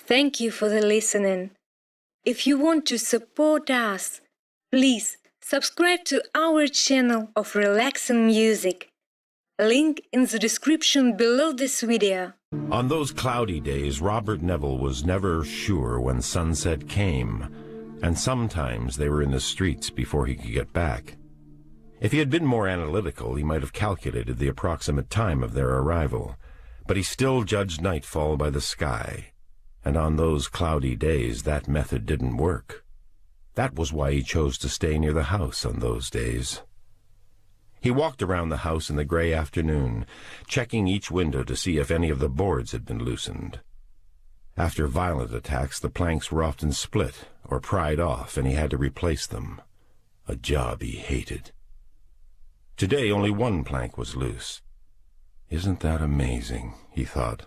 Thank you for the listening. If you want to support us, please subscribe to our channel of relaxing music. Link in the description below this video. On those cloudy days, Robert Neville was never sure when sunset came, and sometimes they were in the streets before he could get back. If he had been more analytical, he might have calculated the approximate time of their arrival, but he still judged nightfall by the sky, and on those cloudy days that method didn't work. That was why he chose to stay near the house on those days. He walked around the house in the gray afternoon, checking each window to see if any of the boards had been loosened. After violent attacks, the planks were often split or pried off, and he had to replace them, a job he hated. Today, only one plank was loose. Isn't that amazing, he thought.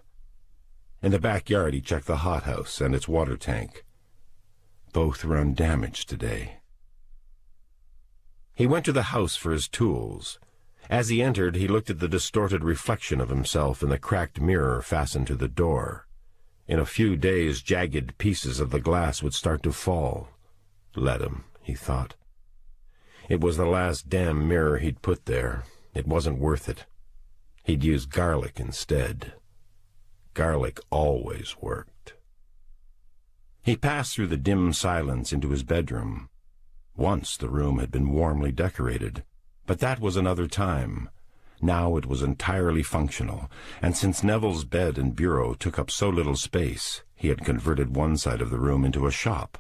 In the backyard, he checked the hothouse and its water tank. Both were undamaged today. He went to the house for his tools. As he entered, he looked at the distorted reflection of himself in the cracked mirror fastened to the door. In a few days, jagged pieces of the glass would start to fall. Let him, he thought. It was the last damn mirror he'd put there. It wasn't worth it. He'd use garlic instead. Garlic always worked. He passed through the dim silence into his bedroom. Once the room had been warmly decorated, but that was another time. Now it was entirely functional, and since Neville's bed and bureau took up so little space, he had converted one side of the room into a shop.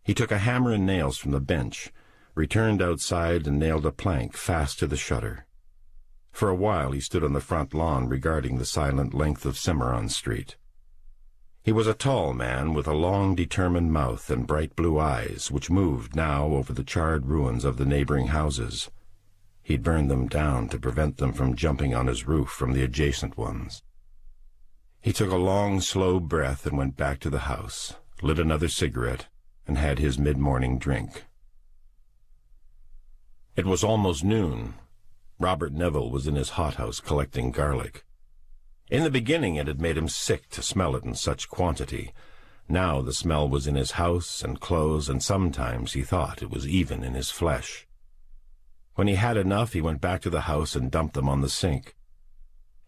He took a hammer and nails from the bench, returned outside and nailed a plank fast to the shutter. For a while he stood on the front lawn regarding the silent length of Cimarron Street. He was a tall man with a long, determined mouth and bright blue eyes, which moved now over the charred ruins of the neighboring houses. He'd burned them down to prevent them from jumping on his roof from the adjacent ones. He took a long, slow breath and went back to the house, lit another cigarette, and had his mid-morning drink. It was almost noon. Robert Neville was in his hothouse collecting garlic. In the beginning it had made him sick to smell it in such quantity. Now the smell was in his house and clothes, and sometimes he thought it was even in his flesh. When he had enough, he went back to the house and dumped them on the sink.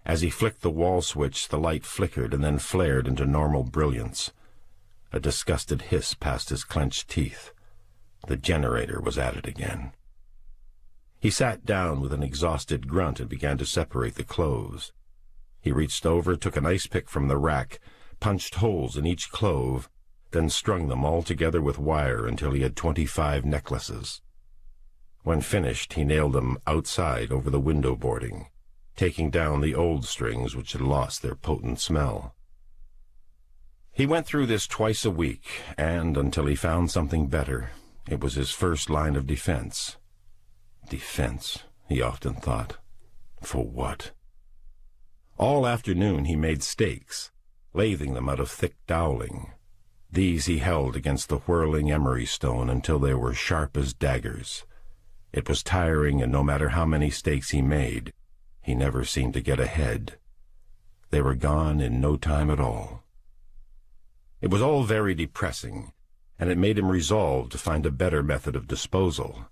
As he flicked the wall switch, the light flickered and then flared into normal brilliance. A disgusted hiss passed his clenched teeth. The generator was at it again. He sat down with an exhausted grunt and began to separate the clothes. He reached over, took an ice pick from the rack, punched holes in each clove, then strung them all together with wire until he had 25 necklaces. When finished, he nailed them outside over the window boarding, taking down the old strings which had lost their potent smell. He went through this twice a week, and, until he found something better, it was his first line of defense. Defense, he often thought. For what? All afternoon he made stakes, lathing them out of thick dowling. These he held against the whirling emery stone until they were sharp as daggers. It was tiring, and no matter how many stakes he made, he never seemed to get ahead. They were gone in no time at all. It was all very depressing, and it made him resolve to find a better method of disposal.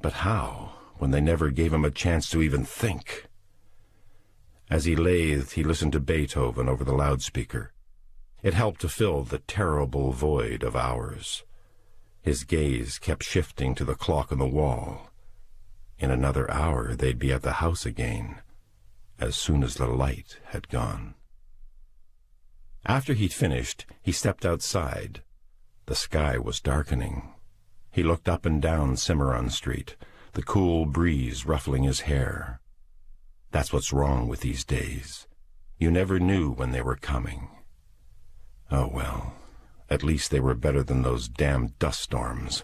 But how, when they never gave him a chance to even think? As he lathed, he listened to Beethoven over the loudspeaker. It helped to fill the terrible void of hours. His gaze kept shifting to the clock on the wall. In another hour they'd be at the house again, as soon as the light had gone. After he'd finished, he stepped outside. The sky was darkening. He looked up and down Cimarron Street, the cool breeze ruffling his hair. That's what's wrong with these days. You never knew when they were coming. Oh, well, at least they were better than those damned dust storms.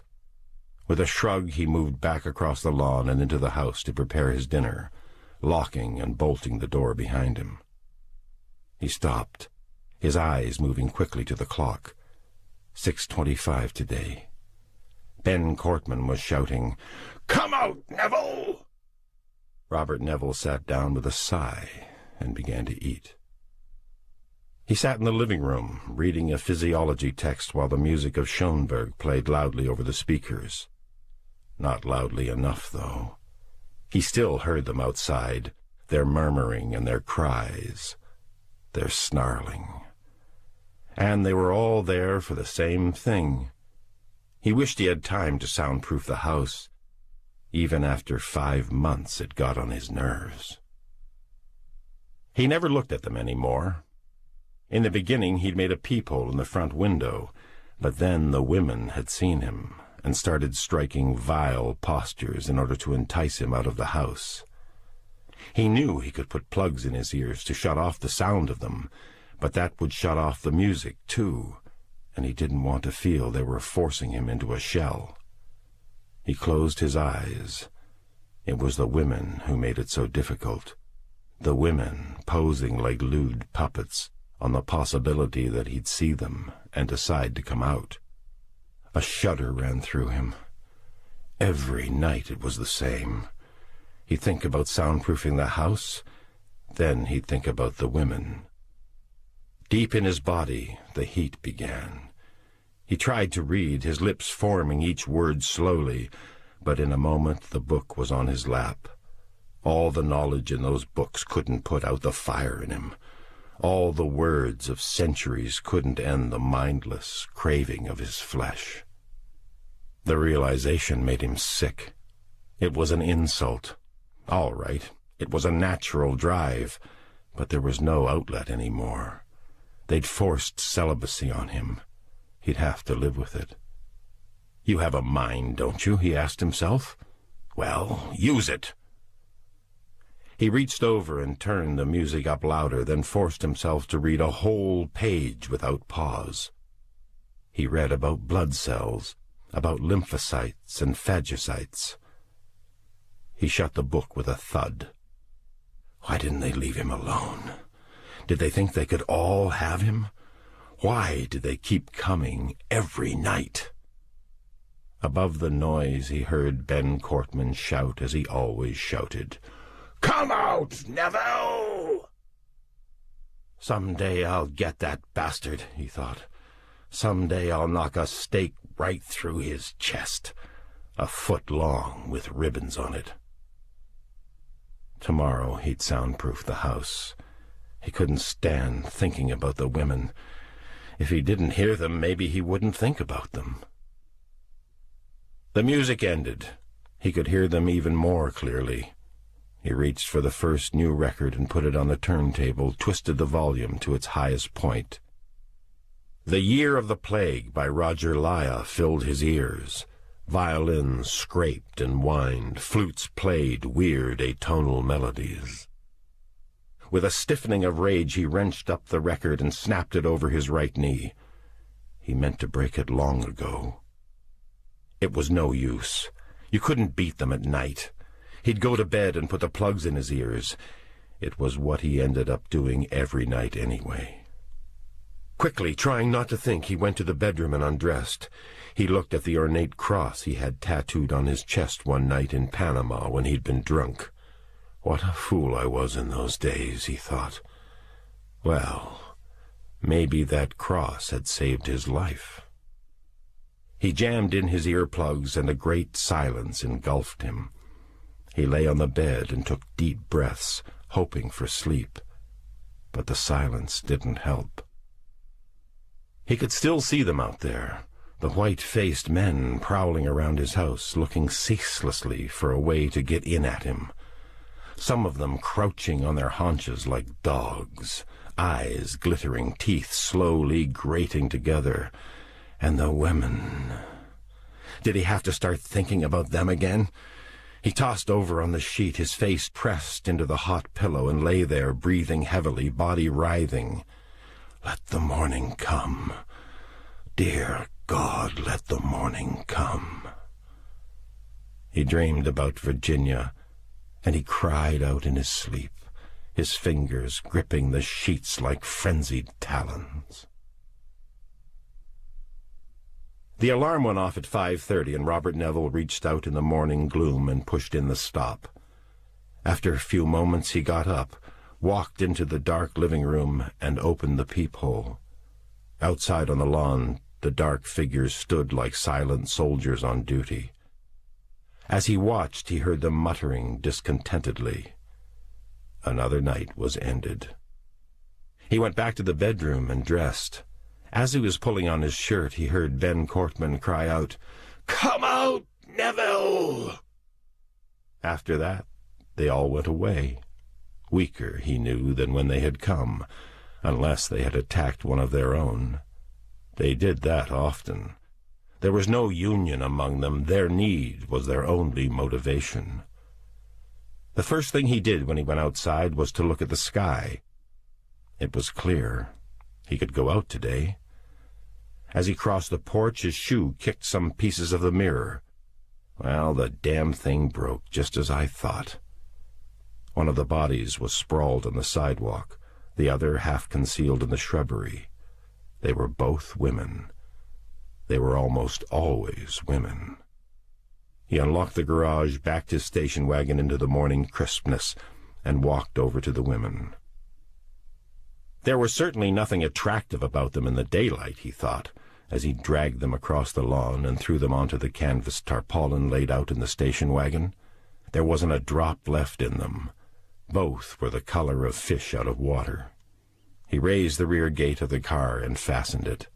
With a shrug, he moved back across the lawn and into the house to prepare his dinner, locking and bolting the door behind him. He stopped, his eyes moving quickly to the clock. 6:25 today. Ben Cortman was shouting, "Come out, Neville!" Robert Neville sat down with a sigh and began to eat. He sat in the living room, reading a physiology text while the music of Schoenberg played loudly over the speakers. Not loudly enough, though. He still heard them outside, their murmuring and their cries, their snarling. And they were all there for the same thing. He wished he had time to soundproof the house. Even after 5 months, it got on his nerves. He never looked at them any more. In the beginning, he'd made a peephole in the front window, but then the women had seen him and started striking vile postures in order to entice him out of the house. He knew he could put plugs in his ears to shut off the sound of them, but that would shut off the music, too, and he didn't want to feel they were forcing him into a shell. He closed his eyes. It was the women who made it so difficult. The women posing like lewd puppets on the possibility that he'd see them and decide to come out. A shudder ran through him. Every night it was the same. He'd think about soundproofing the house, then he'd think about the women. Deep in his body, the heat began. He tried to read, his lips forming each word slowly, but in a moment the book was on his lap. All the knowledge in those books couldn't put out the fire in him. All the words of centuries couldn't end the mindless craving of his flesh. The realization made him sick. It was an insult. All right, it was a natural drive, but there was no outlet anymore. They'd forced celibacy on him. He'd have to live with it. "You have a mind, don't you?" he asked himself. "Well, use it." He reached over and turned the music up louder, then forced himself to read a whole page without pause. He read about blood cells, about lymphocytes and phagocytes. He shut the book with a thud. Why didn't they leave him alone? Did they think they could all have him? Why did they keep coming every night? Above the noise he heard Ben Cortman shout as he always shouted, "Come out, Neville!" "Someday I'll get that bastard," he thought. "Someday I'll knock a stake right through his chest, a foot long with ribbons on it." Tomorrow he'd soundproof the house. He couldn't stand thinking about the women. If he didn't hear them, maybe he wouldn't think about them. The music ended. He could hear them even more clearly. He reached for the first new record and put it on the turntable, twisted the volume to its highest point. "The Year of the Plague" by Roger Lya filled his ears. Violins scraped and whined, flutes played weird atonal melodies. With a stiffening of rage, he wrenched up the record and snapped it over his right knee. He meant to break it long ago. It was no use. You couldn't beat them at night. He'd go to bed and put the plugs in his ears. It was what he ended up doing every night anyway. Quickly, trying not to think, he went to the bedroom and undressed. He looked at the ornate cross he had tattooed on his chest one night in Panama when he'd been drunk. What a fool I was in those days, he thought. Well, maybe that cross had saved his life. He jammed in his earplugs, and a great silence engulfed him. He lay on the bed and took deep breaths, hoping for sleep. But the silence didn't help. He could still see them out there, the white-faced men prowling around his house, looking ceaselessly for a way to get in at him. Some of them crouching on their haunches like dogs, eyes glittering, teeth slowly grating together. And the women. Did he have to start thinking about them again? He tossed over on the sheet, his face pressed into the hot pillow, and lay there, breathing heavily, body writhing. Let the morning come. Dear God, let the morning come. He dreamed about Virginia, and he cried out in his sleep, his fingers gripping the sheets like frenzied talons. The alarm went off at 5:30, and Robert Neville reached out in the morning gloom and pushed in the stop. After a few moments he got up, walked into the dark living room and opened the peephole. Outside on the lawn, the dark figures stood like silent soldiers on duty. As he watched, he heard them muttering discontentedly. Another night was ended. He went back to the bedroom and dressed. As he was pulling on his shirt, he heard Ben Cortman cry out, "Come out, Neville!" After that, they all went away. Weaker, he knew, than when they had come, unless they had attacked one of their own. They did that often. There was no union among them. Their need was their only motivation. The first thing he did when he went outside was to look at the sky. It was clear. He could go out today. As he crossed the porch, his shoe kicked some pieces of the mirror. Well, the damn thing broke, just as I thought. One of the bodies was sprawled on the sidewalk, the other half concealed in the shrubbery. They were both women. They were almost always women. He unlocked the garage, backed his station wagon into the morning crispness, and walked over to the women. There was certainly nothing attractive about them in the daylight, he thought, as he dragged them across the lawn and threw them onto the canvas tarpaulin laid out in the station wagon. There wasn't a drop left in them. Both were the color of fish out of water. He raised the rear gate of the car and fastened it.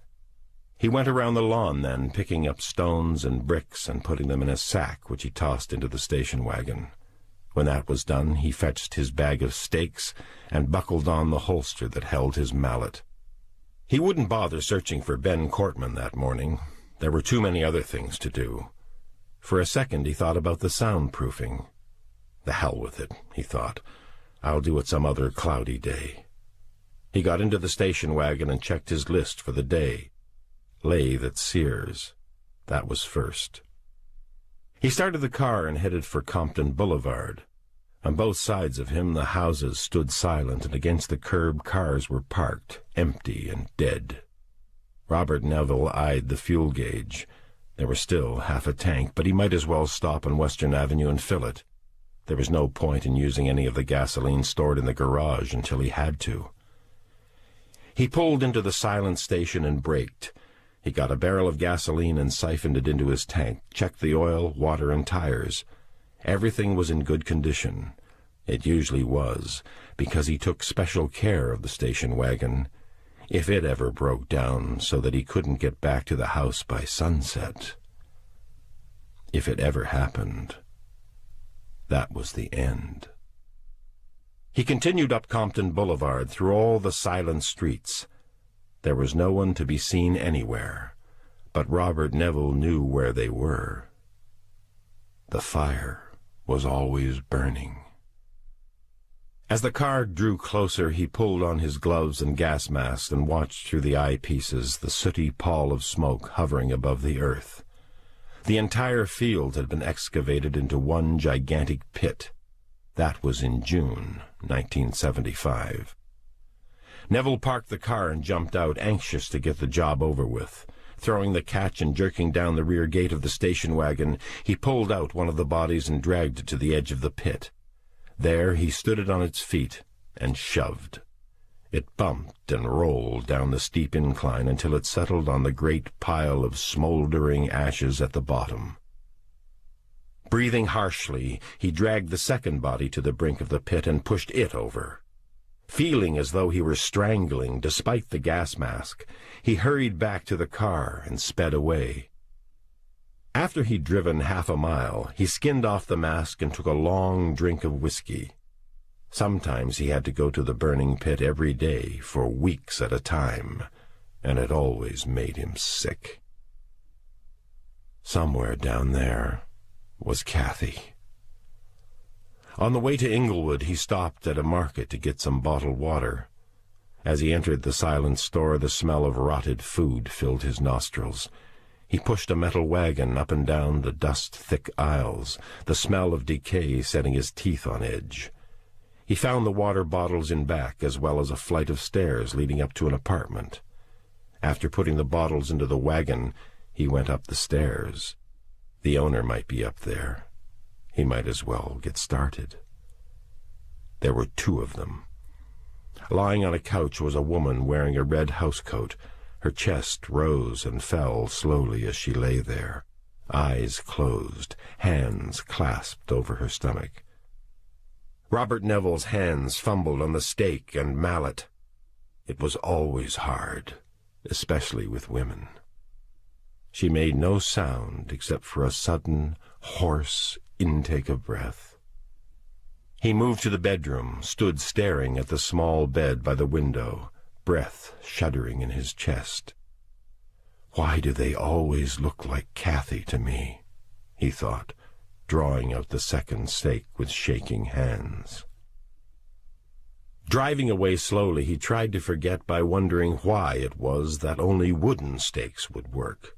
He went around the lawn then, picking up stones and bricks and putting them in a sack, which he tossed into the station wagon. When that was done, he fetched his bag of stakes and buckled on the holster that held his mallet. He wouldn't bother searching for Ben Cortman that morning. There were too many other things to do. For a second he thought about the soundproofing. The hell with it, he thought. I'll do it some other cloudy day. He got into the station wagon and checked his list for the day. Lathe at Sears. That was first. He started the car and headed for Compton Boulevard. On both sides of him the houses stood silent, and against the curb cars were parked, empty and dead. Robert Neville eyed the fuel gauge. There was still half a tank, but he might as well stop on Western Avenue and fill it. There was no point in using any of the gasoline stored in the garage until he had to. He pulled into the silent station and braked. He got a barrel of gasoline and siphoned it into his tank, checked the oil, water, and tires. Everything was in good condition. It usually was, because he took special care of the station wagon. If it ever broke down so that he couldn't get back to the house by sunset. If it ever happened, that was the end. He continued up Compton Boulevard through all the silent streets. There was no one to be seen anywhere, but Robert Neville knew where they were. The fire was always burning. As the car drew closer, he pulled on his gloves and gas mask and watched through the eyepieces the sooty pall of smoke hovering above the earth. The entire field had been excavated into one gigantic pit. That was in June 1975. Neville parked the car and jumped out, anxious to get the job over with. Throwing the catch and jerking down the rear gate of the station wagon, he pulled out one of the bodies and dragged it to the edge of the pit. There he stood it on its feet and shoved. It bumped and rolled down the steep incline until it settled on the great pile of smoldering ashes at the bottom. Breathing harshly, he dragged the second body to the brink of the pit and pushed it over. Feeling as though he were strangling despite the gas mask, he hurried back to the car and sped away. After he'd driven half a mile, he skinned off the mask and took a long drink of whiskey. Sometimes he had to go to the burning pit every day for weeks at a time, and it always made him sick. Somewhere down there was Kathy. On the way to Inglewood, he stopped at a market to get some bottled water. As he entered the silent store, the smell of rotted food filled his nostrils. He pushed a metal wagon up and down the dust-thick aisles, the smell of decay setting his teeth on edge. He found the water bottles in back, as well as a flight of stairs leading up to an apartment. After putting the bottles into the wagon, he went up the stairs. The owner might be up there. He might as well get started. There were two of them. Lying on a couch was a woman wearing a red housecoat. Her chest rose and fell slowly as she lay there, eyes closed, hands clasped over her stomach. Robert Neville's hands fumbled on the stake and mallet. It was always hard, especially with women. She made no sound except for a sudden, hoarse intake of breath. He moved to the bedroom, stood staring at the small bed by the window, breath shuddering in his chest. "Why do they always look like Kathy to me?" he thought, drawing out the second stake with shaking hands. Driving away slowly, he tried to forget by wondering why it was that only wooden stakes would work.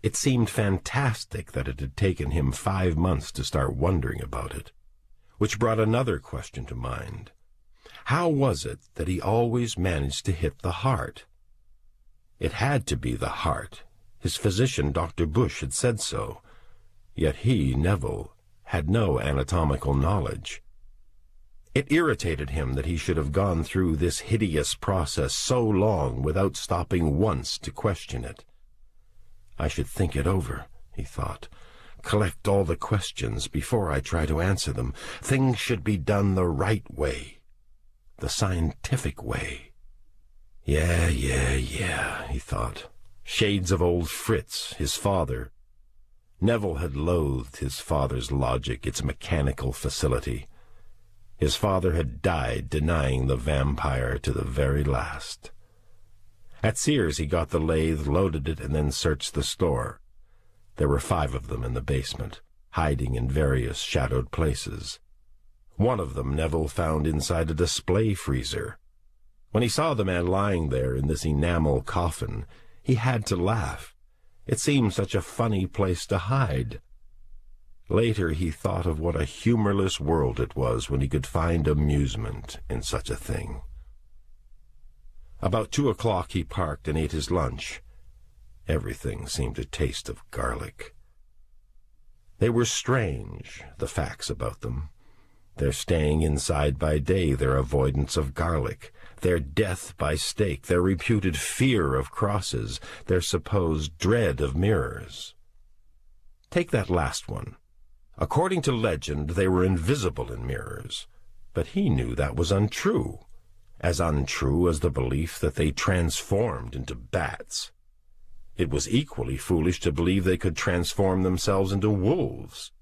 It seemed fantastic that it had taken him 5 months to start wondering about it, which brought another question to mind. How was it that he always managed to hit the heart? It had to be the heart. His physician, Dr. Bush, had said so. Yet he, Neville, had no anatomical knowledge. It irritated him that he should have gone through this hideous process so long without stopping once to question it. "I should think it over," he thought. "Collect all the questions before I try to answer them. Things should be done the right way, the scientific way." Yeah, he thought. Shades of old Fritz, his father. Neville had loathed his father's logic, its mechanical facility. His father had died denying the vampire to the very last. At Sears he got the lathe, loaded it, and then searched the store. There were 5 of them in the basement, hiding in various shadowed places. One of them Neville found inside a display freezer. When he saw the man lying there in this enamel coffin, he had to laugh. It seemed such a funny place to hide. Later he thought of what a humorless world it was when he could find amusement in such a thing. About 2 o'clock he parked and ate his lunch. Everything seemed to taste of garlic. They were strange, the facts about them. Their staying inside by day, their avoidance of garlic, their death by stake, their reputed fear of crosses, their supposed dread of mirrors. Take that last one. According to legend, they were invisible in mirrors, but he knew that was untrue as the belief that they transformed into bats. It was equally foolish to believe they could transform themselves into wolves.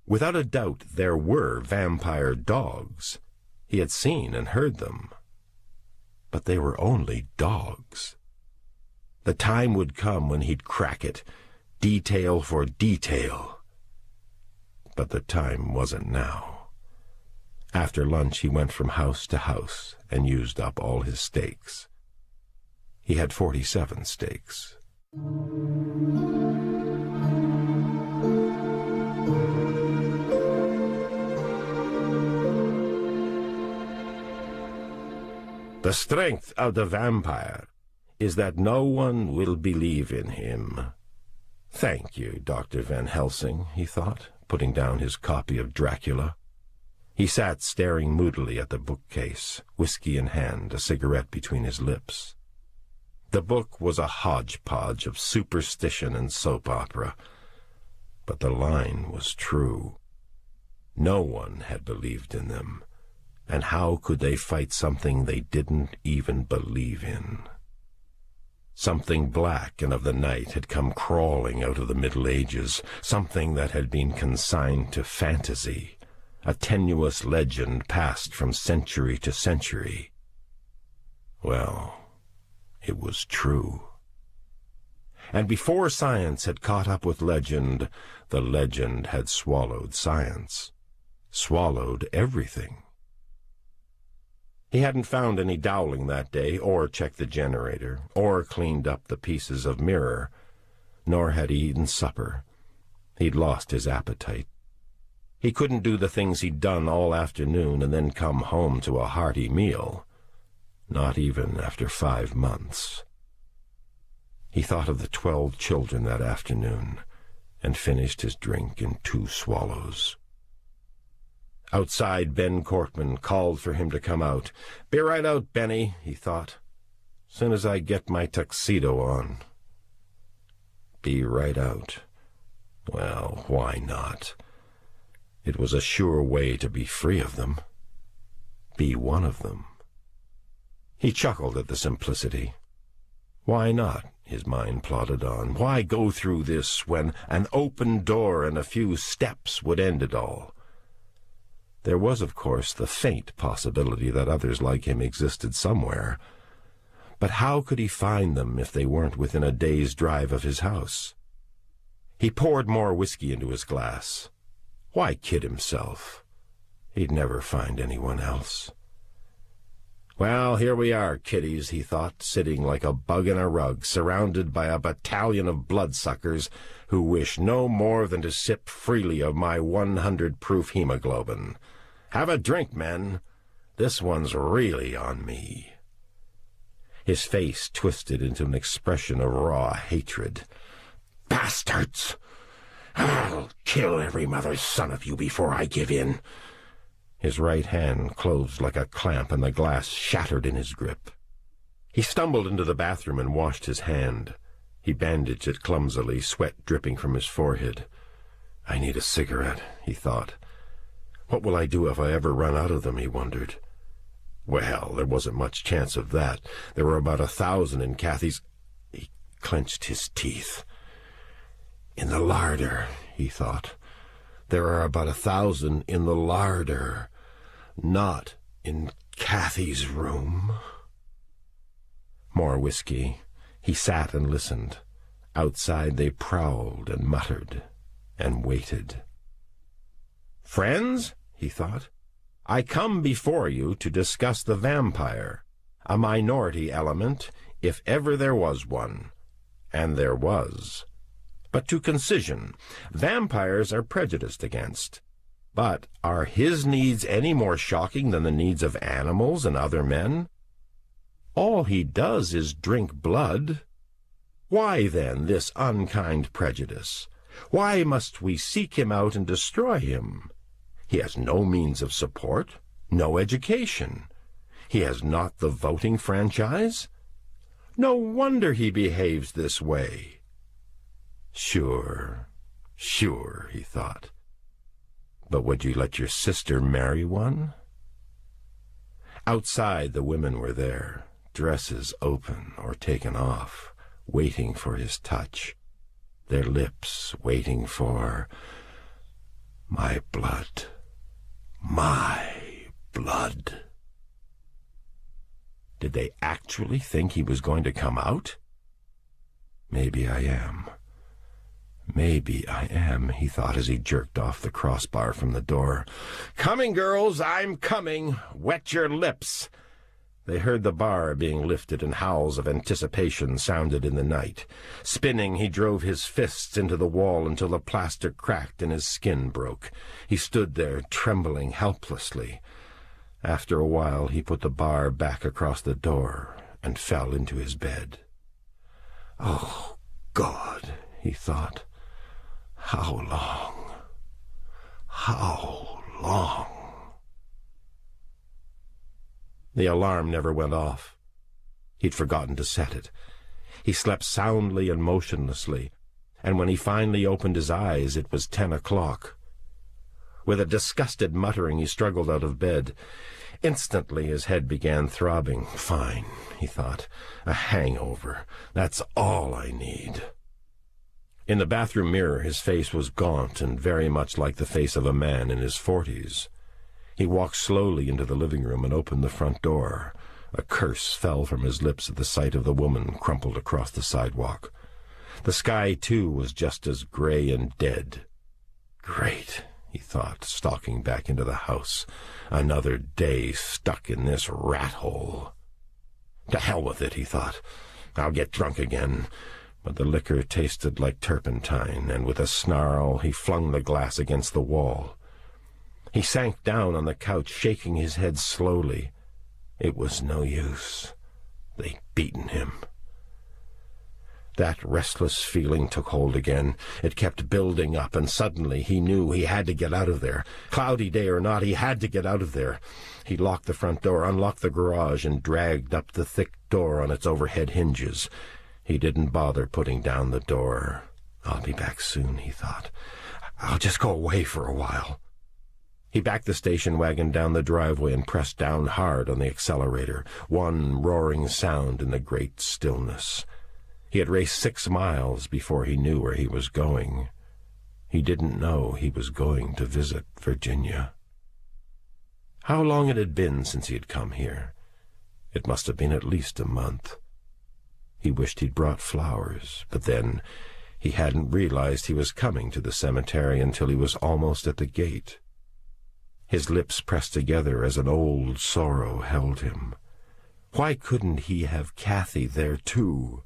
Without a doubt, there were vampire dogs. He had seen and heard them. But they were only dogs. The time would come when he'd crack it, detail for detail. But the time wasn't now. After lunch he went from house to house and used up all his stakes. He had 47 stakes. The strength of the vampire is that no one will believe in him. Thank you, Dr. Van Helsing, he thought, putting down his copy of Dracula. He sat staring moodily at the bookcase, whiskey in hand, a cigarette between his lips. The book was a hodgepodge of superstition and soap opera, but the line was true. No one had believed in them, and how could they fight something they didn't even believe in? Something black and of the night had come crawling out of the Middle Ages, something that had been consigned to fantasy, a tenuous legend passed from century to century. Well, it was true. And before science had caught up with legend, the legend had swallowed science, swallowed everything. He hadn't found any Dowling that day, or checked the generator, or cleaned up the pieces of mirror, nor had he eaten supper. He'd lost his appetite. He couldn't do the things he'd done all afternoon and then come home to a hearty meal, not even after 5 months. He thought of the 12 children that afternoon, and finished his drink in 2 swallows. Outside, Ben Cortman called for him to come out. "Be right out, Benny," he thought. "Soon as I get my tuxedo on." Be right out. Well, why not? It was a sure way to be free of them. Be one of them. He chuckled at the simplicity. Why not? His mind plodded on. Why go through this when an open door and a few steps would end it all? There was, of course, the faint possibility that others like him existed somewhere. But how could he find them if they weren't within a day's drive of his house? He poured more whiskey into his glass. Why kid himself? He'd never find anyone else. Well, here we are, kiddies, he thought, sitting like a bug in a rug, surrounded by a battalion of bloodsuckers who wish no more than to sip freely of my 100-proof hemoglobin. Have a drink, men. This one's really on me. His face twisted into an expression of raw hatred. Bastards! I'll kill every mother's son of you before I give in. His right hand closed like a clamp, and the glass shattered in his grip. He stumbled into the bathroom and washed his hand. He bandaged it clumsily, sweat dripping from his forehead. I need a cigarette, he thought. What will I do if I ever run out of them, he wondered. Well, there wasn't much chance of that. There were about 1,000 in Kathy's... He clenched his teeth. In the larder, he thought. There are about 1,000 in the larder, not in Kathy's room. More whiskey. He sat and listened. Outside they prowled and muttered and waited. Friends, he thought, I come before you to discuss the vampire, a minority element, if ever there was one. And there was. But to concision, vampires are prejudiced against. But are his needs any more shocking than the needs of animals and other men? All he does is drink blood. Why, then, this unkind prejudice? Why must we seek him out and destroy him? He has no means of support, no education. He has not the voting franchise. No wonder he behaves this way. Sure, he thought. But would you let your sister marry one? Outside the women were there, dresses open or taken off, waiting for his touch, their lips waiting for my blood, my blood. Did they actually think he was going to come out? Maybe I am. Maybe I am, he thought as he jerked off the crossbar from the door. Coming, girls, I'm coming. Wet your lips. They heard the bar being lifted, and howls of anticipation sounded in the night. Spinning, he drove his fists into the wall until the plaster cracked and his skin broke. He stood there, trembling helplessly. After a while, he put the bar back across the door and fell into his bed. Oh, God, he thought. How long? How long? The alarm never went off. He'd forgotten to set it. He slept soundly and motionlessly, and when he finally opened his eyes, it was 10 o'clock. With a disgusted muttering, he struggled out of bed. Instantly his head began throbbing. Fine, he thought. A hangover. That's all I need. In the bathroom mirror, his face was gaunt and very much like the face of a man in his 40s. He walked slowly into the living room and opened the front door. A curse fell from his lips at the sight of the woman crumpled across the sidewalk. The sky, too, was just as gray and dead. Great, he thought, stalking back into the house. Another day stuck in this rat hole. To hell with it, he thought. I'll get drunk again. But the liquor tasted like turpentine, and with a snarl he flung the glass against the wall. He sank down on the couch, shaking his head slowly. It was no use. They'd beaten him. That restless feeling took hold again. It kept building up, and suddenly he knew he had to get out of there. Cloudy day or not, he had to get out of there. He locked the front door, unlocked the garage, and dragged up the thick door on its overhead hinges. He didn't bother putting down the door. "I'll be back soon," he thought. "I'll just go away for a while." He backed the station wagon down the driveway and pressed down hard on the accelerator, one roaring sound in the great stillness. He had raced 6 miles before he knew where he was going. He didn't know he was going to visit Virginia. How long it had been since he had come here? It must have been at least a month. He wished he'd brought flowers, but then he hadn't realized he was coming to the cemetery until he was almost at the gate. His lips pressed together as an old sorrow held him. Why couldn't he have Kathy there too?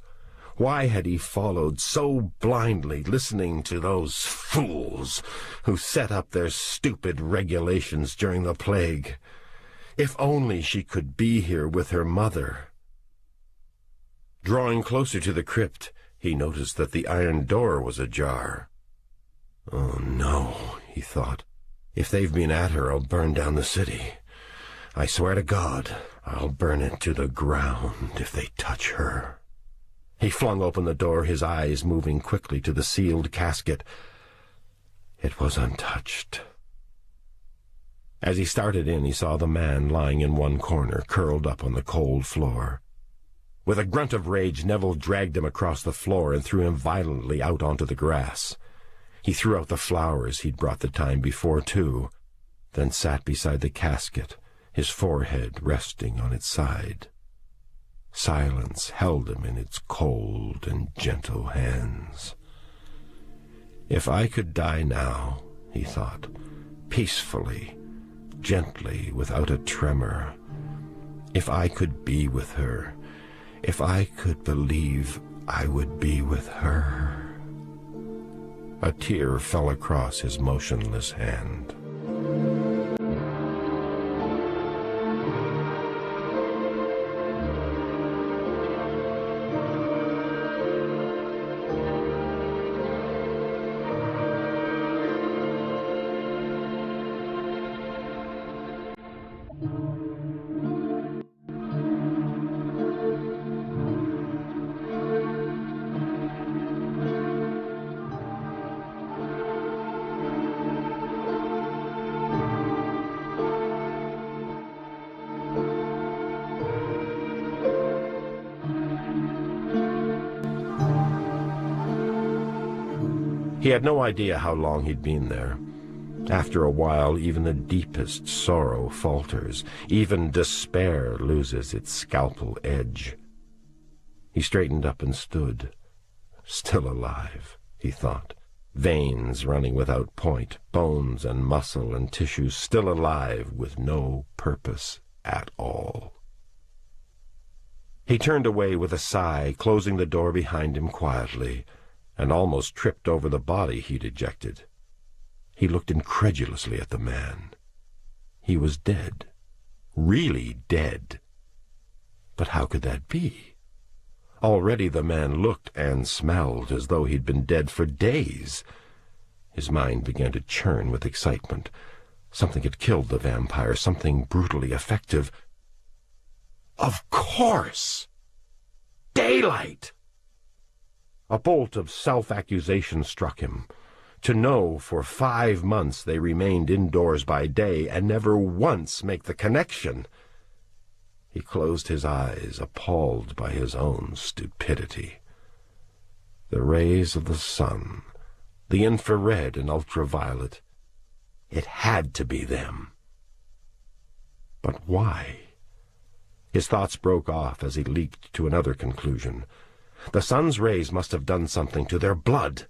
Why had he followed so blindly, listening to those fools who set up their stupid regulations during the plague? If only she could be here with her mother. Drawing closer to the crypt, he noticed that the iron door was ajar. "Oh, no," he thought. "If they've been at her, I'll burn down the city. I swear to God, I'll burn it to the ground if they touch her." He flung open the door, his eyes moving quickly to the sealed casket. It was untouched. As he started in, he saw the man lying in one corner, curled up on the cold floor. With a grunt of rage, Neville dragged him across the floor and threw him violently out onto the grass. He threw out the flowers he'd brought the time before, too, then sat beside the casket, his forehead resting on its side. Silence held him in its cold and gentle hands. If I could die now, he thought, peacefully, gently, without a tremor. If I could be with her, if I could believe I would be with her. A tear fell across his motionless hand. He had no idea how long he'd been there. After a while, even the deepest sorrow falters. Even despair loses its scalpel edge. He straightened up and stood. Still alive, he thought. Veins running without point, bones and muscle and tissue still alive with no purpose at all. He turned away with a sigh, closing the door behind him quietly, and almost tripped over the body he'd ejected. He looked incredulously at the man. He was dead. Really dead. But how could that be? Already the man looked and smelled as though he'd been dead for days. His mind began to churn with excitement. Something had killed the vampire, something brutally effective. Of course! Daylight! A bolt of self-accusation struck him. To know for 5 months they remained indoors by day and never once make the connection. He closed his eyes, appalled by his own stupidity. The rays of the sun, the infrared and ultraviolet, it had to be them. But why? His thoughts broke off as he leaped to another conclusion. The sun's rays must have done something to their blood.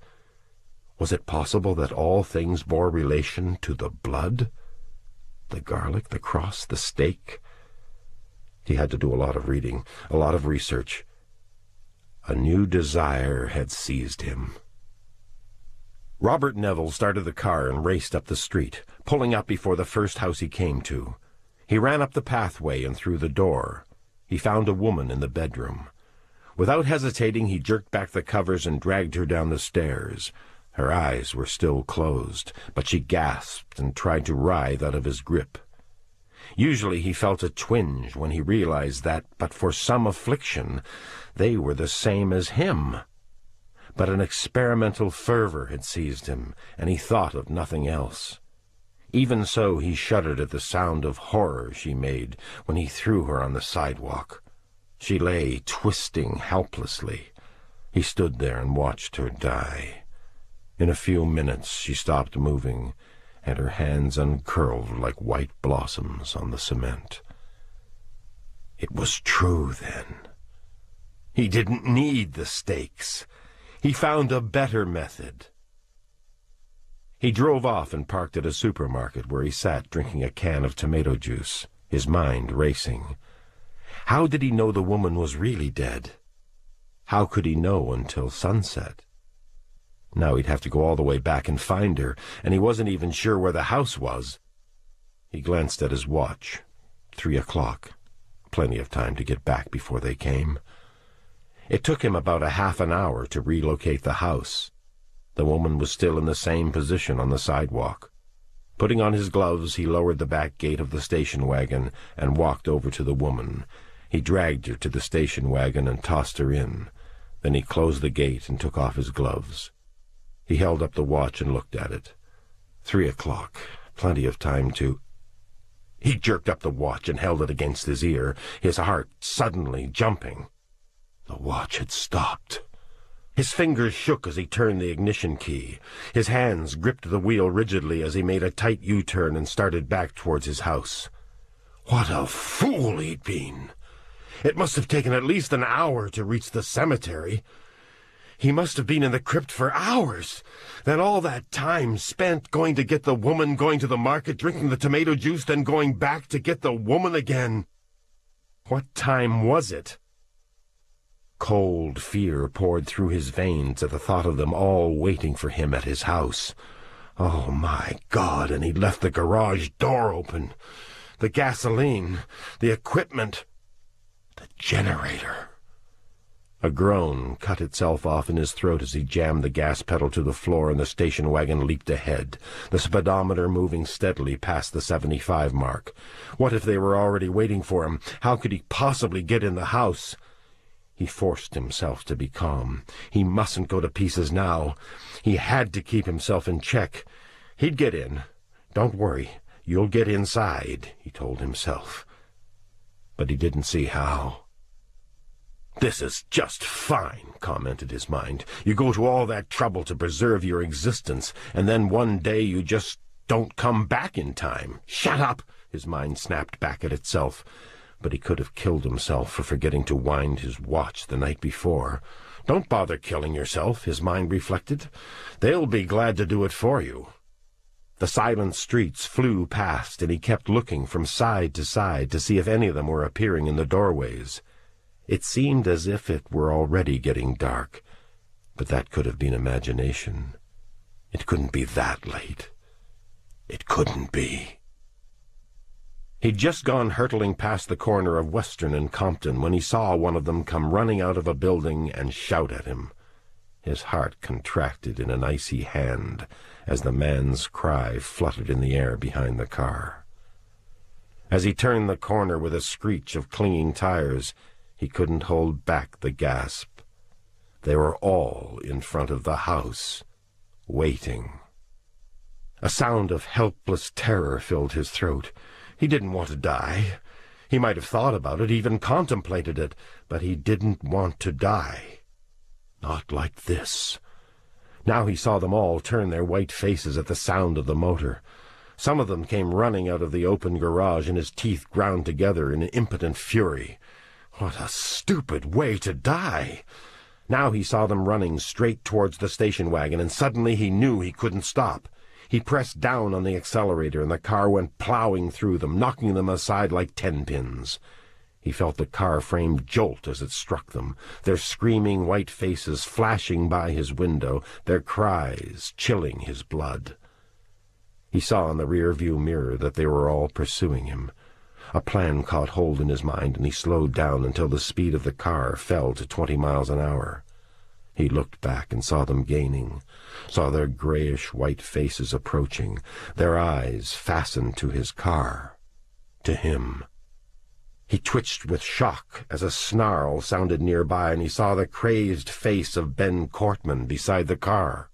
Was it possible that all things bore relation to the blood? The garlic, the cross, the stake? He had to do a lot of reading, a lot of research. A new desire had seized him. Robert Neville started the car and raced up the street, pulling up before the first house he came to. He ran up the pathway and through the door. He found a woman in the bedroom. Without hesitating, he jerked back the covers and dragged her down the stairs. Her eyes were still closed, but she gasped and tried to writhe out of his grip. Usually he felt a twinge when he realized that, but for some affliction, they were the same as him. But an experimental fervor had seized him, and he thought of nothing else. Even so, he shuddered at the sound of horror she made when he threw her on the sidewalk. She lay twisting helplessly. He stood there and watched her die. In a few minutes she stopped moving, and her hands uncurled like white blossoms on the cement. It was true, then. He didn't need the stakes. He found a better method. He drove off and parked at a supermarket where he sat drinking a can of tomato juice, his mind racing. How did he know the woman was really dead? How could he know until sunset? Now he'd have to go all the way back and find her, and he wasn't even sure where the house was. He glanced at his watch. 3 o'clock. Plenty of time to get back before they came. It took him about a half an hour to relocate the house. The woman was still in the same position on the sidewalk. Putting on his gloves, he lowered the back gate of the station wagon and walked over to the woman. He dragged her to the station wagon and tossed her in. Then he closed the gate and took off his gloves. He held up the watch and looked at it. 3 o'clock. Plenty of time to... He jerked up the watch and held it against his ear, his heart suddenly jumping. The watch had stopped. His fingers shook as he turned the ignition key. His hands gripped the wheel rigidly as he made a tight U-turn and started back towards his house. What a fool he'd been! It must have taken at least an hour to reach the cemetery. He must have been in the crypt for hours. Then all that time spent going to get the woman, going to the market, drinking the tomato juice, then going back to get the woman again. What time was it? Cold fear poured through his veins at the thought of them all waiting for him at his house. Oh, my God, and he'd left the garage door open. The gasoline, the equipment, the generator. A groan cut itself off in his throat as he jammed the gas pedal to the floor and the station wagon leaped ahead, the speedometer moving steadily past the 75 mark. What if they were already waiting for him? How could he possibly get in the house? He forced himself to be calm. He mustn't go to pieces now. He had to keep himself in check. He'd get in. Don't worry, you'll get inside, he told himself. But he didn't see how. This is just fine, commented his mind. You go to all that trouble to preserve your existence, and then one day you just don't come back in time. Shut up! His mind snapped back at itself. But he could have killed himself for forgetting to wind his watch the night before. Don't bother killing yourself, his mind reflected. They'll be glad to do it for you. The silent streets flew past, and he kept looking from side to side to see if any of them were appearing in the doorways. It seemed as if it were already getting dark, but that could have been imagination. It couldn't be that late. It couldn't be. He'd just gone hurtling past the corner of Western and Compton when he saw one of them come running out of a building and shout at him. His heart contracted in an icy hand as the man's cry fluttered in the air behind the car. As he turned the corner with a screech of clinging tires, he couldn't hold back the gasp. They were all in front of the house, waiting. A sound of helpless terror filled his throat. He didn't want to die. He might have thought about it, even contemplated it, but he didn't want to die. Not like this. Now he saw them all turn their white faces at the sound of the motor. Some of them came running out of the open garage, and his teeth ground together in impotent fury. What a stupid way to die! Now he saw them running straight towards the station wagon, and suddenly he knew he couldn't stop. He pressed down on the accelerator, and the car went plowing through them, knocking them aside like 10-pins. He felt the car frame jolt as it struck them, their screaming white faces flashing by his window, their cries chilling his blood. He saw in the rear-view mirror that they were all pursuing him. A plan caught hold in his mind, and he slowed down until the speed of the car fell to 20 miles an hour. He looked back and saw them gaining, saw their grayish-white faces approaching, their eyes fastened to his car, to him. He twitched with shock as a snarl sounded nearby, and he saw the crazed face of Ben Cortman beside the car.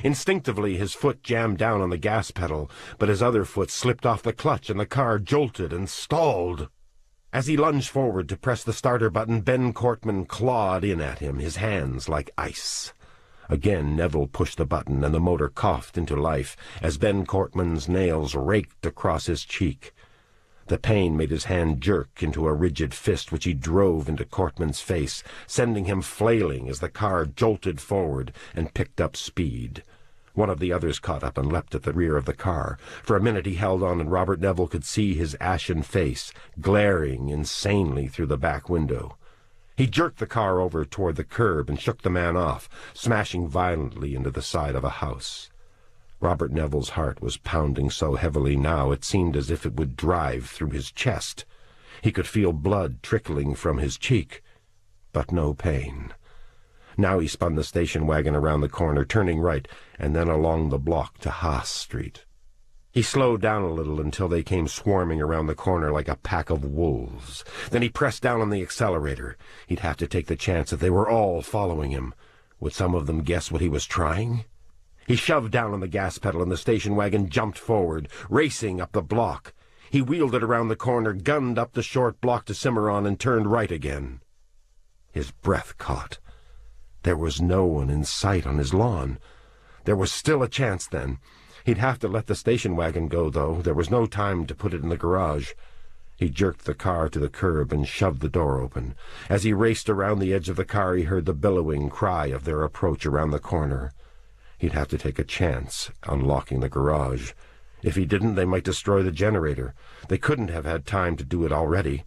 Instinctively, his foot jammed down on the gas pedal, but his other foot slipped off the clutch, and the car jolted and stalled. As he lunged forward to press the starter button, Ben Cortman clawed in at him, his hands like ice. Again Neville pushed the button, and the motor coughed into life as Ben Cortman's nails raked across his cheek. The pain made his hand jerk into a rigid fist, which he drove into Cortman's face, sending him flailing as the car jolted forward and picked up speed. One of the others caught up and leapt at the rear of the car. For a minute he held on, and Robert Neville could see his ashen face, glaring insanely through the back window. He jerked the car over toward the curb and shook the man off, smashing violently into the side of a house. Robert Neville's heart was pounding so heavily now it seemed as if it would drive through his chest. He could feel blood trickling from his cheek, but no pain. Now he spun the station wagon around the corner, turning right, and then along the block to Haas Street. He slowed down a little until they came swarming around the corner like a pack of wolves. Then he pressed down on the accelerator. He'd have to take the chance that they were all following him. Would some of them guess what he was trying? He shoved down on the gas pedal, and the station wagon jumped forward, racing up the block. He wheeled it around the corner, gunned up the short block to Cimarron, and turned right again. His breath caught. There was no one in sight on his lawn. There was still a chance, then. He'd have to let the station wagon go, though. There was no time to put it in the garage. He jerked the car to the curb and shoved the door open. As he raced around the edge of the car, he heard the billowing cry of their approach around the corner. He'd have to take a chance unlocking the garage. If he didn't, they might destroy the generator. They couldn't have had time to do it already.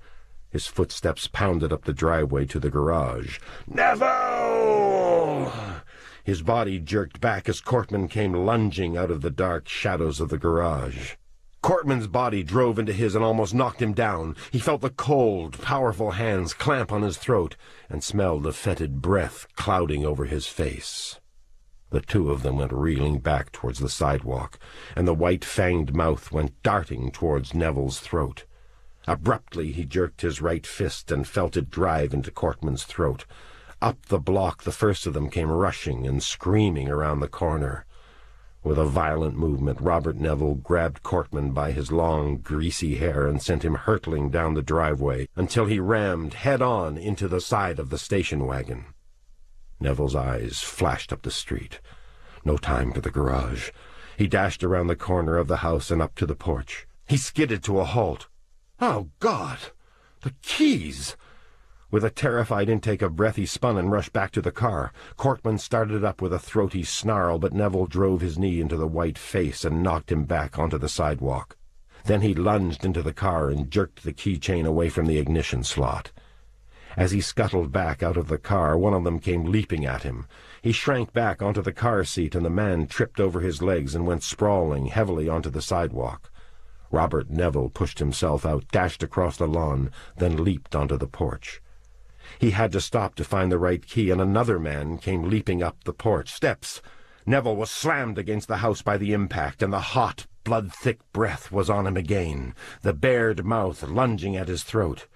His footsteps pounded up the driveway to the garage. "Neville!" His body jerked back as Cortman came lunging out of the dark shadows of the garage. Cortman's body drove into his and almost knocked him down. He felt the cold, powerful hands clamp on his throat and smelled the fetid breath clouding over his face. The two of them went reeling back towards the sidewalk, and the white-fanged mouth went darting towards Neville's throat. Abruptly he jerked his right fist and felt it drive into Cortman's throat. Up the block the first of them came rushing and screaming around the corner. With a violent movement, Robert Neville grabbed Cortman by his long, greasy hair and sent him hurtling down the driveway until he rammed head-on into the side of the station wagon. Neville's eyes flashed up the street. No time for the garage. He dashed around the corner of the house and up to the porch. He skidded to a halt. "Oh, God! The keys!" With a terrified intake of breath, he spun and rushed back to the car. Cortman started up with a throaty snarl, but Neville drove his knee into the white face and knocked him back onto the sidewalk. Then he lunged into the car and jerked the keychain away from the ignition slot. As he scuttled back out of the car, one of them came leaping at him. He shrank back onto the car seat, and the man tripped over his legs and went sprawling heavily onto the sidewalk. Robert Neville pushed himself out, dashed across the lawn, then leaped onto the porch. He had to stop to find the right key, and another man came leaping up the porch steps. Neville was slammed against the house by the impact, and the hot, blood-thick breath was on him again, the bared mouth lunging at his throat.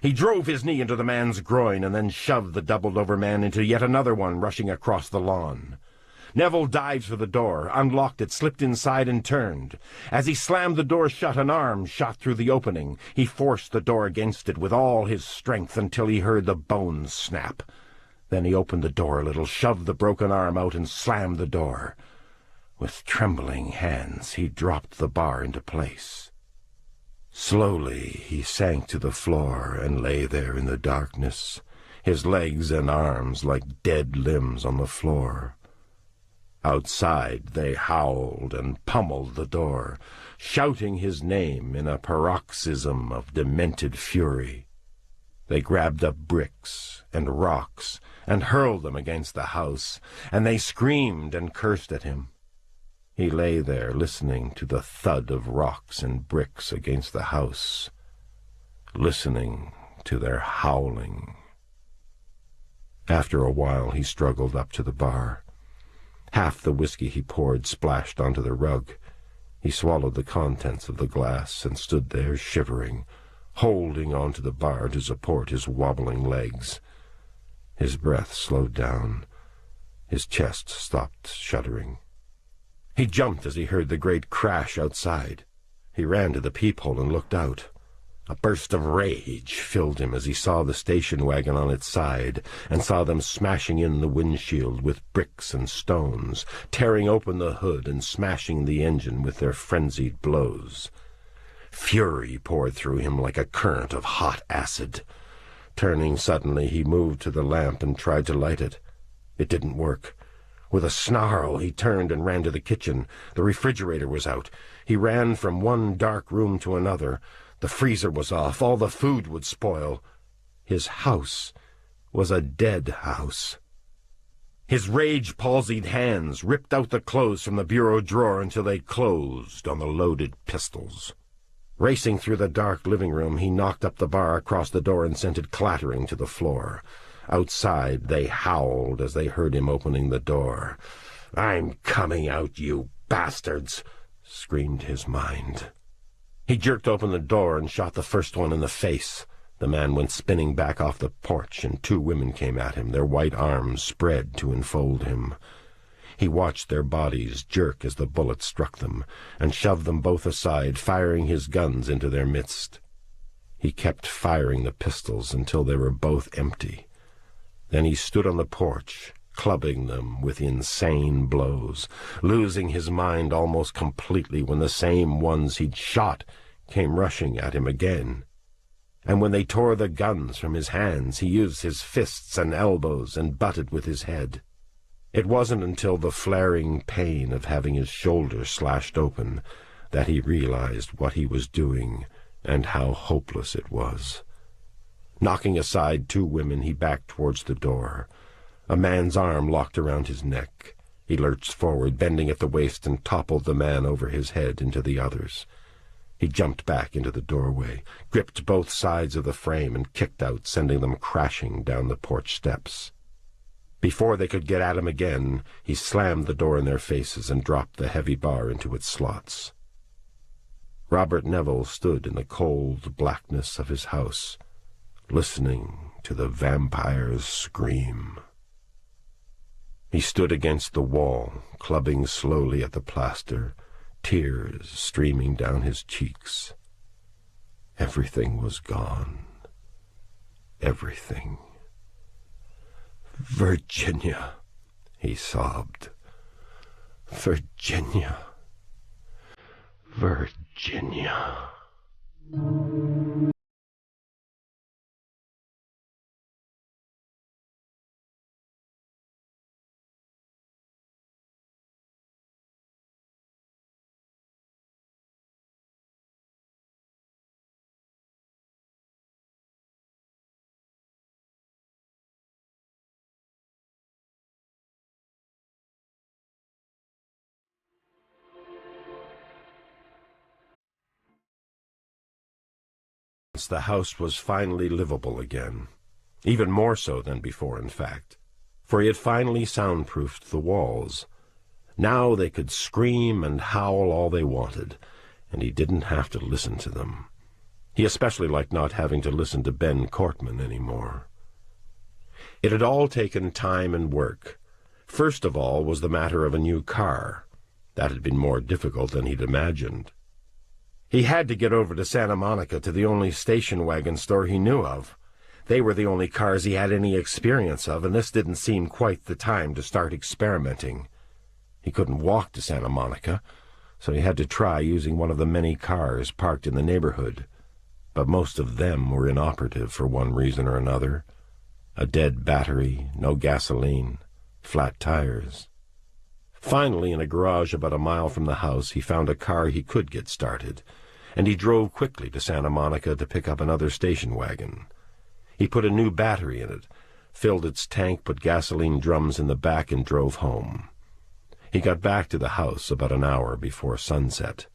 He drove his knee into the man's groin and then shoved the doubled-over man into yet another one rushing across the lawn. Neville dived for the door, unlocked it, slipped inside, and turned. As he slammed the door shut, an arm shot through the opening. He forced the door against it with all his strength until he heard the bones snap. Then he opened the door a little, shoved the broken arm out, and slammed the door. With trembling hands, he dropped the bar into place. Slowly he sank to the floor and lay there in the darkness, his legs and arms like dead limbs on the floor. Outside they howled and pummeled the door, shouting his name in a paroxysm of demented fury. They grabbed up bricks and rocks and hurled them against the house, and they screamed and cursed at him. He lay there listening to the thud of rocks and bricks against the house listening to their howling. After a while he struggled up to the bar. Half the whiskey he poured splashed onto the rug. He swallowed the contents of the glass and stood there shivering, holding onto the bar to support his wobbling legs. His breath slowed down. His chest stopped shuddering. He jumped as he heard the great crash outside. He ran to the peephole and looked out. A burst of rage filled him as he saw the station wagon on its side and saw them smashing in the windshield with bricks and stones, tearing open the hood and smashing the engine with their frenzied blows. Fury poured through him like a current of hot acid. Turning suddenly, he moved to the lamp and tried to light it. It didn't work. With a snarl, he turned and ran to the kitchen. The refrigerator was out. He ran from one dark room to another. The freezer was off. All the food would spoil. His house was a dead house. His rage-palsied hands ripped out the clothes from the bureau drawer until they closed on the loaded pistols. Racing through the dark living room, he knocked up the bar across the door and sent it clattering to the floor. Outside, they howled as they heard him opening the door. "I'm coming out, you bastards!" screamed his mind. He jerked open the door and shot the first one in the face. The man went spinning back off the porch, and two women came at him, their white arms spread to enfold him. He watched their bodies jerk as the bullet struck them, and shoved them both aside, firing his guns into their midst. He kept firing the pistols until they were both empty. Then he stood on the porch, clubbing them with insane blows, losing his mind almost completely when the same ones he'd shot came rushing at him again. And when they tore the guns from his hands, he used his fists and elbows and butted with his head. It wasn't until the flaring pain of having his shoulder slashed open that he realized what he was doing and how hopeless it was. Knocking aside two women, he backed towards the door. A man's arm locked around his neck. He lurched forward, bending at the waist, and toppled the man over his head into the others. He jumped back into the doorway, gripped both sides of the frame, and kicked out, sending them crashing down the porch steps. Before they could get at him again, he slammed the door in their faces and dropped the heavy bar into its slots. Robert Neville stood in the cold blackness of his house, listening to the vampires scream. He stood against the wall, clubbing slowly at the plaster, tears streaming down his cheeks. Everything was gone. Everything. "Virginia," he sobbed. "Virginia. Virginia." The house was finally livable again, even more so than before, in fact, for he had finally soundproofed the walls. Now they could scream and howl all they wanted, and he didn't have to listen to them. He especially liked not having to listen to Ben Cortman anymore. It had all taken time and work. First of all was the matter of a new car. That had been more difficult than he'd imagined. He had to get over to Santa Monica to the only station wagon store he knew of. They were the only cars he had any experience of, and this didn't seem quite the time to start experimenting. He couldn't walk to Santa Monica, so he had to try using one of the many cars parked in the neighborhood. But most of them were inoperative for one reason or another. A dead battery, no gasoline, flat tires. Finally, in a garage about a mile from the house, he found a car he could get started, and he drove quickly to Santa Monica to pick up another station wagon. He put a new battery in it, filled its tank, put gasoline drums in the back, and drove home. He got back to the house about an hour before sunset.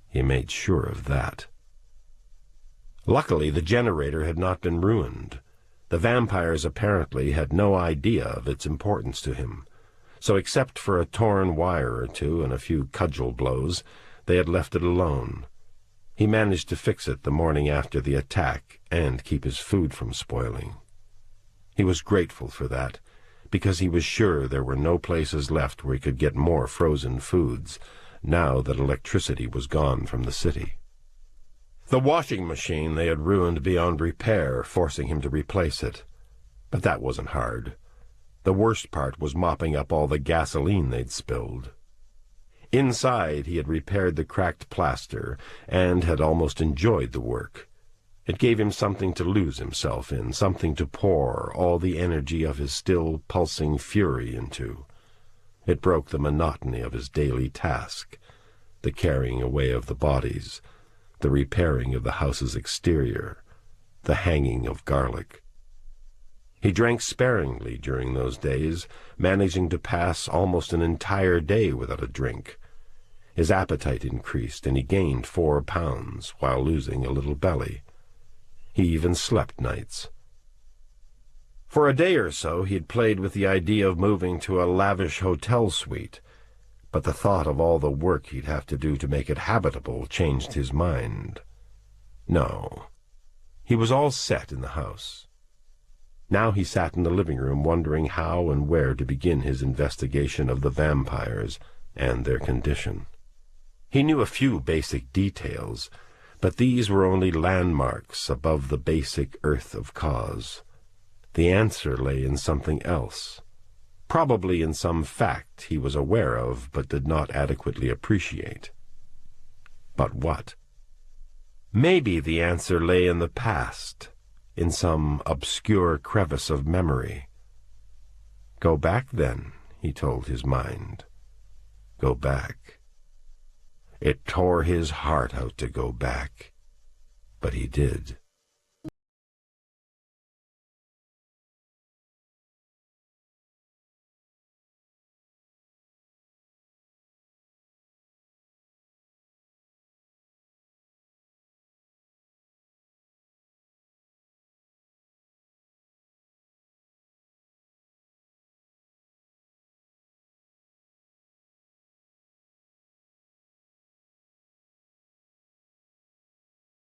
He made sure of that. Luckily, the generator had not been ruined. The vampires apparently had no idea of its importance to him, so except for a torn wire or two and a few cudgel blows, they had left it alone. He managed to fix it the morning after the attack and keep his food from spoiling. He was grateful for that, because he was sure there were no places left where he could get more frozen foods, now that electricity was gone from the city. The washing machine they had ruined beyond repair, forcing him to replace it. But that wasn't hard. The worst part was mopping up all the gasoline they'd spilled. Inside, he had repaired the cracked plaster and had almost enjoyed the work. It gave him something to lose himself in, something to pour all the energy of his still pulsing fury into. It broke the monotony of his daily task, the carrying away of the bodies, the repairing of the house's exterior, the hanging of garlic. He drank sparingly during those days, managing to pass almost an entire day without a drink. His appetite increased, and he gained 4 pounds while losing a little belly. He even slept nights. For a day or so he had played with the idea of moving to a lavish hotel suite, but the thought of all the work he'd have to do to make it habitable changed his mind. No, he was all set in the house. Now he sat in the living room wondering how and where to begin his investigation of the vampires and their condition. He knew a few basic details, but these were only landmarks above the basic earth of cause. The answer lay in something else, probably in some fact he was aware of but did not adequately appreciate. But what? Maybe the answer lay in the past, in some obscure crevice of memory. Go back, then, he told his mind. Go back. It tore his heart out to go back, but he did.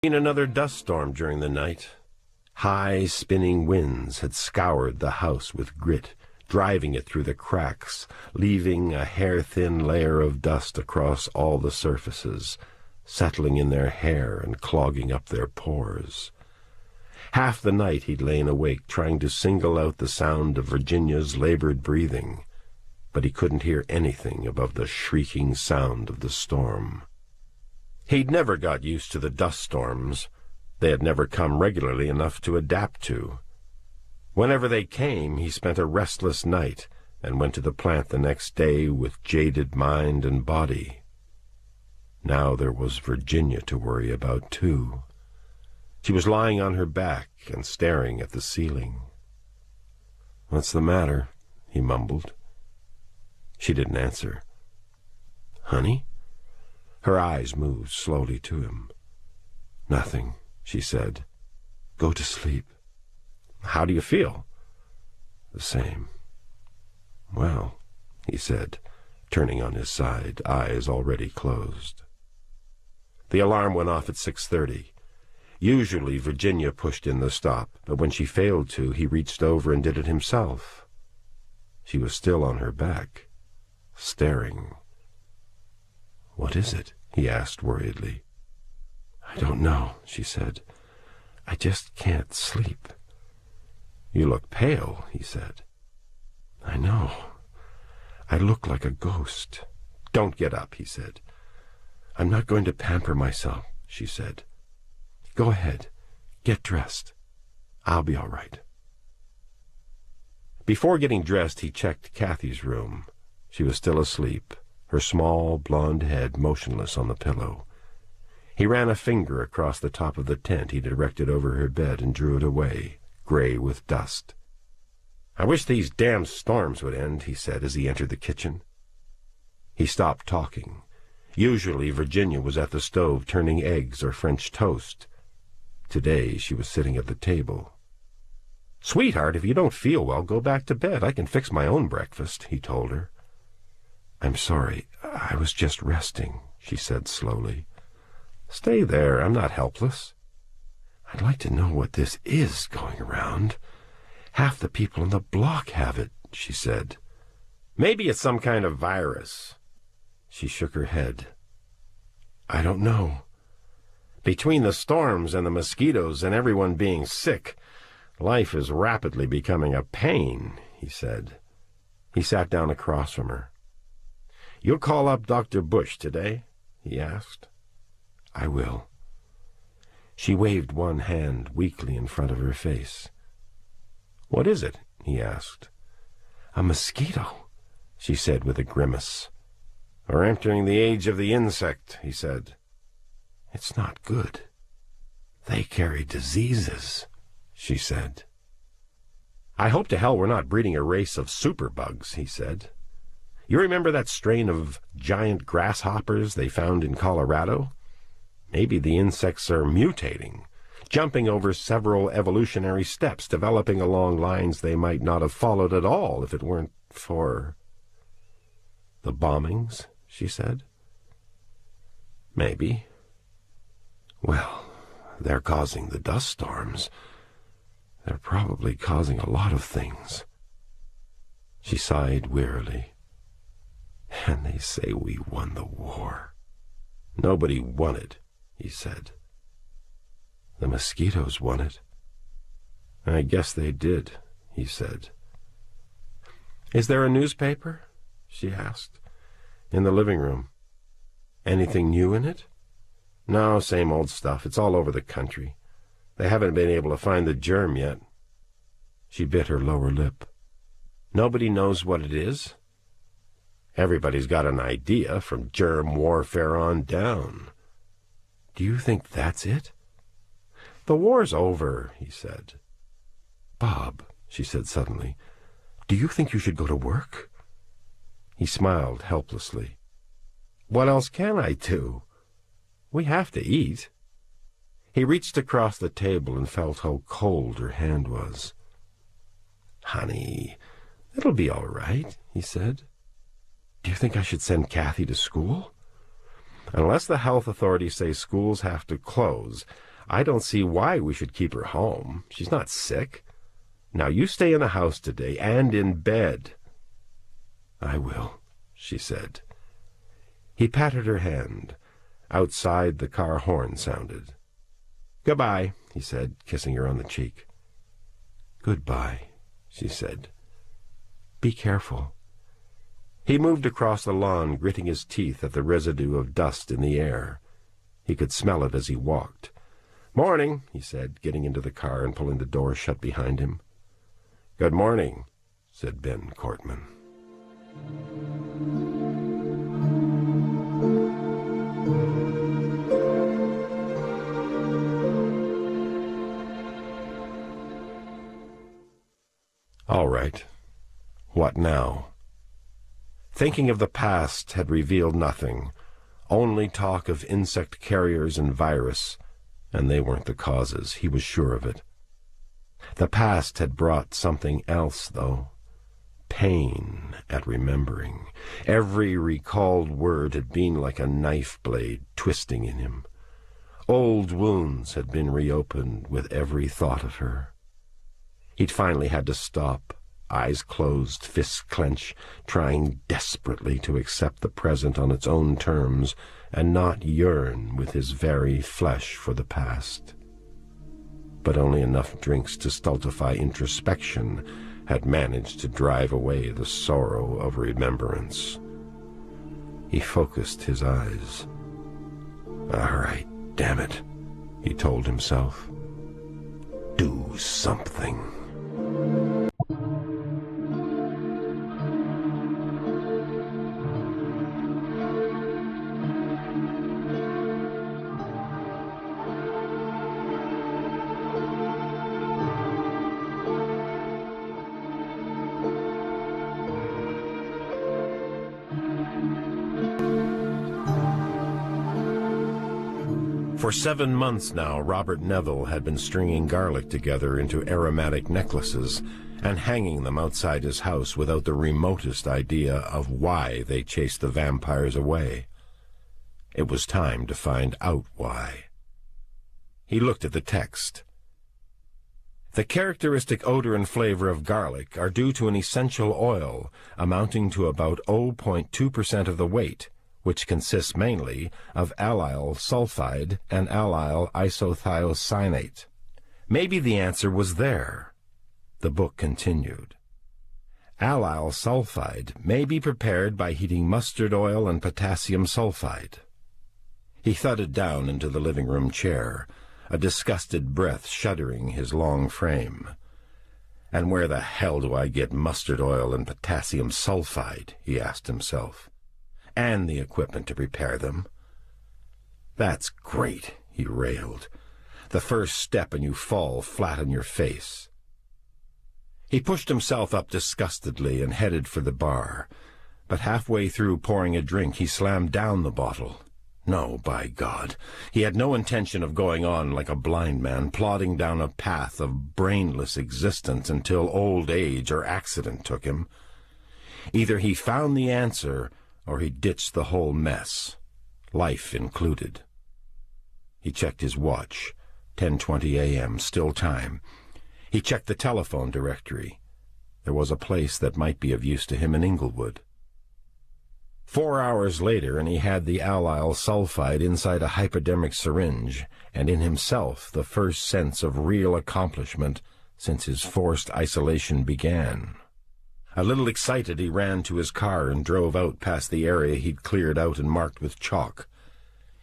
Been another dust storm during the night. High, spinning winds had scoured the house with grit, driving it through the cracks, leaving a hair-thin layer of dust across all the surfaces, settling in their hair and clogging up their pores. Half the night he'd lain awake trying to single out the sound of Virginia's labored breathing, but he couldn't hear anything above the shrieking sound of the storm. He'd never got used to the dust storms. They had never come regularly enough to adapt to. Whenever they came, he spent a restless night and went to the plant the next day with jaded mind and body. Now there was Virginia to worry about, too. She was lying on her back and staring at the ceiling. "What's the matter?" he mumbled. She didn't answer. "Honey?" Her eyes moved slowly to him. "Nothing," she said. "Go to sleep." "How do you feel?" "The same." "Well," he said, turning on his side, eyes already closed. The alarm went off at 6:30. Usually Virginia pushed in the stop, but when she failed to, he reached over and did it himself. She was still on her back, staring. "What is it?" he asked worriedly. "I don't know," she said. "I just can't sleep." "You look pale," he said. "I know. I look like a ghost." "Don't get up," he said. "I'm not going to pamper myself," she said. "Go ahead. Get dressed. I'll be all right." Before getting dressed, he checked Kathy's room. She was still asleep, her small blonde head motionless on the pillow. He ran a finger across the top of the tent he'd erected over her bed and drew it away, gray with dust. "I wish these damn storms would end," he said as he entered the kitchen. He stopped talking. Usually Virginia was at the stove turning eggs or French toast. Today she was sitting at the table. "Sweetheart, if you don't feel well, go back to bed. I can fix my own breakfast," he told her. "I'm sorry. I was just resting," she said slowly. "Stay there. I'm not helpless." "I'd like to know what this is going around. Half the people in the block have it," she said. "Maybe it's some kind of virus." She shook her head. "I don't know." "Between the storms and the mosquitoes and everyone being sick, life is rapidly becoming a pain," he said. He sat down across from her. "You'll call up Dr. Bush today?" he asked. "I will." She waved one hand weakly in front of her face. "What is it?" he asked. "A mosquito," she said with a grimace. "We're entering the age of the insect," he said. "It's not good. They carry diseases," she said. "I hope to hell we're not breeding a race of superbugs," he said. "You remember that strain of giant grasshoppers they found in Colorado? Maybe the insects are mutating, jumping over several evolutionary steps, developing along lines they might not have followed at all if it weren't for—" "The bombings," she said. "Maybe. Well, they're causing the dust storms. They're probably causing a lot of things." She sighed wearily. "And they say we won the war." "Nobody won it," he said. "The mosquitoes won it." "I guess they did," he said. "Is there a newspaper?" she asked. "In the living room." "Anything new in it?" "No, same old stuff. It's all over the country. They haven't been able to find the germ yet." She bit her lower lip. "Nobody knows what it is?" "Everybody's got an idea, from germ warfare on down." "Do you think that's it?" "The war's over," he said. "Bob," she said suddenly, "do you think you should go to work?" He smiled helplessly. "What else can I do? We have to eat." He reached across the table and felt how cold her hand was. "Honey, it'll be all right," he said. "Do you think I should send Kathy to school?" "Unless the health authorities say schools have to close, I don't see why we should keep her home. She's not sick. Now you stay in the house today and in bed." "I will," she said. He patted her hand. Outside, the car horn sounded. "Goodbye," he said, kissing her on the cheek. "Goodbye," she said. "Be careful." He moved across the lawn, gritting his teeth at the residue of dust in the air. He could smell it as he walked. "Morning," he said, getting into the car and pulling the door shut behind him. "Good morning," said Ben Cortman. All right. What now? Thinking of the past had revealed nothing, only talk of insect carriers and virus, and they weren't the causes, he was sure of it. The past had brought something else, though. Pain at remembering. Every recalled word had been like a knife blade twisting in him. Old wounds had been reopened with every thought of her. He'd finally had to stop, eyes closed, fists clenched, trying desperately to accept the present on its own terms and not yearn with his very flesh for the past. But only enough drinks to stultify introspection had managed to drive away the sorrow of remembrance. He focused his eyes. "All right, damn it," he told himself. "Do something." For 7 months now, Robert Neville had been stringing garlic together into aromatic necklaces and hanging them outside his house without the remotest idea of why they chased the vampires away. It was time to find out why. He looked at the text. The characteristic odor and flavor of garlic are due to an essential oil amounting to about 0.2% of the weight, which consists mainly of allyl sulfide and allyl isothiocyanate. Maybe the answer was there. The book continued. Allyl sulfide may be prepared by heating mustard oil and potassium sulfide. He thudded down into the living room chair, a disgusted breath shuddering his long frame. And where the hell do I get mustard oil and potassium sulfide? He asked himself. And the equipment to prepare them. That's great, he railed. The first step and you fall flat on your face. He pushed himself up disgustedly and headed for the bar, but halfway through pouring a drink he slammed down the bottle. No, by God, he had no intention of going on like a blind man, plodding down a path of brainless existence until old age or accident took him. Either he found the answer, or he ditched the whole mess, life included. He checked his watch. 10:20 a.m., still time. He checked the telephone directory. There was a place that might be of use to him in Inglewood. 4 hours later, and he had the allyl sulfide inside a hypodermic syringe, and in himself the first sense of real accomplishment since his forced isolation began. A little excited, he ran to his car and drove out past the area he'd cleared out and marked with chalk.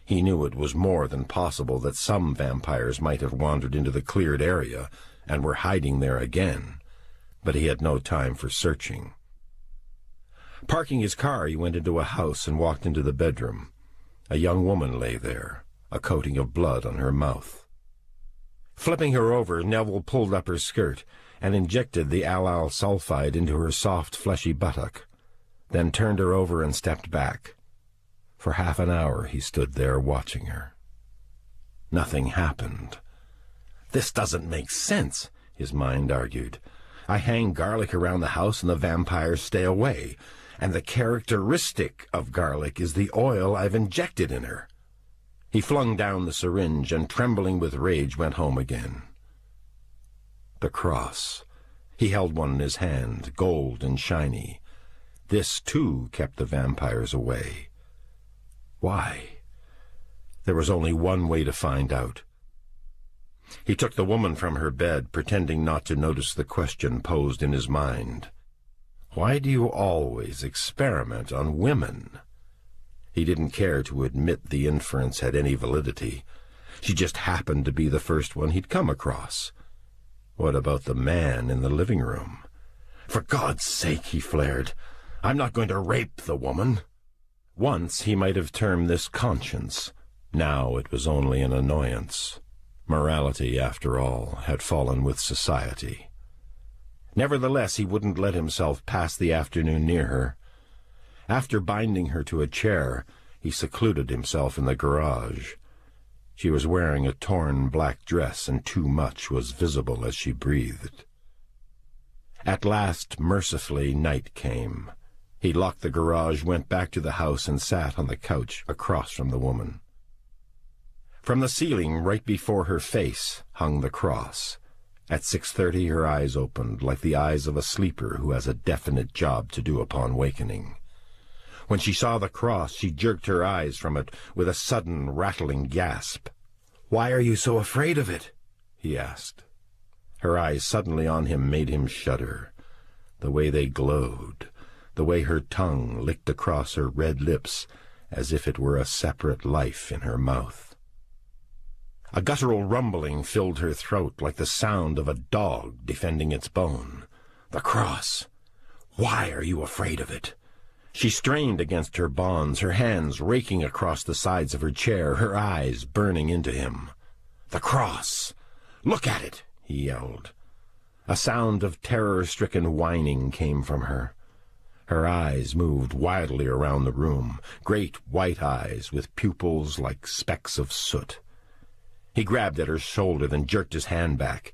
He knew it was more than possible that some vampires might have wandered into the cleared area and were hiding there again, but he had no time for searching. Parking his car, he went into a house and walked into the bedroom. A young woman lay there, a coating of blood on her mouth. Flipping her over, Neville pulled up her skirt and injected the allyl sulfide into her soft, fleshy buttock, then turned her over and stepped back. For half an hour he stood there watching her. Nothing happened. This doesn't make sense, his mind argued. I hang garlic around the house and the vampires stay away, and the characteristic of garlic is the oil I've injected in her. He flung down the syringe and, trembling with rage, went home again. The cross. He held one in his hand, gold and shiny. This, too, kept the vampires away. Why? There was only one way to find out. He took the woman from her bed, pretending not to notice the question posed in his mind. Why do you always experiment on women? He didn't care to admit the inference had any validity. She just happened to be the first one he'd come across. What about the man in the living room? For God's sake, he flared, I'm not going to rape the woman. Once he might have termed this conscience. Now it was only an annoyance. Morality, after all, had fallen with society. Nevertheless, he wouldn't let himself pass the afternoon near her. After binding her to a chair, he secluded himself in the garage. She was wearing a torn black dress, and too much was visible as she breathed. At last, mercifully, night came. He locked the garage, went back to the house, and sat on the couch across from the woman. From the ceiling, right before her face, hung the cross. At 6:30 her eyes opened, like the eyes of a sleeper who has a definite job to do upon wakening. When she saw the cross, she jerked her eyes from it with a sudden, rattling gasp. "Why are you so afraid of it?" he asked. Her eyes suddenly on him made him shudder. The way they glowed, the way her tongue licked across her red lips, as if it were a separate life in her mouth. A guttural rumbling filled her throat like the sound of a dog defending its bone. The cross! Why are you afraid of it? She strained against her bonds, her hands raking across the sides of her chair, her eyes burning into him. The cross! Look at it! He yelled. A sound of terror-stricken whining came from her. Her eyes moved wildly around the room, great white eyes with pupils like specks of soot. He grabbed at her shoulder, then jerked his hand back.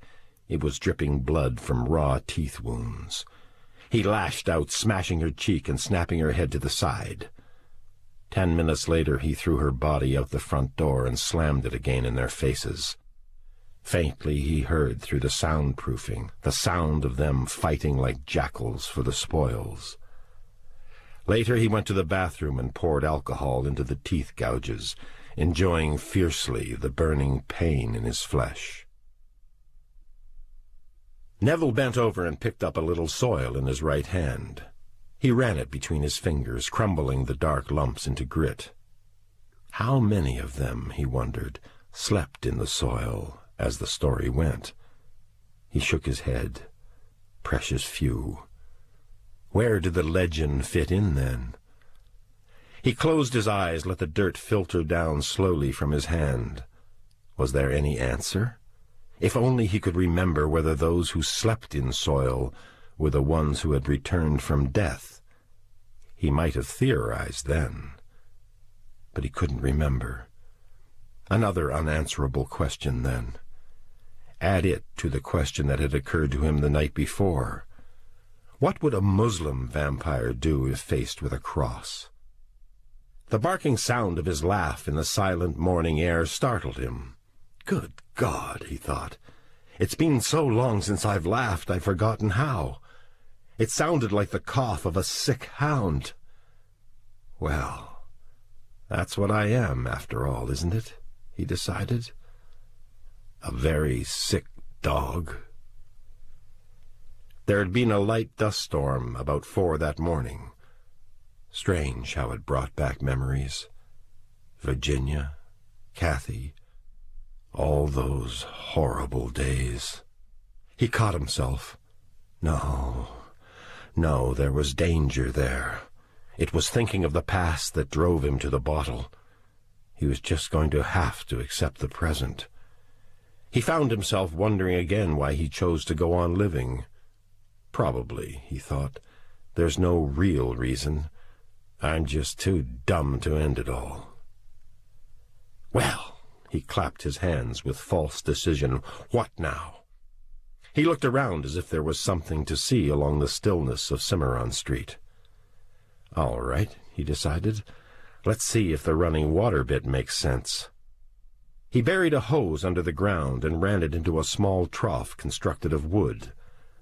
It was dripping blood from raw teeth wounds. He lashed out, smashing her cheek and snapping her head to the side. 10 minutes later, he threw her body out the front door and slammed it again in their faces. Faintly, he heard through the soundproofing the sound of them fighting like jackals for the spoils. Later, he went to the bathroom and poured alcohol into the teeth gouges, enjoying fiercely the burning pain in his flesh. Neville bent over and picked up a little soil in his right hand. He ran it between his fingers, crumbling the dark lumps into grit. How many of them, he wondered, slept in the soil as the story went? He shook his head. Precious few. Where did the legend fit in, then? He closed his eyes, let the dirt filter down slowly from his hand. Was there any answer? If only he could remember whether those who slept in soil were the ones who had returned from death. He might have theorized then. But he couldn't remember. Another unanswerable question, then. Add it to the question that had occurred to him the night before. What would a Muslim vampire do if faced with a cross? The barking sound of his laugh in the silent morning air startled him. Good God, he thought. It's been so long since I've laughed I've forgotten how. It sounded like the cough of a sick hound. Well, that's what I am, after all, isn't it? He decided. A very sick dog. There had been a light dust storm about 4 that morning. Strange how it brought back memories. Virginia, Kathy, all those horrible days. He caught himself. No, there was danger there. It was thinking of the past that drove him to the bottle. He was just going to have to accept the present. He found himself wondering again why he chose to go on living. Probably, he thought, there's no real reason. I'm just too dumb to end it all. Well, he clapped his hands with false decision. What now? He looked around as if there was something to see along the stillness of Cimarron Street. All right, he decided. Let's see if the running water bit makes sense. He buried a hose under the ground and ran it into a small trough constructed of wood.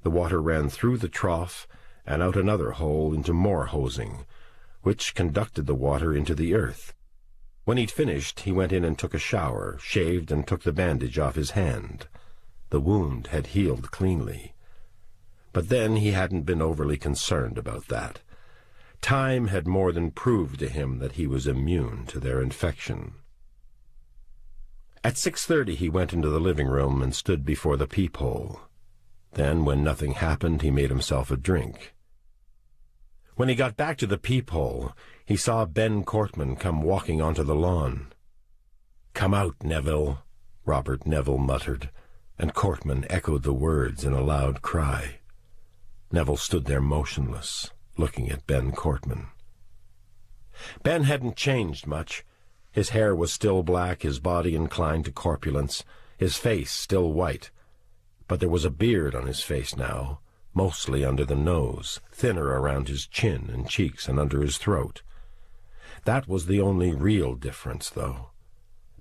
The water ran through the trough and out another hole into more hosing, which conducted the water into the earth. When he'd finished, he went in and took a shower, shaved, and took the bandage off his hand. The wound had healed cleanly. But then he hadn't been overly concerned about that. Time had more than proved to him that he was immune to their infection. At 6:30 he went into the living room and stood before the peephole. Then, when nothing happened, he made himself a drink. When he got back to the peephole, he saw Ben Cortman come walking onto the lawn. "Come out, Neville," Robert Neville muttered, and Cortman echoed the words in a loud cry. Neville stood there motionless, looking at Ben Cortman. Ben hadn't changed much. His hair was still black, his body inclined to corpulence, his face still white. But there was a beard on his face now, mostly under the nose, thinner around his chin and cheeks and under his throat. That was the only real difference, though.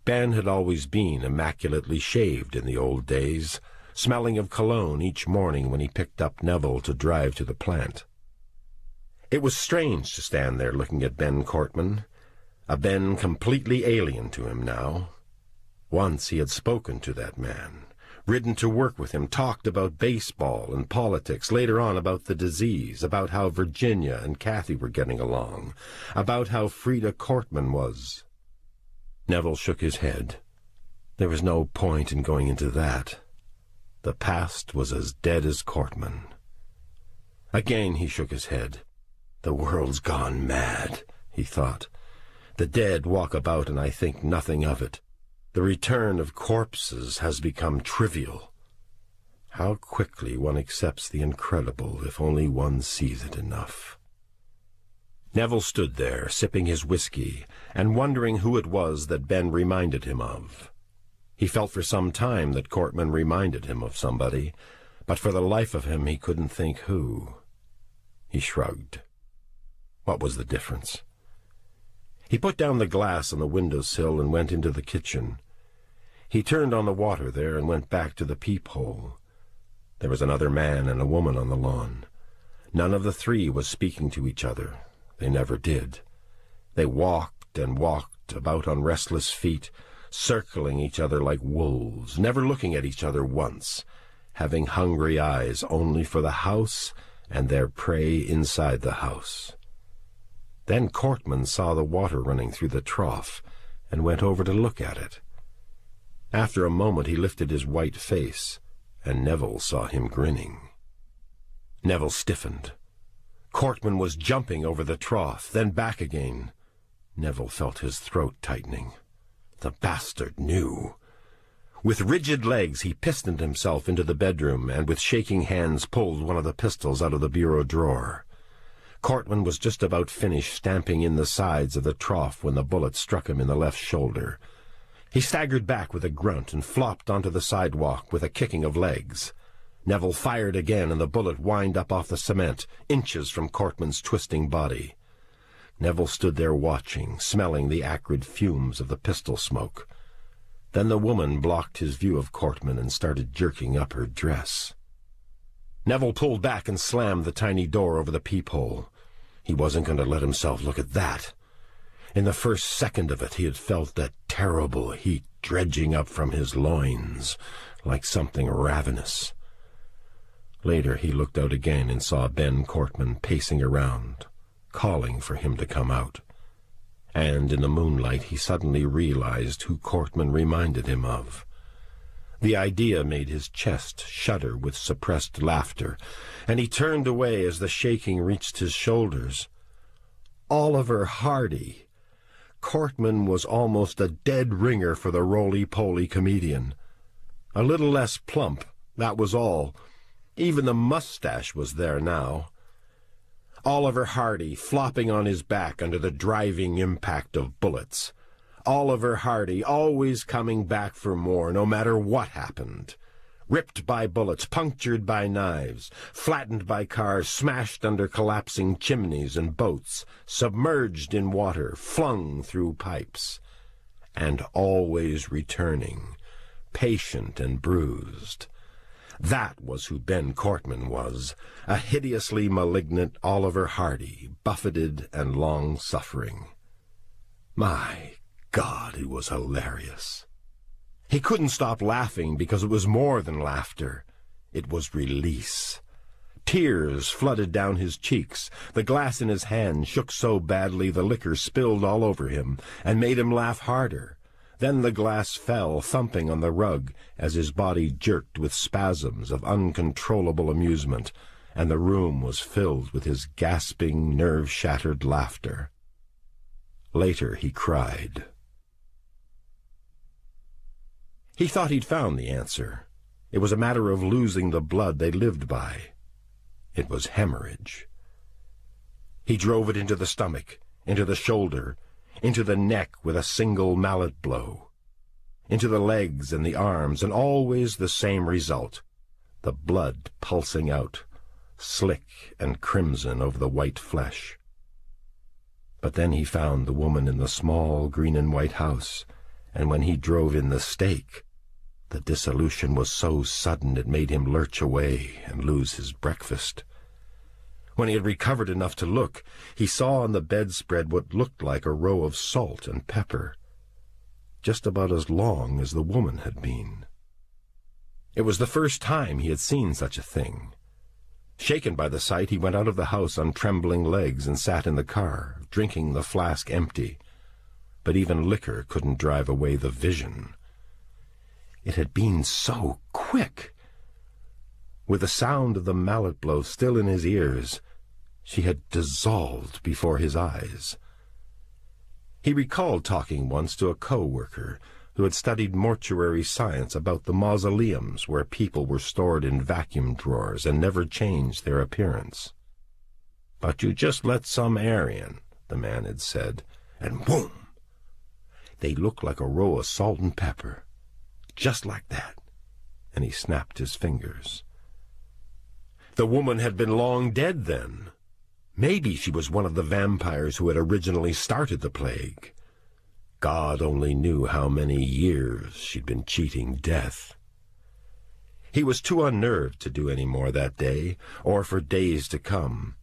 Ben had always been immaculately shaved in the old days, smelling of cologne each morning when he picked up Neville to drive to the plant. It was strange to stand there looking at Ben Cortman, a Ben completely alien to him now. Once he had spoken to that man, ridden to work with him, talked about baseball and politics, later on about the disease, about how Virginia and Kathy were getting along, about how Frida Cortman was. Neville shook his head. There was no point in going into that. The past was as dead as Cortman. Again he shook his head. The world's gone mad, he thought. The dead walk about and I think nothing of it. The return of corpses has become trivial. How quickly one accepts the incredible if only one sees it enough. Neville stood there, sipping his whiskey, and wondering who it was that Ben reminded him of. He felt for some time that Cortman reminded him of somebody, but for the life of him he couldn't think who. He shrugged. What was the difference? He put down the glass on the window-sill and went into the kitchen. He turned on the water there and went back to the peephole. There was another man and a woman on the lawn. None of the three was speaking to each other. They never did. They walked and walked about on restless feet, circling each other like wolves, never looking at each other once, having hungry eyes only for the house and their prey inside the house. Then Cortman saw the water running through the trough and went over to look at it. After a moment he lifted his white face, and Neville saw him grinning. Neville stiffened. Cortman was jumping over the trough, then back again. Neville felt his throat tightening. The bastard knew. With rigid legs he pistoned himself into the bedroom, and with shaking hands pulled one of the pistols out of the bureau drawer. Cortman was just about finished stamping in the sides of the trough when the bullet struck him in the left shoulder. He staggered back with a grunt and flopped onto the sidewalk with a kicking of legs. Neville fired again, and the bullet whined up off the cement, inches from Cortman's twisting body. Neville stood there watching, smelling the acrid fumes of the pistol smoke. Then the woman blocked his view of Cortman and started jerking up her dress. Neville pulled back and slammed the tiny door over the peephole. He wasn't going to let himself look at that. In the first second of it he had felt that terrible heat dredging up from his loins, like something ravenous. Later he looked out again and saw Ben Cortman pacing around, calling for him to come out. And in the moonlight he suddenly realized who Cortman reminded him of. The idea made his chest shudder with suppressed laughter, and he turned away as the shaking reached his shoulders. Oliver Hardy! Cortman was almost a dead ringer for the roly-poly comedian. A little less plump, that was all. Even the mustache was there now. Oliver Hardy flopping on his back under the driving impact of bullets. Oliver Hardy always coming back for more, no matter what happened. Ripped by bullets, punctured by knives, flattened by cars, smashed under collapsing chimneys and boats, submerged in water, flung through pipes, and always returning, patient and bruised. That was who Ben Cortman was, a hideously malignant Oliver Hardy, buffeted and long-suffering. My God, it was hilarious. He couldn't stop laughing because it was more than laughter. It was release. Tears flooded down his cheeks. The glass in his hand shook so badly the liquor spilled all over him and made him laugh harder. Then the glass fell, thumping on the rug, as his body jerked with spasms of uncontrollable amusement, and the room was filled with his gasping, nerve-shattered laughter. Later he cried. He thought he'd found the answer. It was a matter of losing the blood they lived by. It was hemorrhage. He drove it into the stomach, into the shoulder, into the neck with a single mallet blow, into the legs and the arms, and always the same result, the blood pulsing out, slick and crimson over the white flesh. But then he found the woman in the small green and white house, and when he drove in the stake, the dissolution was so sudden it made him lurch away and lose his breakfast. When he had recovered enough to look, he saw on the bedspread what looked like a row of salt and pepper, just about as long as the woman had been. It was the first time he had seen such a thing. Shaken by the sight, he went out of the house on trembling legs and sat in the car, drinking the flask empty. But even liquor couldn't drive away the vision. It had been so quick. With the sound of the mallet blow still in his ears, she had dissolved before his eyes. He recalled talking once to a co-worker who had studied mortuary science about the mausoleums where people were stored in vacuum drawers and never changed their appearance. "But you just let some air in," the man had said, and boom! They looked like a row of salt and pepper, just like that, and he snapped his fingers. The woman had been long dead then. Maybe she was one of the vampires who had originally started the plague. God only knew how many years she'd been cheating death. He was too unnerved to do any more that day, or for days to come.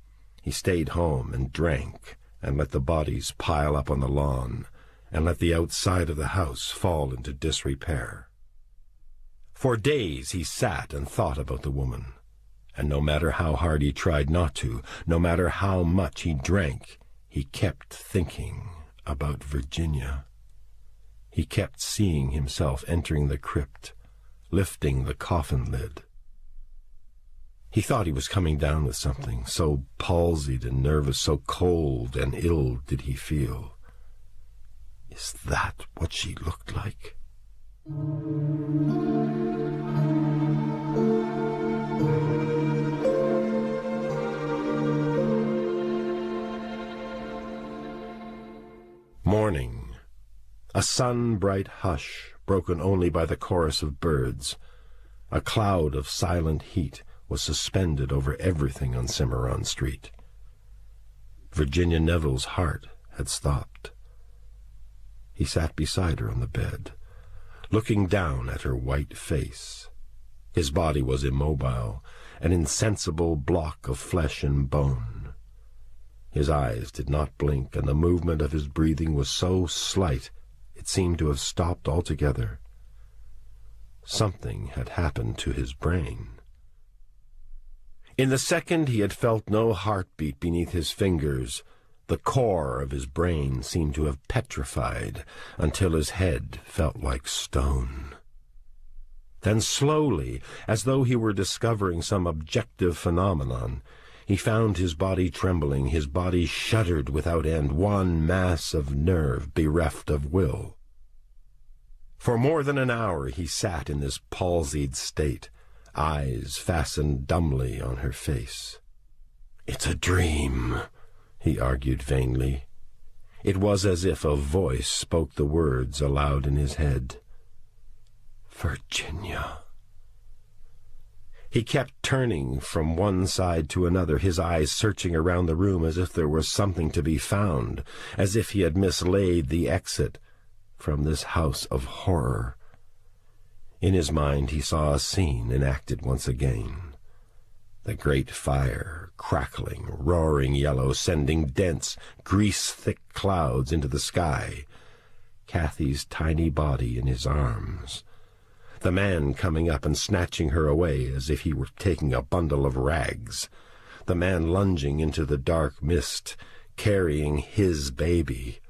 He stayed home and drank, and let the bodies pile up on the lawn, and let the outside of the house fall into disrepair. For days he sat and thought about the woman, and no matter how hard he tried not to, no matter how much he drank, he kept thinking about Virginia. He kept seeing himself entering the crypt, lifting the coffin lid. He thought he was coming down with something, so palsied and nervous, so cold and ill did he feel. Is that what she looked like? Morning. A sun-bright hush, broken only by the chorus of birds. A cloud of silent heat was suspended over everything on Cimarron Street. Virginia Neville's heart had stopped. He sat beside her on the bed, looking down at her white face. His body was immobile, an insensible block of flesh and bone. His eyes did not blink, and the movement of his breathing was so slight it seemed to have stopped altogether. Something had happened to his brain. In the second he had felt no heartbeat beneath his fingers. The core of his brain seemed to have petrified until his head felt like stone. Then slowly, as though he were discovering some objective phenomenon, he found his body trembling, his body shuddered without end, one mass of nerve bereft of will. For more than an hour he sat in this palsied state, eyes fastened dumbly on her face. "It's a dream," he argued vainly. It was as if a voice spoke the words aloud in his head. Virginia. He kept turning from one side to another, his eyes searching around the room as if there was something to be found, as if he had mislaid the exit from this house of horror. In his mind he saw a scene enacted once again. The great fire, crackling, roaring yellow, sending dense, grease-thick clouds into the sky. Kathy's tiny body in his arms. The man coming up and snatching her away as if he were taking a bundle of rags. The man lunging into the dark mist, carrying his baby.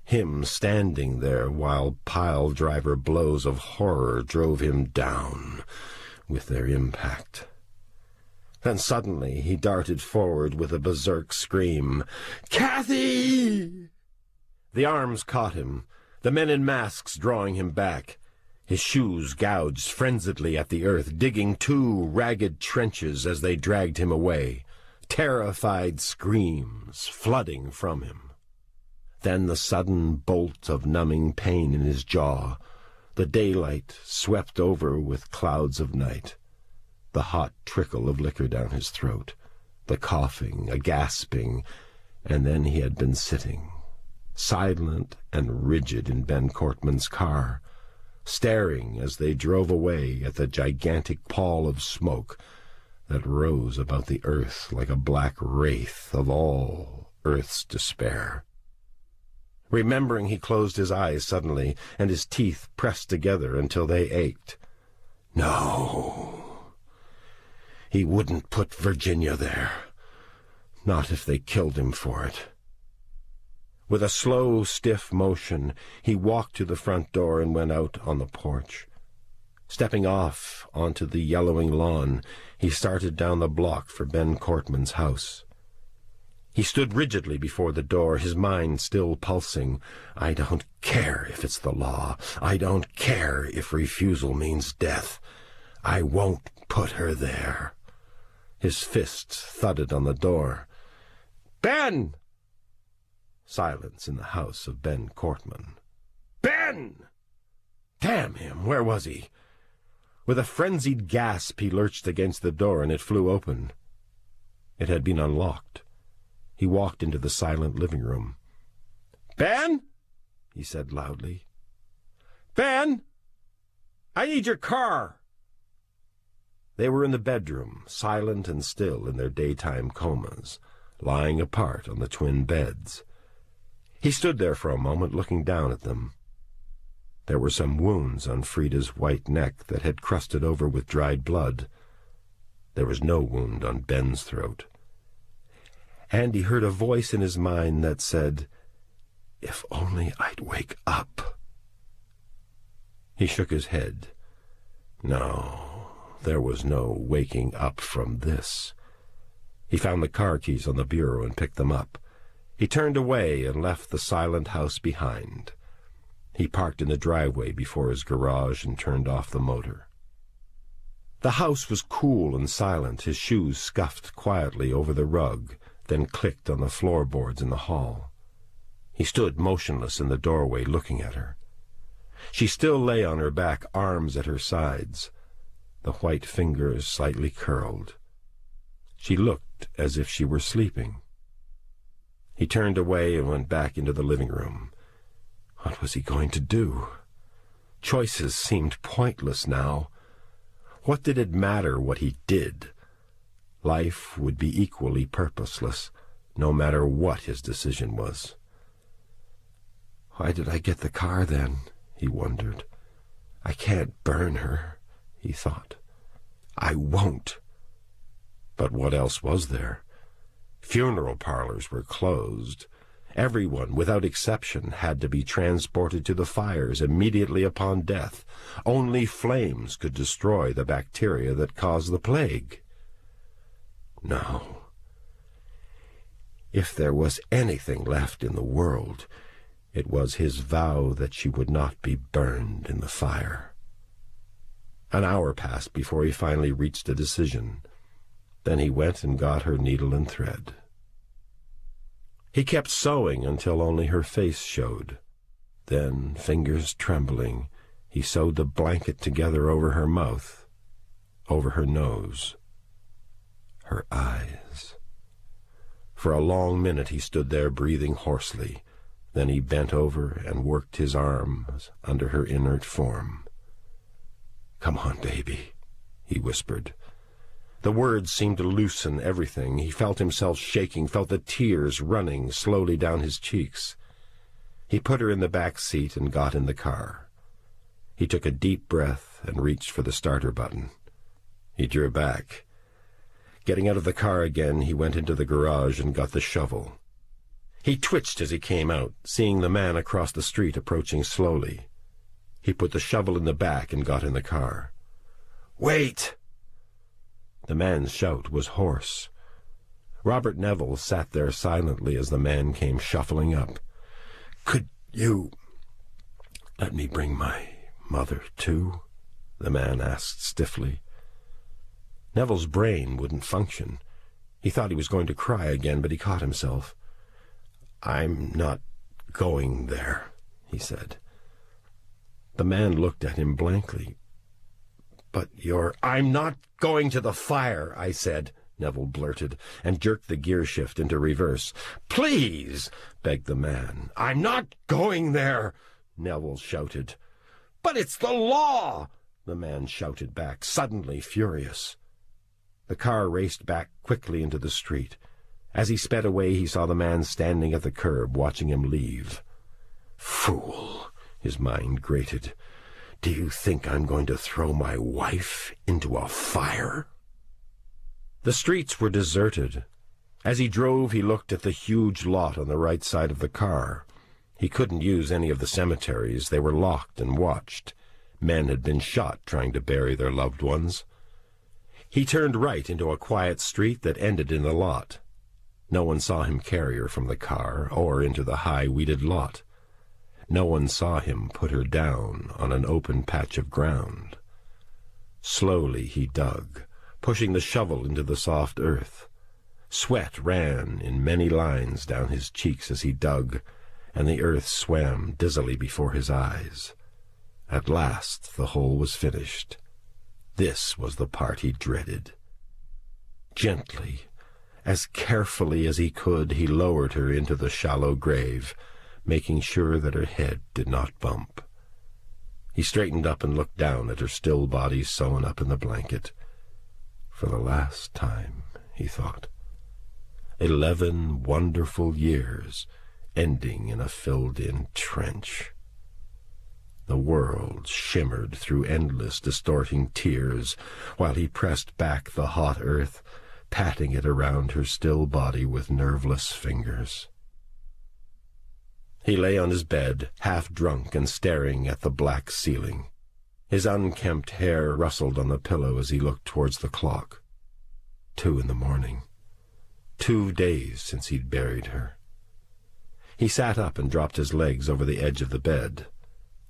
Him standing there while pile-driver blows of horror drove him down with their impact. Then suddenly he darted forward with a berserk scream. "Kathy!" The arms caught him, the men in masks drawing him back. His shoes gouged frenziedly at the earth, digging two ragged trenches as they dragged him away, terrified screams flooding from him. Then the sudden bolt of numbing pain in his jaw, the daylight swept over with clouds of night, the hot trickle of liquor down his throat, the coughing, a gasping, and then he had been sitting, silent and rigid in Ben Cortland's car, staring as they drove away at the gigantic pall of smoke that rose about the earth like a black wraith of all earth's despair. Remembering, he closed his eyes suddenly, and his teeth pressed together until they ached. No, he wouldn't put Virginia there, not if they killed him for it. With a slow, stiff motion, he walked to the front door and went out on the porch. Stepping off onto the yellowing lawn, he started down the block for Ben Cortland's house. He stood rigidly before the door, his mind still pulsing. I don't care if it's the law. I don't care if refusal means death. I won't put her there. His fists thudded on the door. Ben! Silence in the house of Ben Cortland. Ben! Damn him! Where was he? With a frenzied gasp, he lurched against the door, and it flew open. It had been unlocked. He walked into the silent living room. "Ben?" he said loudly. "Ben! I need your car!" They were in the bedroom, silent and still in their daytime comas, lying apart on the twin beds. He stood there for a moment, looking down at them. There were some wounds on Frida's white neck that had crusted over with dried blood. There was no wound on Ben's throat. And he heard a voice in his mind that said, "If only I'd wake up." He shook his head. No, there was no waking up from this. He found the car keys on the bureau and picked them up. He turned away and left the silent house behind. He parked in the driveway before his garage and turned off the motor. The house was cool and silent. His shoes scuffed quietly over the rug, then clicked on the floorboards in the hall. He stood motionless in the doorway, looking at her. She still lay on her back, arms at her sides, the white fingers slightly curled. She looked as if she were sleeping. He turned away and went back into the living room. What was he going to do? Choices seemed pointless now. What did it matter what he did? Life would be equally purposeless, no matter what his decision was. Why did I get the car, then? He wondered. I can't burn her, he thought. I won't. But what else was there? Funeral parlors were closed. Everyone, without exception, had to be transported to the fires immediately upon death. Only flames could destroy the bacteria that caused the plague. No. If there was anything left in the world, it was his vow that she would not be burned in the fire. An hour passed before he finally reached a decision. Then he went and got her needle and thread. He kept sewing until only her face showed. Then, fingers trembling, he sewed the blanket together over her mouth, over her nose, her eyes. For a long minute he stood there breathing hoarsely. Then he bent over and worked his arms under her inert form. "Come on, baby," he whispered. The words seemed to loosen everything. He felt himself shaking, felt the tears running slowly down his cheeks. He put her in the back seat and got in the car. He took a deep breath and reached for the starter button. He drew back. Getting out of the car again, he went into the garage and got the shovel. He twitched as he came out, seeing the man across the street approaching slowly. He put the shovel in the back and got in the car. "Wait!" The man's shout was hoarse. Robert Neville sat there silently as the man came shuffling up. "Could you let me bring my mother, too?" the man asked stiffly. Neville's brain wouldn't function. He thought he was going to cry again, but he caught himself. "I'm not going there," he said. The man looked at him blankly. "But I'm not going to the fire, I said," Neville blurted, and jerked the gear shift into reverse. "Please," begged the man. "I'm not going there," Neville shouted. "But it's the law," the man shouted back, suddenly furious. The car raced back quickly into the street. As he sped away, he saw the man standing at the curb, watching him leave. "Fool," his mind grated. "Do you think I'm going to throw my wife into a fire?" The streets were deserted. As he drove, he looked at the huge lot on the right side of the car. He couldn't use any of the cemeteries. They were locked and watched. Men had been shot trying to bury their loved ones. He turned right into a quiet street that ended in the lot. No one saw him carry her from the car or into the high weeded lot. No one saw him put her down on an open patch of ground. Slowly he dug, pushing the shovel into the soft earth. Sweat ran in many lines down his cheeks as he dug, and the earth swam dizzily before his eyes. At last the hole was finished. This was the part he dreaded. Gently, as carefully as he could, he lowered her into the shallow grave, making sure that her head did not bump. He straightened up and looked down at her still body sewn up in the blanket. For the last time, he thought. 11 wonderful years, ending in a filled-in trench. The world shimmered through endless, distorting tears, while he pressed back the hot earth, patting it around her still body with nerveless fingers. He lay on his bed, half drunk and staring at the black ceiling. His unkempt hair rustled on the pillow as he looked towards the clock. 2 a.m. 2 days since he'd buried her. He sat up and dropped his legs over the edge of the bed.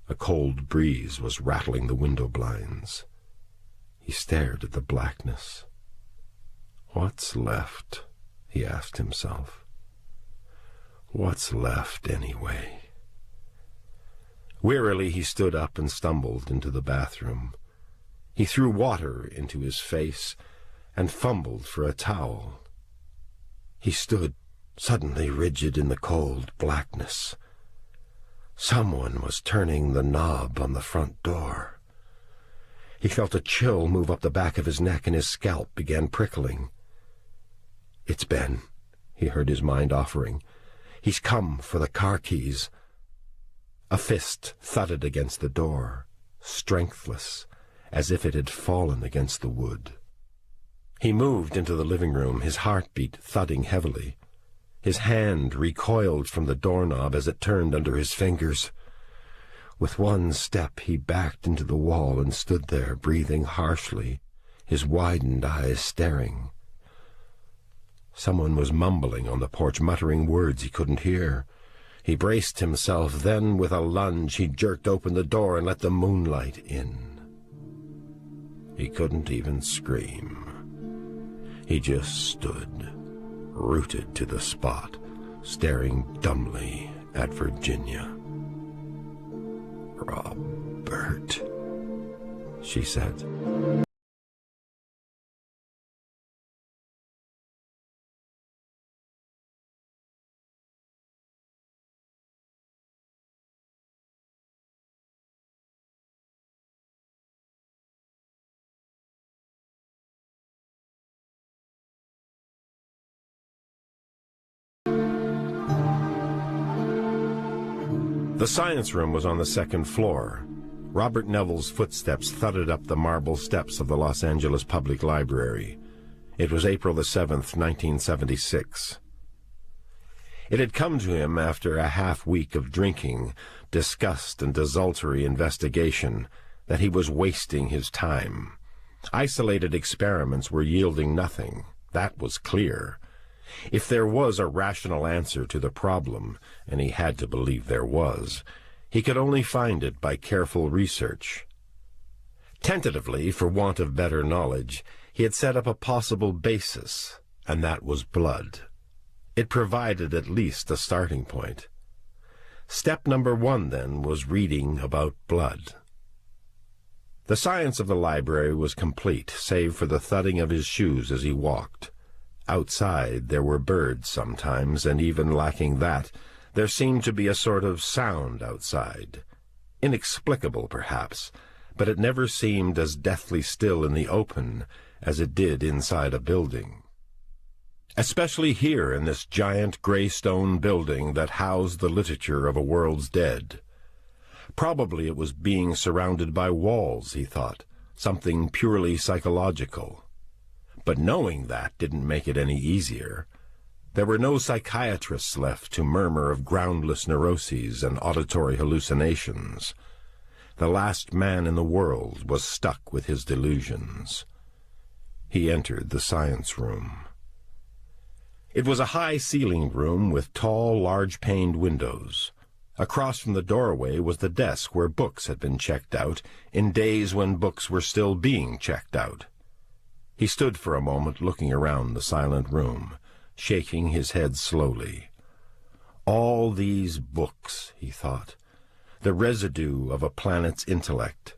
A cold breeze was rattling the window blinds. He stared at the blackness. What's left? He asked himself. What's left, anyway? Wearily he stood up and stumbled into the bathroom. He threw water into his face and fumbled for a towel. He stood suddenly rigid in the cold blackness. Someone was turning the knob on the front door. He felt a chill move up the back of his neck and his scalp began prickling. "It's Ben," he heard his mind offering. "He's come for the car keys." A fist thudded against the door, strengthless, as if it had fallen against the wood. He moved into the living room, his heartbeat thudding heavily. His hand recoiled from the doorknob as it turned under his fingers. With one step he backed into the wall and stood there, breathing harshly, his widened eyes staring. Someone was mumbling on the porch, muttering words he couldn't hear. He braced himself, then with a lunge he jerked open the door and let the moonlight in. He couldn't even scream. He just stood, rooted to the spot, staring dumbly at Virginia. "Robert," she said. The science room was on the second floor. Robert Neville's footsteps thudded up the marble steps of the Los Angeles Public Library. It was April the 7th, 1976. It had come to him after a half-week of drinking, disgust, and desultory investigation that he was wasting his time. Isolated experiments were yielding nothing. That was clear. If there was a rational answer to the problem, and he had to believe there was, he could only find it by careful research. Tentatively, for want of better knowledge, he had set up a possible basis, and that was blood. It provided at least a starting point. Step number 1, then, was reading about blood. The science of the library was complete, save for the thudding of his shoes as he walked. Outside there were birds sometimes, and even lacking that, there seemed to be a sort of sound outside. Inexplicable, perhaps, but it never seemed as deathly still in the open as it did inside a building. Especially here in this giant gray stone building that housed the literature of a world's dead. Probably it was being surrounded by walls, he thought, something purely psychological. But knowing that didn't make it any easier. There were no psychiatrists left to murmur of groundless neuroses and auditory hallucinations. The last man in the world was stuck with his delusions. He entered the science room. It was a high-ceilinged room with tall, large-paned windows. Across from the doorway was the desk where books had been checked out in days when books were still being checked out. He stood for a moment looking around the silent room, shaking his head slowly. All these books, he thought. the residue of a planet's intellect,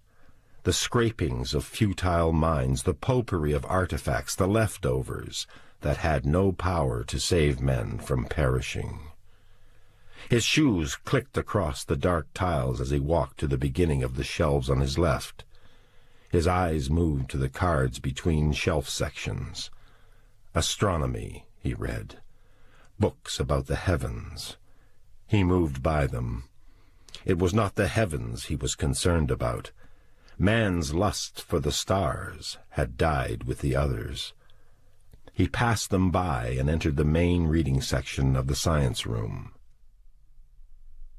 the scrapings of futile minds, the potpourri of artifacts, the leftovers that had no power to save men from perishing. His shoes clicked across the dark tiles as he walked to the beginning of the shelves on his left. His eyes moved to the cards between shelf sections. Astronomy, he read. Books about the heavens. He moved by them. It was not the heavens he was concerned about. Man's lust for the stars had died with the others. He passed them by and entered the main reading section of the science room.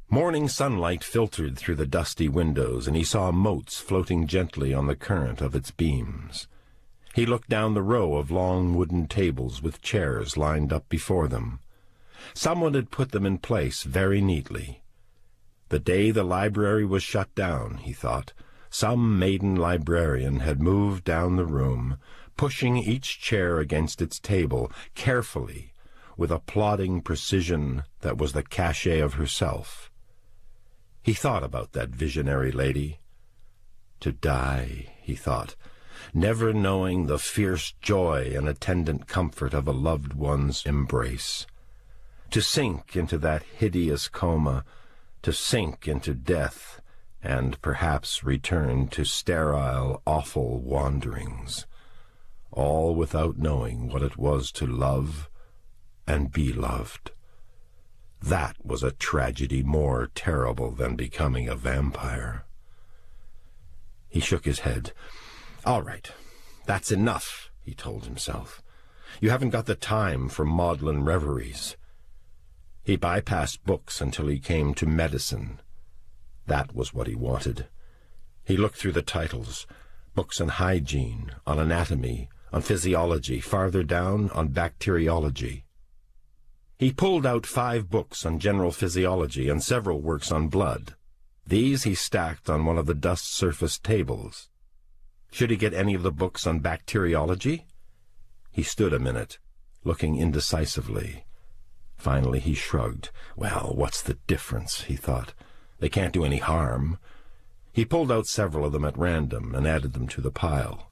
Morning sunlight filtered through the dusty windows, and he saw motes floating gently on the current of its beams. He looked down the row of long wooden tables with chairs lined up before them. Someone had put them in place very neatly. The day the library was shut down, he thought, some maiden librarian had moved down the room, pushing each chair against its table, carefully, with a plodding precision that was the cachet of herself. He thought about that visionary lady. To die, he thought, never knowing the fierce joy and attendant comfort of a loved one's embrace. To sink into that hideous coma, to sink into death, and perhaps return to sterile, awful wanderings, all without knowing what it was to love and be loved. That was a tragedy more terrible than becoming a vampire. He shook his head. "All right, that's enough," he told himself. "You haven't got the time for maudlin reveries." He bypassed books until he came to medicine. That was what he wanted. He looked through the titles, books on hygiene, on anatomy, on physiology, farther down on bacteriology. He pulled out 5 books on general physiology and several works on blood. These he stacked on one of the dust-surfaced tables. Should he get any of the books on bacteriology? He stood a minute, looking indecisively. Finally he shrugged. Well, what's the difference, he thought. They can't do any harm. He pulled out several of them at random and added them to the pile.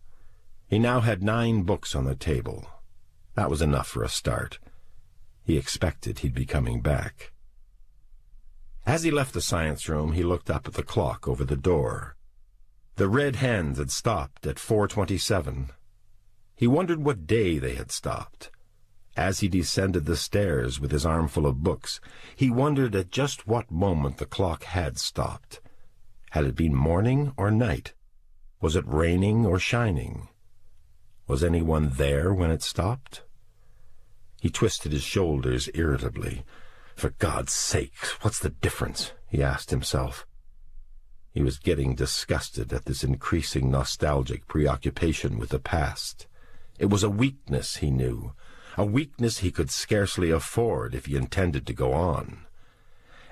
He now had 9 books on the table. That was enough for a start. He expected he'd be coming back. As he left the science room, he looked up at the clock over the door. The red hands had stopped at 4:27. He wondered what day they had stopped. As he descended the stairs with his armful of books, he wondered at just what moment the clock had stopped. Had it been morning or night? Was it raining or shining? Was anyone there when it stopped? He twisted his shoulders irritably. For God's sake, what's the difference? He asked himself. He was getting disgusted at this increasing nostalgic preoccupation with the past. It was a weakness, he knew, a weakness he could scarcely afford if he intended to go on.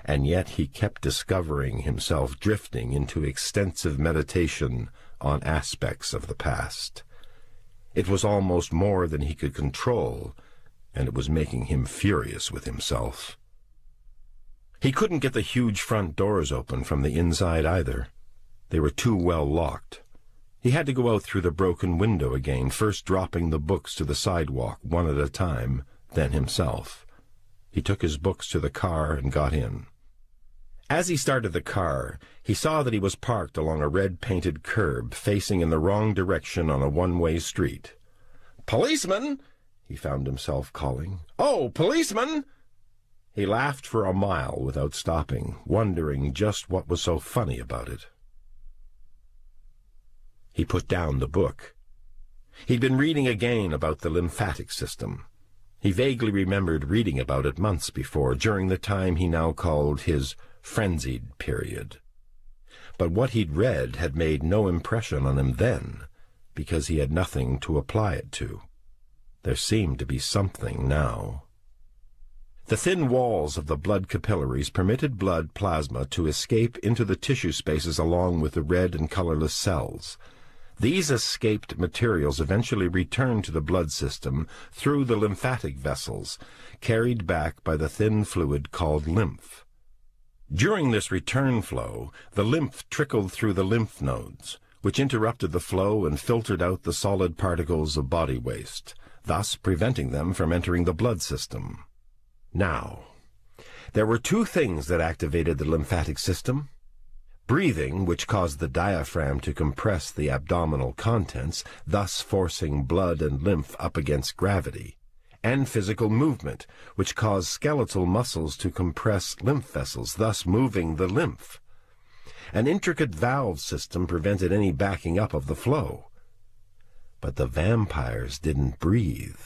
And yet he kept discovering himself drifting into extensive meditation on aspects of the past. It was almost more than he could control, and it was making him furious with himself. He couldn't get the huge front doors open from the inside either. They were too well locked. He had to go out through the broken window again, first dropping the books to the sidewalk one at a time, then himself. He took his books to the car and got in. As he started the car, he saw that he was parked along a red-painted curb facing in the wrong direction on a one-way street. "Policeman!" he found himself calling. "Oh, policeman!" He laughed for a mile without stopping, wondering just what was so funny about it. He put down the book. He'd been reading again about the lymphatic system. He vaguely remembered reading about it months before, during the time he now called his frenzied period. But what he'd read had made no impression on him then, because he had nothing to apply it to. There seemed to be something now. The thin walls of the blood capillaries permitted blood plasma to escape into the tissue spaces along with the red and colorless cells. These escaped materials eventually returned to the blood system through the lymphatic vessels, carried back by the thin fluid called lymph. During this return flow, the lymph trickled through the lymph nodes, which interrupted the flow and filtered out the solid particles of body waste, thus preventing them from entering the blood system. Now, there were two things that activated the lymphatic system: breathing, which caused the diaphragm to compress the abdominal contents, thus forcing blood and lymph up against gravity, and physical movement, which caused skeletal muscles to compress lymph vessels, thus moving the lymph. An intricate valve system prevented any backing up of the flow. But the vampires didn't breathe.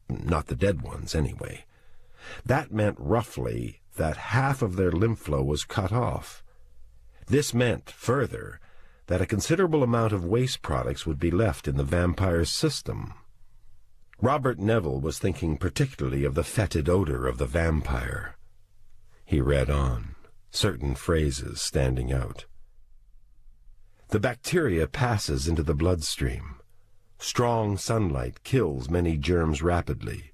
Not the dead ones, anyway. That meant roughly that half of their lymph flow was cut off. This meant, further, that a considerable amount of waste products would be left in the vampire's system. Robert Neville was thinking particularly of the fetid odor of the vampire. He read on, certain phrases standing out. The bacteria passes into the bloodstream. Strong sunlight kills many germs rapidly.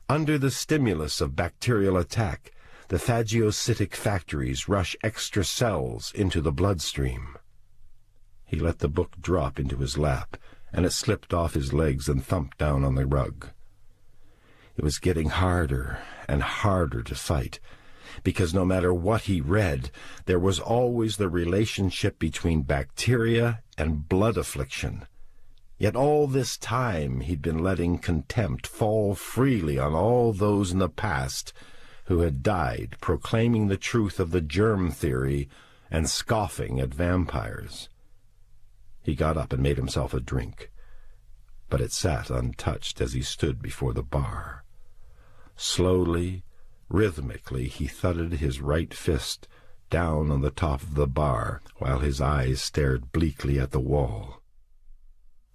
Under the stimulus of bacterial attack, the phagocytic factories rush extra cells into the bloodstream. He let the book drop into his lap, and it slipped off his legs and thumped down on the rug. It was getting harder and harder to fight, because no matter what he read, there was always the relationship between bacteria and blood affliction. Yet all this time he'd been letting contempt fall freely on all those in the past who had died proclaiming the truth of the germ theory and scoffing at vampires. He got up and made himself a drink, but it sat untouched as he stood before the bar. Slowly, rhythmically, he thudded his right fist down on the top of the bar while his eyes stared bleakly at the wall.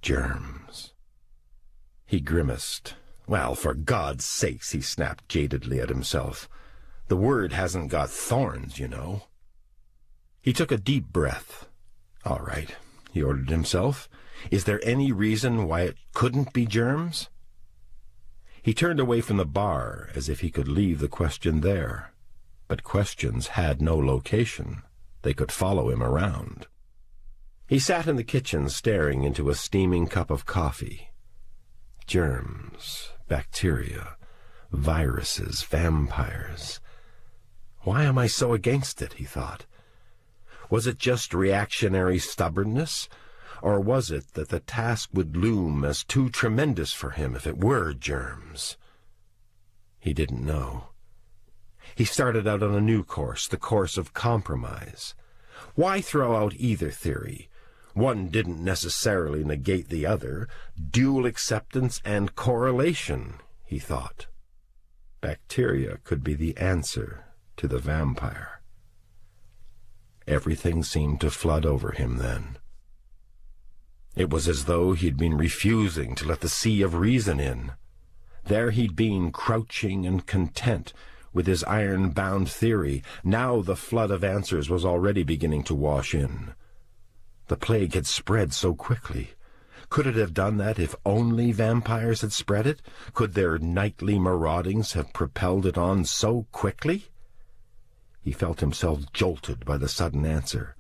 Germs. He grimaced. Well, for God's sakes, he snapped jadedly at himself. The word hasn't got thorns, you know. He took a deep breath. All right, he ordered himself. Is there any reason why it couldn't be germs? He turned away from the bar as if he could leave the question there. But questions had no location. They could follow him around. He sat in the kitchen staring into a steaming cup of coffee. Germs, bacteria, viruses, vampires. Why am I so against it, he thought. Was it just reactionary stubbornness, or was it that the task would loom as too tremendous for him if it were germs? He didn't know. He started out on a new course, the course of compromise. Why throw out either theory? One didn't necessarily negate the other. Dual acceptance and correlation, he thought. Bacteria could be the answer to the vampire. Everything seemed to flood over him then. It was as though he'd been refusing to let the sea of reason in. There he'd been, crouching and content with his iron-bound theory. Now the flood of answers was already beginning to wash in. The plague had spread so quickly. Could it have done that if only vampires had spread it? Could their nightly maraudings have propelled it on so quickly? He felt himself jolted by the sudden answer.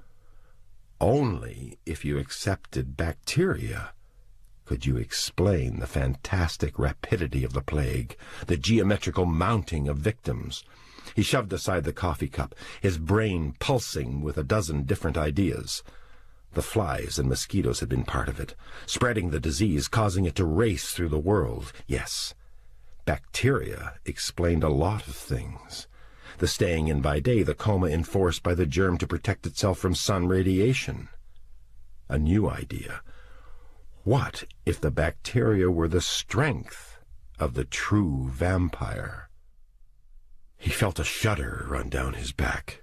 Only if you accepted bacteria could you explain the fantastic rapidity of the plague, the geometrical mounting of victims. He shoved aside the coffee cup, his brain pulsing with a dozen different ideas. The flies and mosquitoes had been part of it, spreading the disease, causing it to race through the world. Yes, bacteria explained a lot of things. The staying in by day, the coma enforced by the germ to protect itself from sun radiation. A new idea. What if the bacteria were the strength of the true vampire? He felt a shudder run down his back.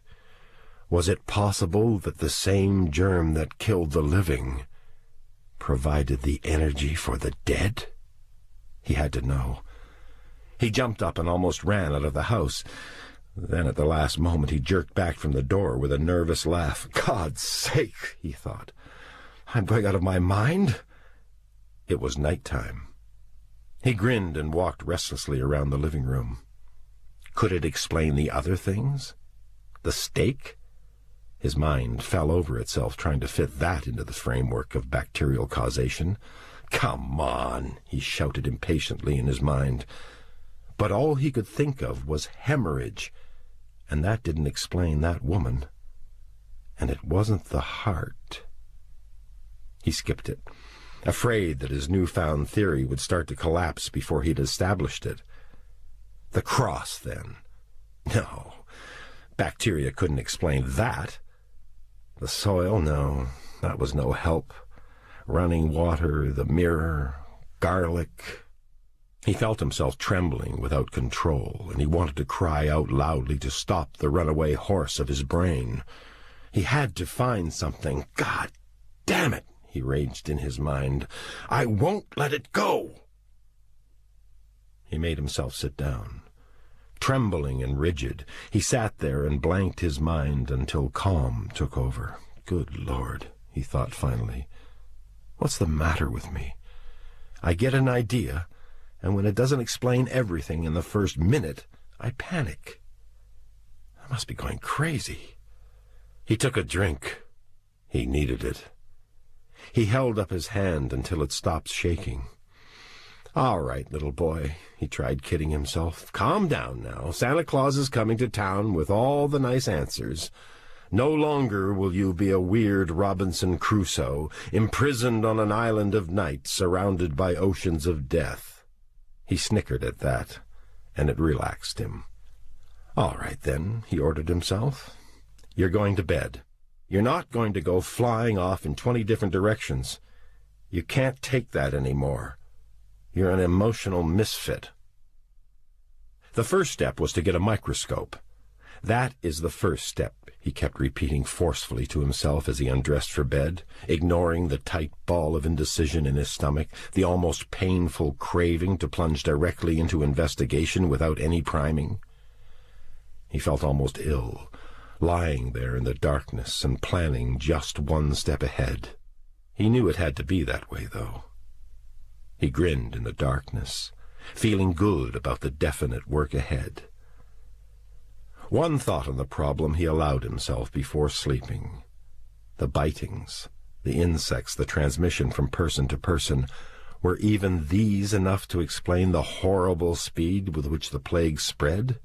Was it possible that the same germ that killed the living provided the energy for the dead? He had to know. He jumped up and almost ran out of the house. Then at the last moment he jerked back from the door with a nervous laugh. God's sake, he thought. I'm going out of my mind. It was night-time. He grinned and walked restlessly around the living room. Could it explain the other things? The stake? His mind fell over itself trying to fit that into the framework of bacterial causation. Come on, he shouted impatiently in his mind. But all he could think of was hemorrhage, and that didn't explain that woman. And it wasn't the heart. He skipped it, afraid that his newfound theory would start to collapse before he'd established it. The cross, then. No, bacteria couldn't explain that. The soil, no, that was no help. Running water, the mirror, garlic. He felt himself trembling without control, and he wanted to cry out loudly to stop the runaway horse of his brain. He had to find something. God damn it, he raged in his mind. I won't let it go. He made himself sit down. Trembling and rigid, he sat there and blanked his mind until calm took over. Good Lord, he thought finally. What's the matter with me? I get an idea, and when it doesn't explain everything in the first minute, I panic. I must be going crazy. He took a drink. He needed it. He held up his hand until it stopped shaking. All right, little boy, he tried kidding himself. Calm down now. Santa Claus is coming to town with all the nice answers. No longer will you be a weird Robinson Crusoe, imprisoned on an island of night, surrounded by oceans of death. He snickered at that, and it relaxed him. All right, then, he ordered himself. You're going to bed. You're not going to go flying off in 20 different directions. You can't take that anymore. You're an emotional misfit. The first step was to get a microscope. That is the first step, he kept repeating forcefully to himself as he undressed for bed, ignoring the tight ball of indecision in his stomach, the almost painful craving to plunge directly into investigation without any priming. He felt almost ill, lying there in the darkness and planning just one step ahead. He knew it had to be that way, though. He grinned in the darkness, feeling good about the definite work ahead. One thought on the problem he allowed himself before sleeping. The bitings, the insects, the transmission from person to person, were even these enough to explain the horrible speed with which the plague spread?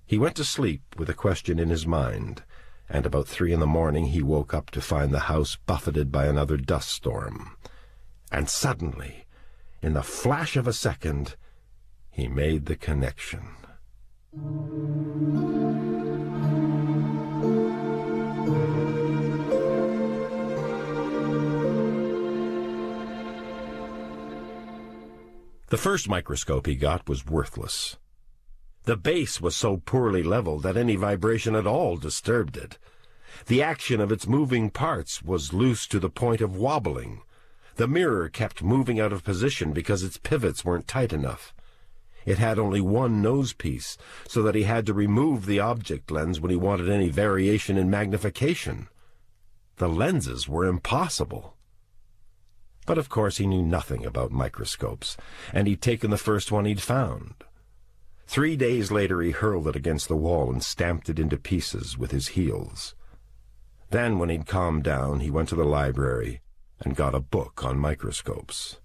He went to sleep with a question in his mind, and about 3 a.m. he woke up to find the house buffeted by another dust storm. And suddenly, in the flash of a second, he made the connection. The first microscope he got was worthless. The base was so poorly leveled that any vibration at all disturbed it. The action of its moving parts was loose to the point of wobbling. The mirror kept moving out of position because its pivots weren't tight enough. It had only one nosepiece, so that he had to remove the object lens when he wanted any variation in magnification. The lenses were impossible. But of course he knew nothing about microscopes, and he'd taken the first one he'd found. 3 days later he hurled it against the wall and stamped it into pieces with his heels. Then, when he'd calmed down, he went to the library and got a book on microscopes.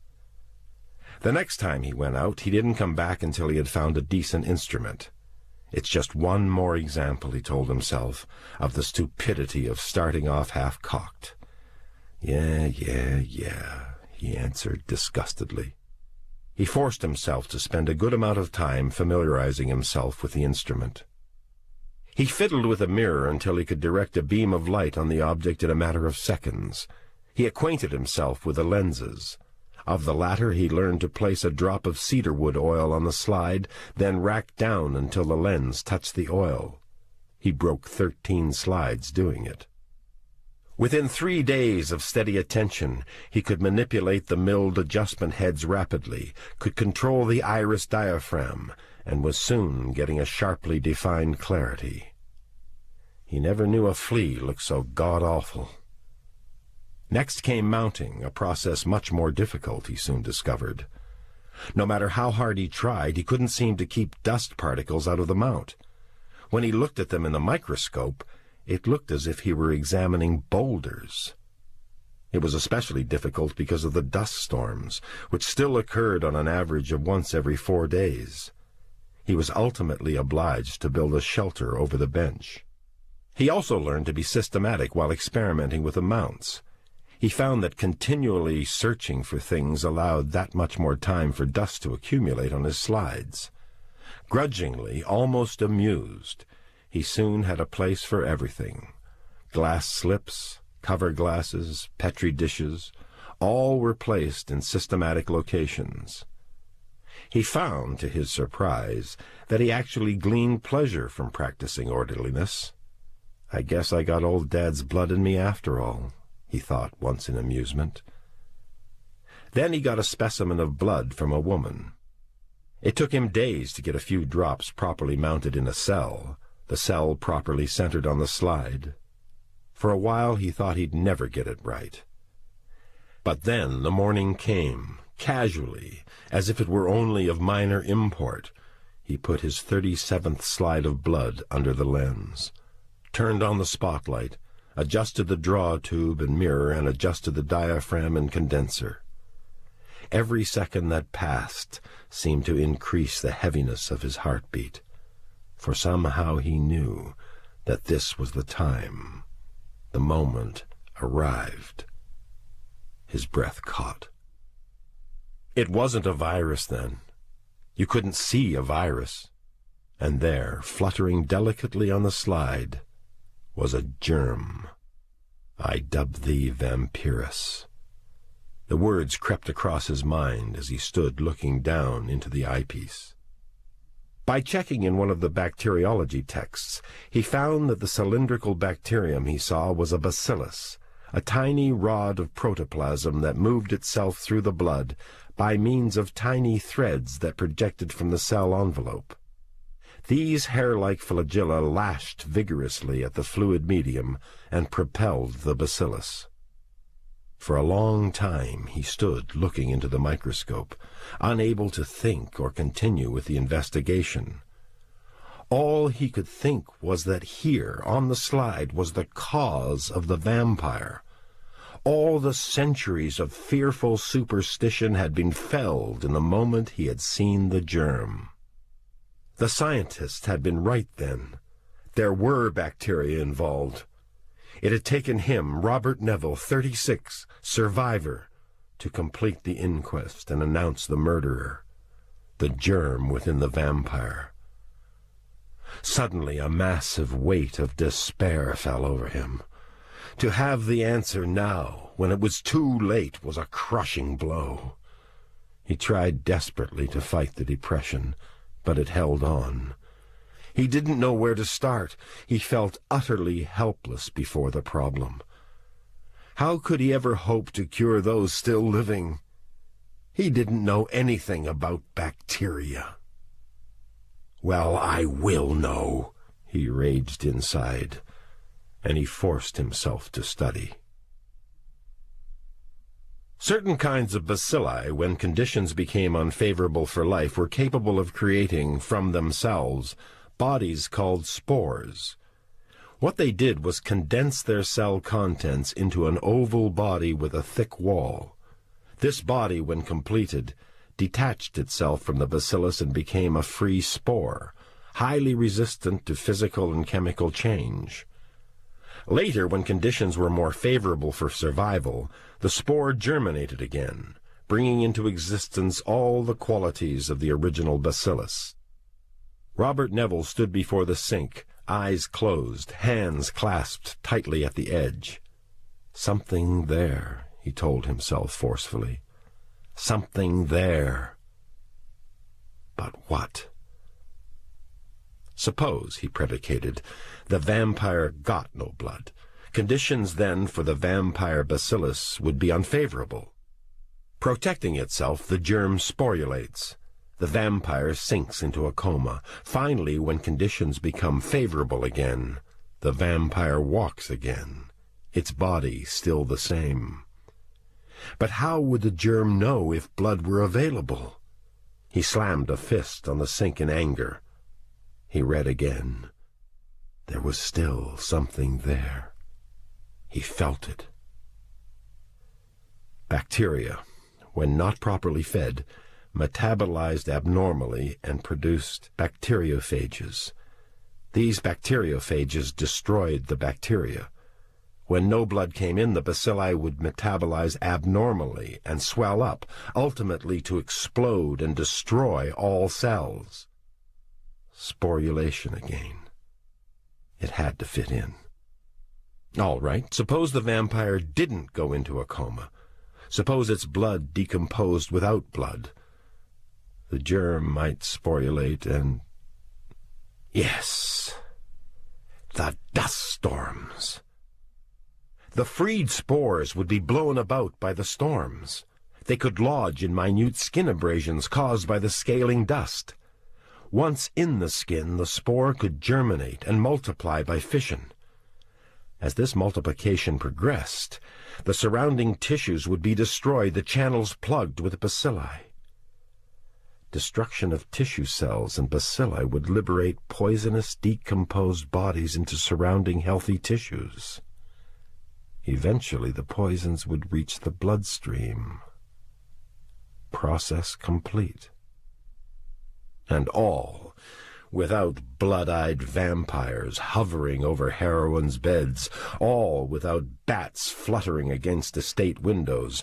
The next time he went out, he didn't come back until he had found a decent instrument. It's just one more example, he told himself, of the stupidity of starting off half-cocked. Yeah, he answered disgustedly. He forced himself to spend a good amount of time familiarizing himself with the instrument. He fiddled with a mirror until he could direct a beam of light on the object in a matter of seconds. He acquainted himself with the lenses. Of the latter he learned to place a drop of cedarwood oil on the slide, then rack down until the lens touched the oil. He broke 13 slides doing it. Within 3 days of steady attention, he could manipulate the milled adjustment heads rapidly, could control the iris diaphragm, and was soon getting a sharply defined clarity. He never knew a flea look so god-awful. Next came mounting, a process much more difficult, he soon discovered. No matter how hard he tried, he couldn't seem to keep dust particles out of the mount. When he looked at them in the microscope, it looked as if he were examining boulders. It was especially difficult because of the dust storms, which still occurred on an average of once every 4 days. He was ultimately obliged to build a shelter over the bench. He also learned to be systematic while experimenting with the mounts. He found that continually searching for things allowed that much more time for dust to accumulate on his slides. Grudgingly, almost amused, he soon had a place for everything. Glass slips, cover glasses, Petri dishes, all were placed in systematic locations. He found, to his surprise, that he actually gleaned pleasure from practicing orderliness. "I guess I got old Dad's blood in me after all," he thought once in amusement. Then he got a specimen of blood from a woman. It took him days to get a few drops properly mounted in a cell, the cell properly centered on the slide. For a while he thought he'd never get it right. But then the morning came, casually, as if it were only of minor import. He put his 37th slide of blood under the lens, turned on the spotlight, adjusted the draw tube and mirror, and adjusted the diaphragm and condenser. Every second that passed seemed to increase the heaviness of his heartbeat, for somehow he knew that this was the time. The moment arrived. His breath caught. It wasn't a virus then. You couldn't see a virus. And there, fluttering delicately on the slide, was a germ. "I dub thee Vampirus." The words crept across his mind as he stood looking down into the eyepiece. By checking in one of the bacteriology texts, he found that the cylindrical bacterium he saw was a bacillus, a tiny rod of protoplasm that moved itself through the blood by means of tiny threads that projected from the cell envelope. These hair-like flagella lashed vigorously at the fluid medium and propelled the bacillus. For a long time he stood looking into the microscope, unable to think or continue with the investigation. All he could think was that here, on the slide, was the cause of the vampire. All the centuries of fearful superstition had been felled in the moment he had seen the germ. The scientists had been right then. There were bacteria involved. It had taken him, Robert Neville, 36, survivor, to complete the inquest and announce the murderer, the germ within the vampire. Suddenly a massive weight of despair fell over him. To have the answer now, when it was too late, was a crushing blow. He tried desperately to fight the depression, but it held on. He didn't know where to start. He felt utterly helpless before the problem. How could he ever hope to cure those still living? He didn't know anything about bacteria. "Well, I will know," he raged inside, and he forced himself to study. Certain kinds of bacilli, when conditions became unfavorable for life, were capable of creating, from themselves, bodies called spores. What they did was condense their cell contents into an oval body with a thick wall. This body, when completed, detached itself from the bacillus and became a free spore, highly resistant to physical and chemical change. Later, when conditions were more favorable for survival, the spore germinated again, bringing into existence all the qualities of the original bacillus. Robert Neville stood before the sink, eyes closed, hands clasped tightly at the edge. "Something there," he told himself forcefully. "Something there." But what? Suppose, he predicated, the vampire got no blood. Conditions then for the vampire bacillus would be unfavorable. Protecting itself, the germ sporulates. The vampire sinks into a coma. Finally, when conditions become favorable again, the vampire walks again, its body still the same. But how would the germ know if blood were available? He slammed a fist on the sink in anger. He read again. there was still something there. He felt it. Bacteria, when not properly fed, metabolized abnormally and produced bacteriophages. These bacteriophages destroyed the bacteria. When no blood came in, the bacilli would metabolize abnormally and swell up, ultimately to explode and destroy all cells. Sporulation again. It had to fit in. All right, suppose the vampire didn't go into a coma. Suppose its blood decomposed without blood. The germ might sporulate and... Yes, the dust storms. The freed spores would be blown about by the storms. They could lodge in minute skin abrasions caused by the scaling dust. Once in the skin, the spore could germinate and multiply by fission. As this multiplication progressed, the surrounding tissues would be destroyed, the channels plugged with bacilli. Destruction of tissue cells and bacilli would liberate poisonous, decomposed bodies into surrounding healthy tissues. Eventually, the poisons would reach the bloodstream. Process complete. And all without blood-eyed vampires hovering over heroines' beds, all without bats fluttering against estate windows,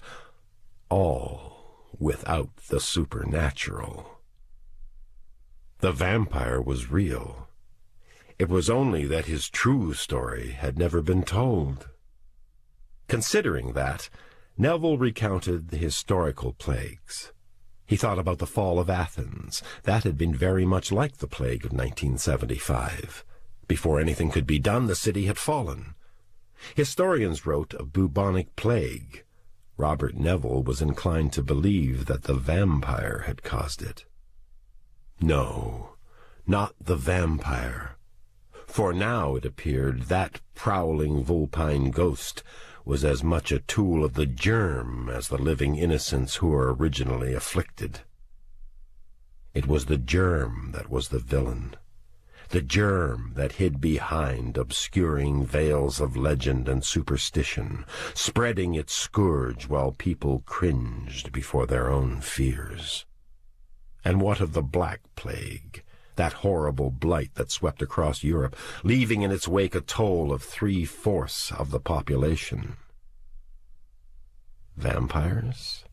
all without the supernatural. The vampire was real. It was only that his true story had never been told. Considering that, Neville recounted the historical plagues. He thought about the fall of Athens. That had been very much like the plague of 1975. Before anything could be done, the city had fallen. Historians wrote of bubonic plague. Robert Neville was inclined to believe that the vampire had caused it. No, not the vampire. For now, it appeared, that prowling vulpine ghost was as much a tool of the germ as the living innocents who were originally afflicted. It was the germ that was the villain, the germ that hid behind obscuring veils of legend and superstition, spreading its scourge while people cringed before their own fears. And what of the Black Plague, that horrible blight that swept across Europe, leaving in its wake a toll of 3/4 of the population? Vampires?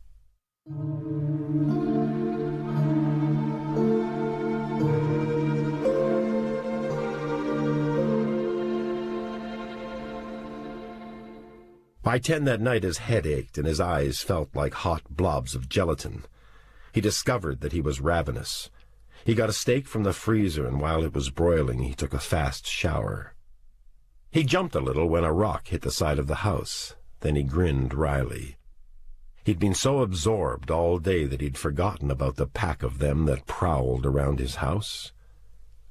By 10 that night his head ached and his eyes felt like hot blobs of gelatin. He discovered that he was ravenous. He got a steak from the freezer, and while it was broiling, he took a fast shower. He jumped a little when a rock hit the side of the house. Then he grinned wryly. He'd been so absorbed all day that he'd forgotten about the pack of them that prowled around his house.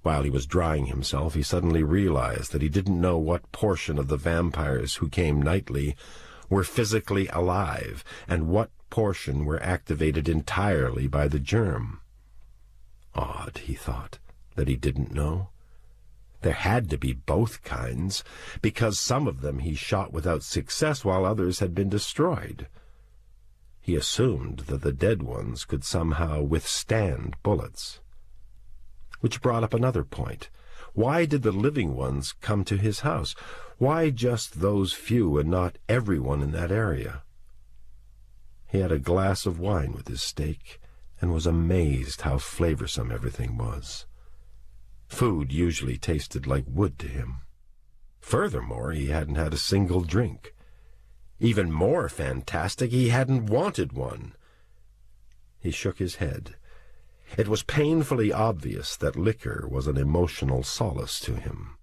While he was drying himself, he suddenly realized that he didn't know what portion of the vampires who came nightly were physically alive, and what portion were activated entirely by the germ. Odd, he thought, that he didn't know. There had to be both kinds, because some of them he shot without success while others had been destroyed. He assumed that the dead ones could somehow withstand bullets. Which brought up another point. Why did the living ones come to his house? Why just those few and not everyone in that area? He had a glass of wine with his steak, and was amazed how flavorsome everything was. Food usually tasted like wood to him. Furthermore, he hadn't had a single drink. Even more fantastic, he hadn't wanted one. He shook his head. It was painfully obvious that liquor was an emotional solace to him.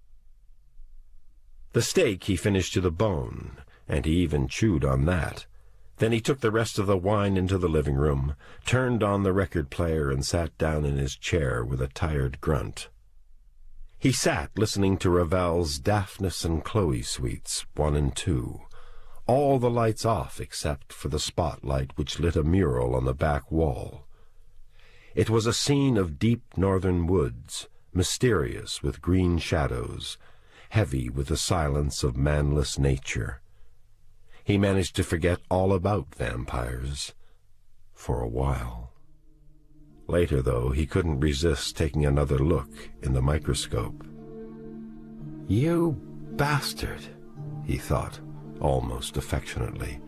The steak he finished to the bone, and he even chewed on that. Then he took the rest of the wine into the living room, turned on the record player, and sat down in his chair with a tired grunt. He sat listening to Ravel's Daphnis and Chloe suites 1 and 2, all the lights off except for the spotlight which lit a mural on the back wall. It was a scene of deep northern woods, mysterious with green shadows, heavy with the silence of manless nature. He managed to forget all about vampires for a while. Later, though, he couldn't resist taking another look in the microscope. "You bastard," he thought, almost affectionately,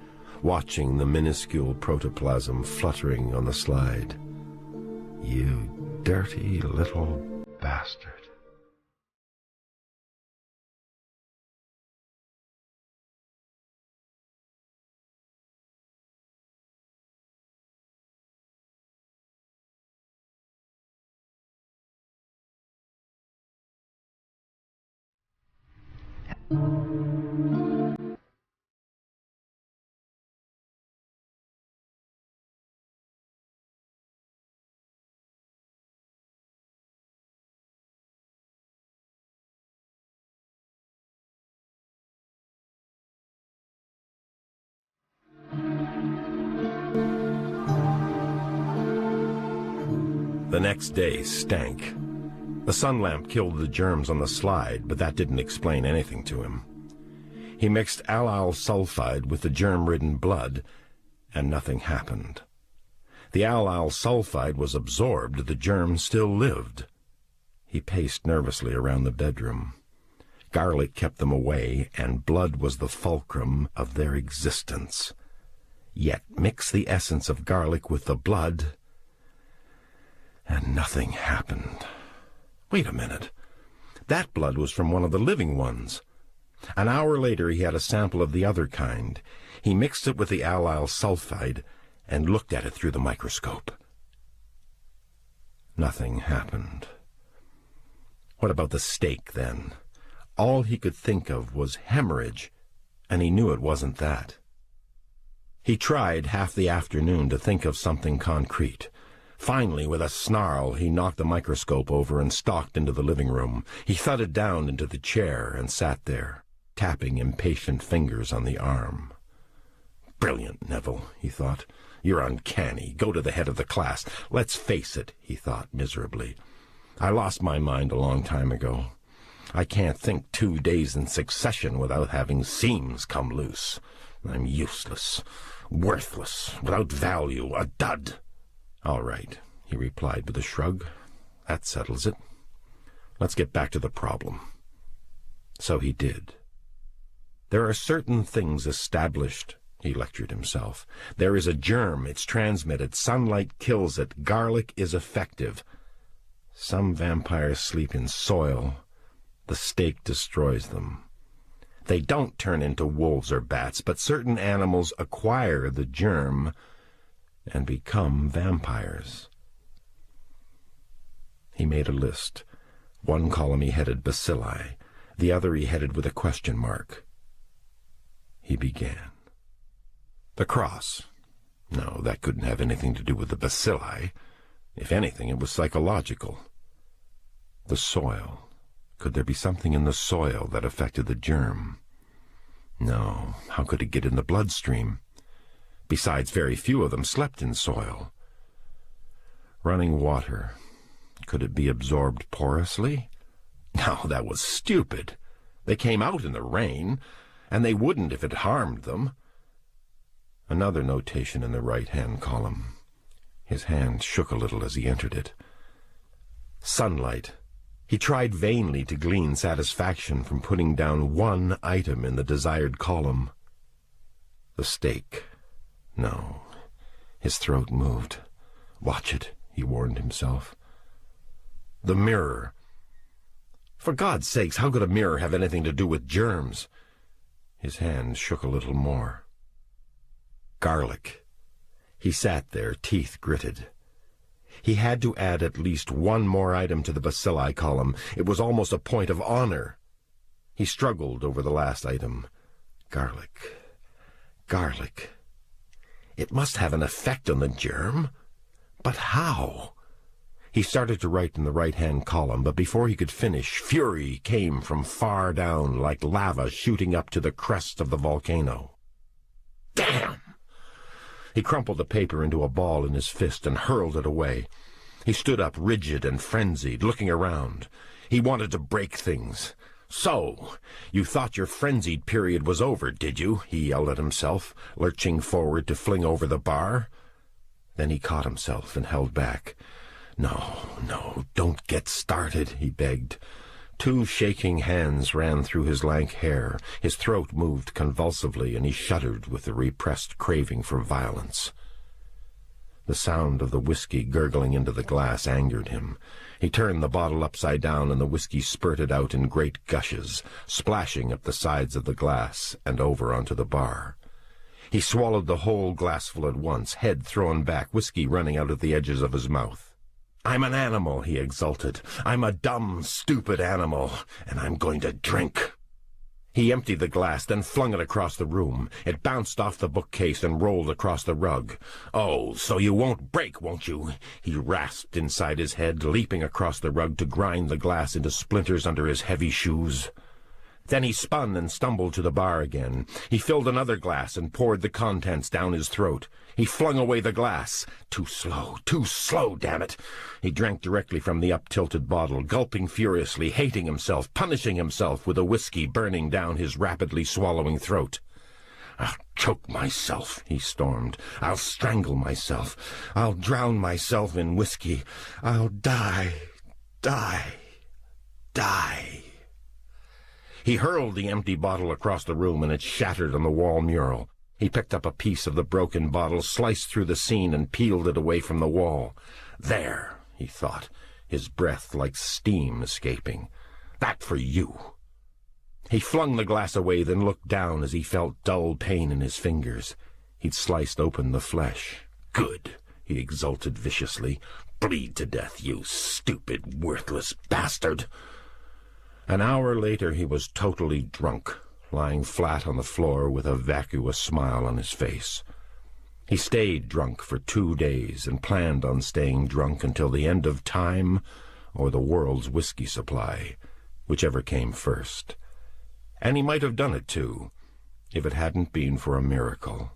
watching the minuscule protoplasm fluttering on the slide. "You dirty little bastard." The next day stank. The sun lamp killed the germs on the slide, but that didn't explain anything to him. He mixed allyl sulfide with the germ-ridden blood, and nothing happened. The allyl sulfide was absorbed, the germs still lived. He paced nervously around the bedroom. Garlic kept them away, and blood was the fulcrum of their existence. Yet mix the essence of garlic with the blood, and nothing happened. Wait a minute. That blood was from one of the living ones. An hour later he had a sample of the other kind. He mixed it with the allyl sulfide and looked at it through the microscope. Nothing happened. What about the stake, then? All he could think of was hemorrhage, and he knew it wasn't that. He tried half the afternoon to think of something concrete. Finally, with a snarl, he knocked the microscope over and stalked into the living room. He thudded down into the chair and sat there, tapping impatient fingers on the arm. "Brilliant, Neville," he thought. "You're uncanny. Go to the head of the class. Let's face it," he thought miserably. "I lost my mind a long time ago. I can't think 2 days in succession without having seams come loose. I'm useless, worthless, without value, a dud." "All right," he replied with a shrug. "That settles it. Let's get back to the problem." So he did. "There are certain things established," he lectured himself. "There is a germ, it's transmitted, sunlight kills it, garlic is effective. Some vampires sleep in soil, the stake destroys them. They don't turn into wolves or bats, but certain animals acquire the germ and become vampires." He made a list. One column he headed bacilli, the other he headed with a question mark. He began. The cross. No, that couldn't have anything to do with the bacilli. If anything, it was psychological. The soil. Could there be something in the soil that affected the germ? No, how could it get in the bloodstream? Besides, very few of them slept in soil. Running water. Could it be absorbed porously? No, that was stupid. They came out in the rain, and they wouldn't if it harmed them. Another notation in the right-hand column. His hand shook a little as he entered it. Sunlight. He tried vainly to glean satisfaction from putting down one item in the desired column. The stake. No. His throat moved. "Watch it," he warned himself. The mirror. For God's sakes, how could a mirror have anything to do with germs? His hand shook a little more. Garlic. He sat there, teeth gritted. He had to add at least one more item to the bacilli column. It was almost a point of honor. He struggled over the last item. Garlic. Garlic. It must have an effect on the germ. But how? He started to write in the right-hand column, but before he could finish, fury came from far down like lava shooting up to the crest of the volcano. Damn! He crumpled the paper into a ball in his fist and hurled it away. He stood up rigid and frenzied, looking around. He wanted to break things. "So, you thought your frenzied period was over, did you?" he yelled at himself, lurching forward to fling over the bar. Then he caught himself and held back. No, don't get started," he begged. Two shaking hands ran through his lank hair, his throat moved convulsively, and he shuddered with the repressed craving for violence. The sound of the whiskey gurgling into the glass angered him. He turned the bottle upside down, and the whiskey spurted out in great gushes, splashing up the sides of the glass and over onto the bar. He swallowed the whole glassful at once, head thrown back, whiskey running out of the edges of his mouth. "I'm an animal," he exulted. "I'm a dumb, stupid animal, and I'm going to drink." He emptied the glass, then flung it across the room. It bounced off the bookcase and rolled across the rug. "Oh, so you won't break, won't you?" he rasped inside his head, leaping across the rug to grind the glass into splinters under his heavy shoes. Then he spun and stumbled to the bar again. He filled another glass and poured the contents down his throat. He flung away the glass. Too slow, damn it! He drank directly from the up-tilted bottle, gulping furiously, hating himself, punishing himself with the whiskey burning down his rapidly swallowing throat. "I'll choke myself," he stormed. "I'll strangle myself. I'll drown myself in whiskey. I'll die. He hurled the empty bottle across the room, and it shattered on the wall mural. He picked up a piece of the broken bottle, sliced through the scene, and peeled it away from the wall. "There," he thought, his breath like steam escaping. "That for you." He flung the glass away, then looked down as he felt dull pain in his fingers. He'd sliced open the flesh. "Good," he exulted viciously. "Bleed to death, you stupid, worthless bastard." An hour later he was totally drunk, lying flat on the floor with a vacuous smile on his face. He stayed drunk for 2 days and planned on staying drunk until the end of time or the world's whiskey supply, whichever came first. And he might have done it, too, if it hadn't been for a miracle.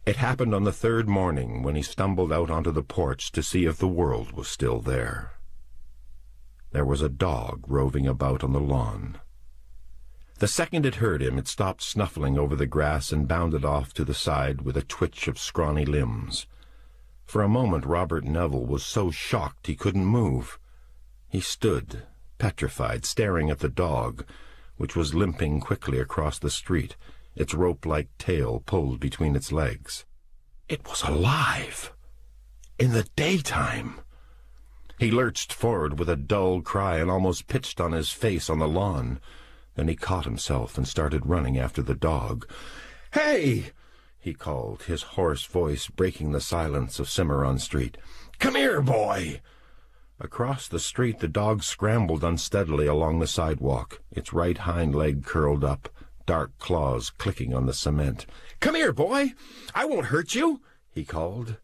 It happened on the 3rd morning when he stumbled out onto the porch to see if the world was still there. There was a dog roving about on the lawn. The second it heard him, it stopped snuffling over the grass and bounded off to the side with a twitch of scrawny limbs. For a moment Robert Neville was so shocked he couldn't move. He stood, petrified, staring at the dog, which was limping quickly across the street, its rope-like tail pulled between its legs. It was alive! In the daytime! He lurched forward with a dull cry and almost pitched on his face on the lawn. Then he caught himself and started running after the dog. "Hey!" he called, his hoarse voice breaking the silence of Cimarron Street. "Come here, boy!" Across the street the dog scrambled unsteadily along the sidewalk, its right hind leg curled up, dark claws clicking on the cement. "Come here, boy! I won't hurt you!" he called.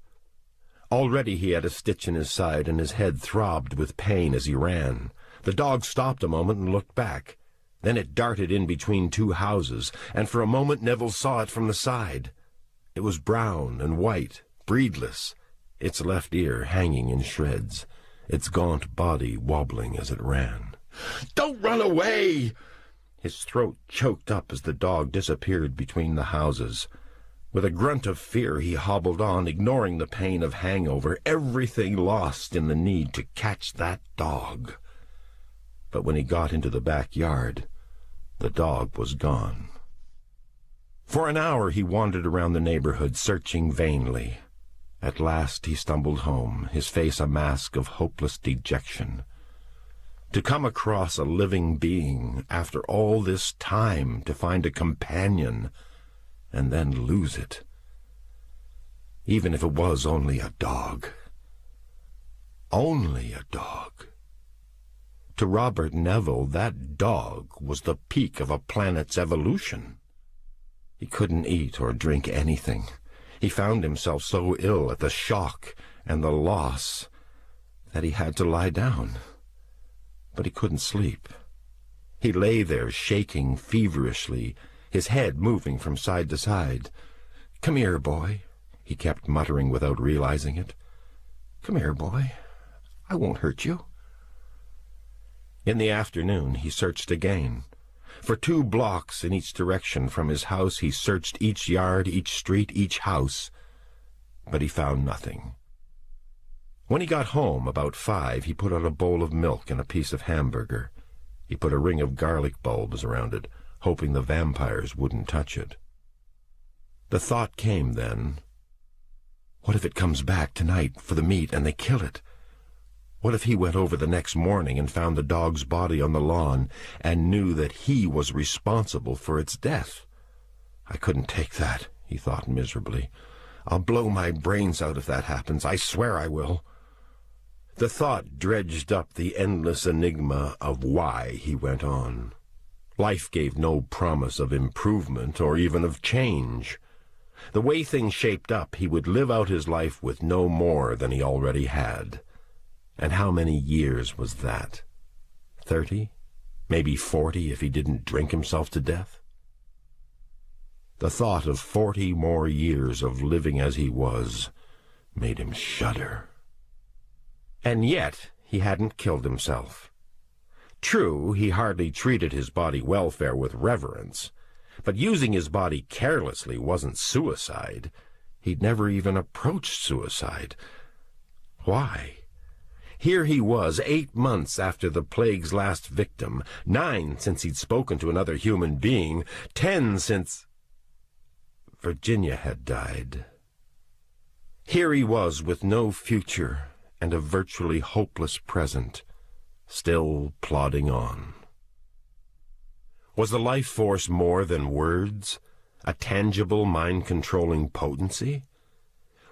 Already he had a stitch in his side, and his head throbbed with pain as he ran. The dog stopped a moment and looked back. Then it darted in between 2 houses, and for a moment Neville saw it from the side. It was brown and white, breedless, its left ear hanging in shreds, its gaunt body wobbling as it ran. "Don't run away!" His throat choked up as the dog disappeared between the houses. With a grunt of fear he hobbled on, ignoring the pain of hangover, everything lost in the need to catch that dog. But when he got into the backyard, the dog was gone. For an hour he wandered around the neighborhood, searching vainly. At last he stumbled home, his face a mask of hopeless dejection. To come across a living being, after all this time, to find a companion, and then lose it. Even if it was only a dog. Only a dog. To Robert Neville, that dog was the peak of a planet's evolution. He couldn't eat or drink anything. He found himself so ill at the shock and the loss that he had to lie down. But he couldn't sleep. He lay there shaking feverishly, his head moving from side to side. "Come here, boy," he kept muttering without realizing it. "Come here, boy. I won't hurt you." In the afternoon he searched again. For 2 blocks in each direction from his house he searched each yard, each street, each house, but he found nothing. When he got home about 5, he put out a bowl of milk and a piece of hamburger. He put a ring of garlic bulbs around it, hoping the vampires wouldn't touch it. The thought came then, what if it comes back tonight for the meat and they kill it? What if he went over the next morning and found the dog's body on the lawn and knew that he was responsible for its death? I couldn't take that, he thought miserably. I'll blow my brains out if that happens. I swear I will. The thought dredged up the endless enigma of why he went on. Life gave no promise of improvement or even of change. The way things shaped up, he would live out his life with no more than he already had. And how many years was that? 30? Maybe 40 if he didn't drink himself to death? The thought of 40 more years of living as he was made him shudder. And yet he hadn't killed himself. True, he hardly treated his body welfare with reverence, but using his body carelessly wasn't suicide. He'd never even approached suicide. Why? Here he was, 8 months after the plague's last victim, 9 since he'd spoken to another human being, 10 since Virginia had died. Here he was with no future and a virtually hopeless present, still plodding on. Was the life force more than words, a tangible mind-controlling potency?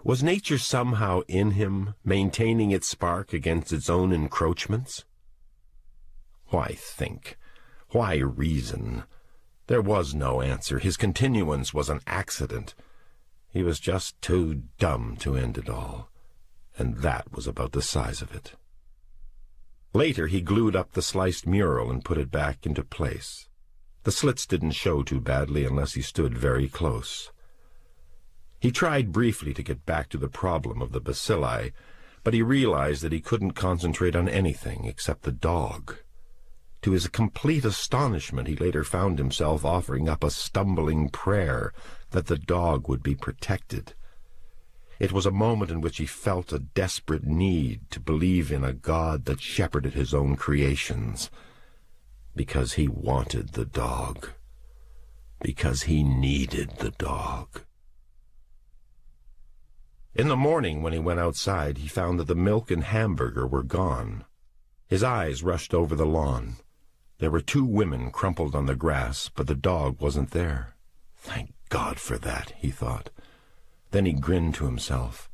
Was nature somehow in him, maintaining its spark against its own encroachments? Why think? Why reason? There was no answer. His continuance was an accident. He was just too dumb to end it all, and that was about the size of it. Later he glued up the sliced mural and put it back into place. The slits didn't show too badly unless he stood very close. He tried briefly to get back to the problem of the bacilli, but he realized that he couldn't concentrate on anything except the dog. To his complete astonishment, he later found himself offering up a stumbling prayer that the dog would be protected. It was a moment in which he felt a desperate need to believe in a God that shepherded his own creations, because he wanted the dog, because he needed the dog. In the morning, when he went outside, he found that the milk and hamburger were gone. His eyes rushed over the lawn. There were 2 women crumpled on the grass, but the dog wasn't there. Thank God for that, he thought. Then he grinned to himself.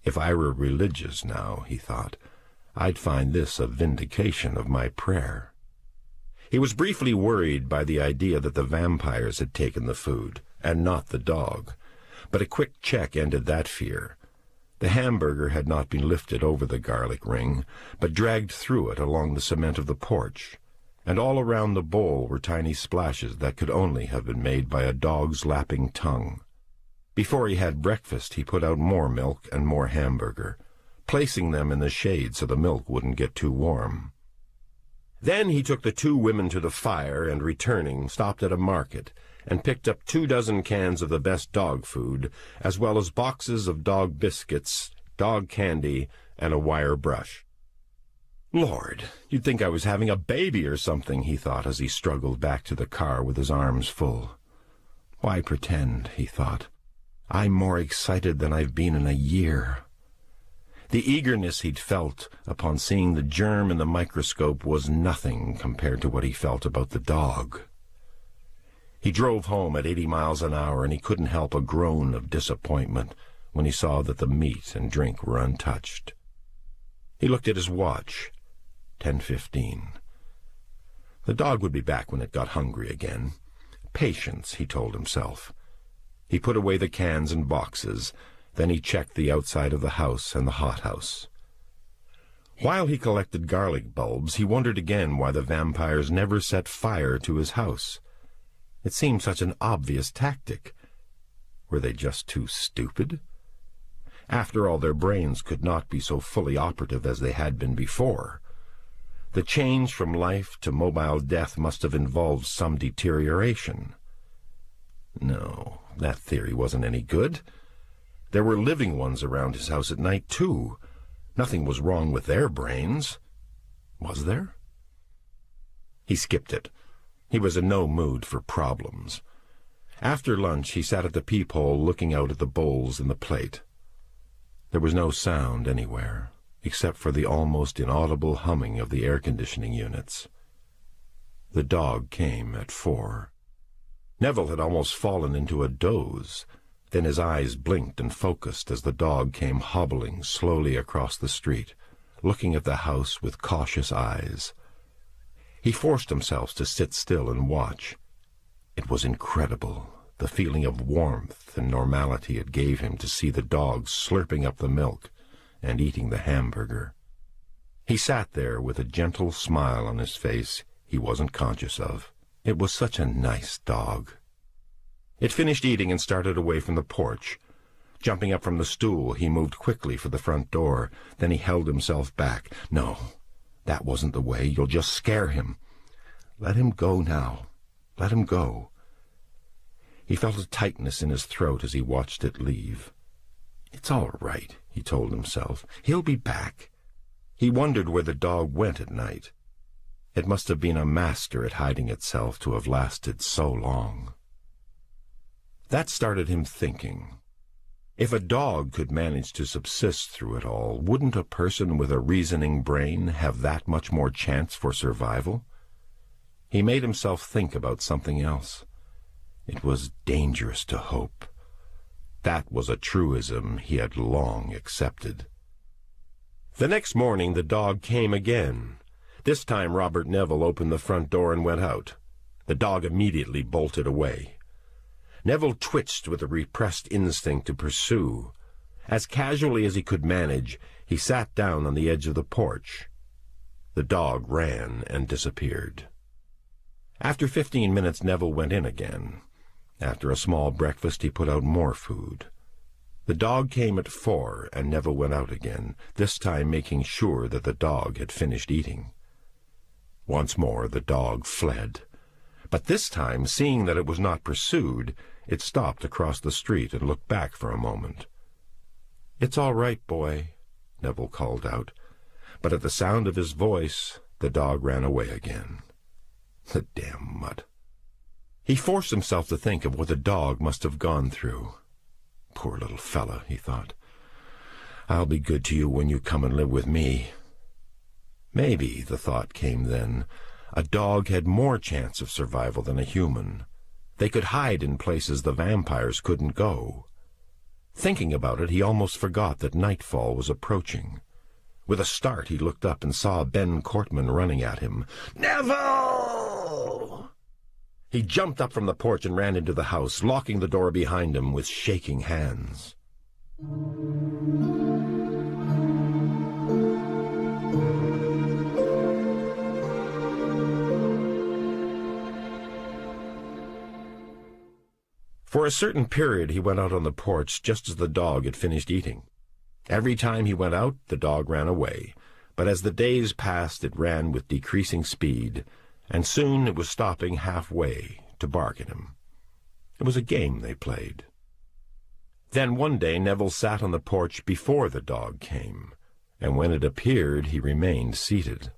If I were religious now, he thought, I'd find this a vindication of my prayer. He was briefly worried by the idea that the vampires had taken the food, and not the dog. But a quick check ended that fear. The hamburger had not been lifted over the garlic ring, but dragged through it along the cement of the porch, and all around the bowl were tiny splashes that could only have been made by a dog's lapping tongue. Before he had breakfast, he put out more milk and more hamburger, placing them in the shade so the milk wouldn't get too warm. Then he took the 2 women to the fire and, returning, stopped at a market and picked up 24 cans of the best dog food, as well as boxes of dog biscuits, dog candy, and a wire brush. Lord, you'd think I was having a baby or something, he thought as he struggled back to the car with his arms full. Why pretend, he thought. I'm more excited than I've been in a year. The eagerness he'd felt upon seeing the germ in the microscope was nothing compared to what he felt about the dog. He drove home at 80 miles an hour, and he couldn't help a groan of disappointment when he saw that the meat and drink were untouched. He looked at his watch. 10:15. The dog would be back when it got hungry again. Patience, he told himself. He put away the cans and boxes. Then he checked the outside of the house and the hothouse. While he collected garlic bulbs, he wondered again why the vampires never set fire to his house. It seemed such an obvious tactic. Were they just too stupid? After all, their brains could not be so fully operative as they had been before. The change from life to mobile death must have involved some deterioration. No, that theory wasn't any good. There were living ones around his house at night, too. Nothing was wrong with their brains. Was there? He skipped it. He was in no mood for problems. After lunch, he sat at the peephole looking out at the bowls in the plate. There was no sound anywhere, except for the almost inaudible humming of the air-conditioning units. The dog came at 4. Neville had almost fallen into a doze. Then his eyes blinked and focused as the dog came hobbling slowly across the street, looking at the house with cautious eyes. He forced himself to sit still and watch. It was incredible, the feeling of warmth and normality it gave him to see the dog slurping up the milk and eating the hamburger. He sat there with a gentle smile on his face he wasn't conscious of. It was such a nice dog. It finished eating and started away from the porch. Jumping up from the stool, he moved quickly for the front door. Then he held himself back. No, that wasn't the way. You'll just scare him. Let him go now. Let him go. He felt a tightness in his throat as he watched it leave. It's all right, he told himself. He'll be back. He wondered where the dog went at night. It must have been a master at hiding itself to have lasted so long. That started him thinking. If a dog could manage to subsist through it all, wouldn't a person with a reasoning brain have that much more chance for survival? He made himself think about something else. It was dangerous to hope. That was a truism he had long accepted. The next morning the dog came again. This time Robert Neville opened the front door and went out. The dog immediately bolted away. Neville twitched with a repressed instinct to pursue. As casually as he could manage, he sat down on the edge of the porch. The dog ran and disappeared. After 15 minutes, Neville went in again. After a small breakfast, he put out more food. The dog came at 4, and Neville went out again, this time making sure that the dog had finished eating. Once more the dog fled. But this time, seeing that it was not pursued, it stopped across the street and looked back for a moment. "It's all right, boy," Neville called out. But at the sound of his voice, the dog ran away again. The damn mutt. He forced himself to think of what the dog must have gone through. Poor little fella, he thought. I'll be good to you when you come and live with me. Maybe, the thought came then, a dog had more chance of survival than a human. They could hide in places the vampires couldn't go. Thinking about it, he almost forgot that nightfall was approaching. With a start, he looked up and saw Ben Cortman running at him. "Neville!" He jumped up from the porch and ran into the house, locking the door behind him with shaking hands. For a certain period he went out on the porch just as the dog had finished eating. Every time he went out, the dog ran away, but as the days passed it ran with decreasing speed, and soon it was stopping halfway to bark at him. It was a game they played. Then one day Neville sat on the porch before the dog came, and when it appeared he remained seated.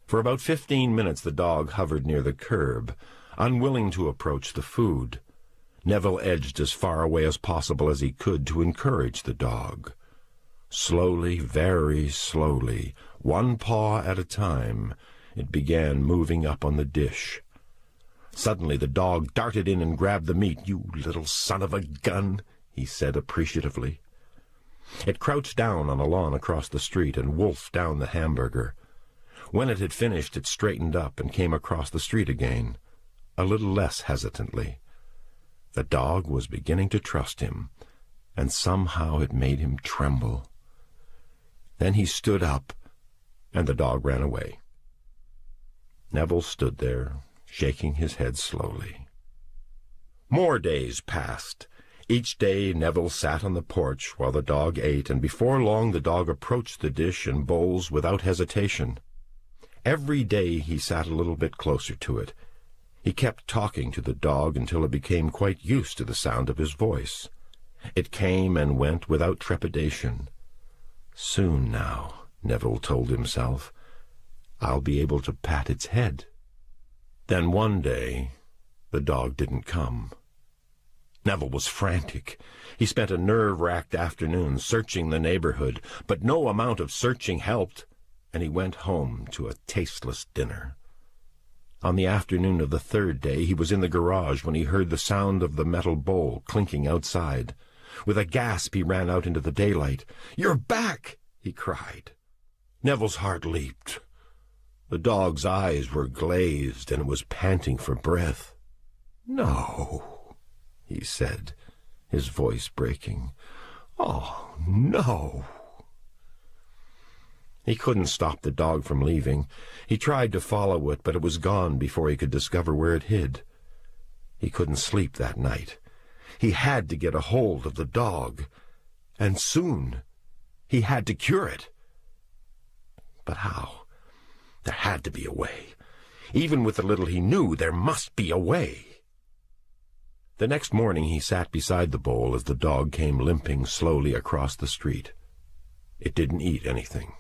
For about 15 minutes the dog hovered near the curb, unwilling to approach the food. Neville edged as far away as possible as he could to encourage the dog. Slowly, very slowly, one paw at a time, it began moving up on the dish. Suddenly the dog darted in and grabbed the meat. "You little son of a gun," he said appreciatively. It crouched down on a lawn across the street and wolfed down the hamburger. When it had finished, it straightened up and came across the street again, a little less hesitantly. The dog was beginning to trust him, and somehow it made him tremble. Then he stood up, and the dog ran away. Neville stood there, shaking his head slowly. More days passed. Each day Neville sat on the porch while the dog ate, and before long the dog approached the dish and bowls without hesitation. Every day he sat a little bit closer to it. He kept talking to the dog until it became quite used to the sound of his voice. It came and went without trepidation. Soon now, Neville told himself, I'll be able to pat its head. Then one day, the dog didn't come. Neville was frantic. He spent a nerve-racked afternoon searching the neighborhood, but no amount of searching helped, and he went home to a tasteless dinner. On the afternoon of the third day, he was in the garage when he heard the sound of the metal bowl clinking outside. With a gasp, he ran out into the daylight. "You're back!" he cried. Neville's heart leaped. The dog's eyes were glazed, and it was panting for breath. "No," he said, his voice breaking. "Oh, no." He couldn't stop the dog from leaving. He tried to follow it, but it was gone before he could discover where it hid. He couldn't sleep that night. He had to get a hold of the dog, and soon. He had to cure it. But how? There had to be a way. Even with the little he knew, there must be a way. The next morning he sat beside the bowl as the dog came limping slowly across the street. It didn't eat anything.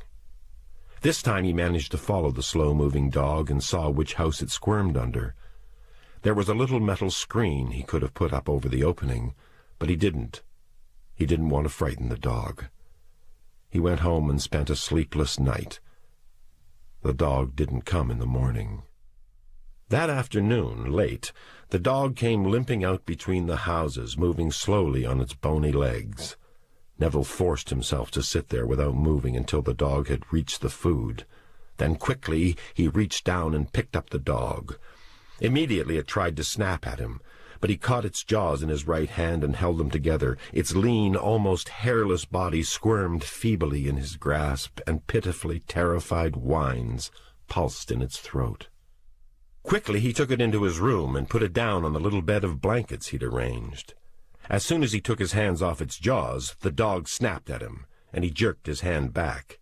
This time he managed to follow the slow-moving dog and saw which house it squirmed under. There was a little metal screen he could have put up over the opening, but he didn't. He didn't want to frighten the dog. He went home and spent a sleepless night. The dog didn't come in the morning. That afternoon, late, the dog came limping out between the houses, moving slowly on its bony legs. Neville forced himself to sit there without moving until the dog had reached the food. Then quickly he reached down and picked up the dog. Immediately it tried to snap at him, but he caught its jaws in his right hand and held them together. Its lean, almost hairless body squirmed feebly in his grasp, and pitifully terrified whines pulsed in its throat. Quickly he took it into his room and put it down on the little bed of blankets he'd arranged. As soon as he took his hands off its jaws, the dog snapped at him, and he jerked his hand back.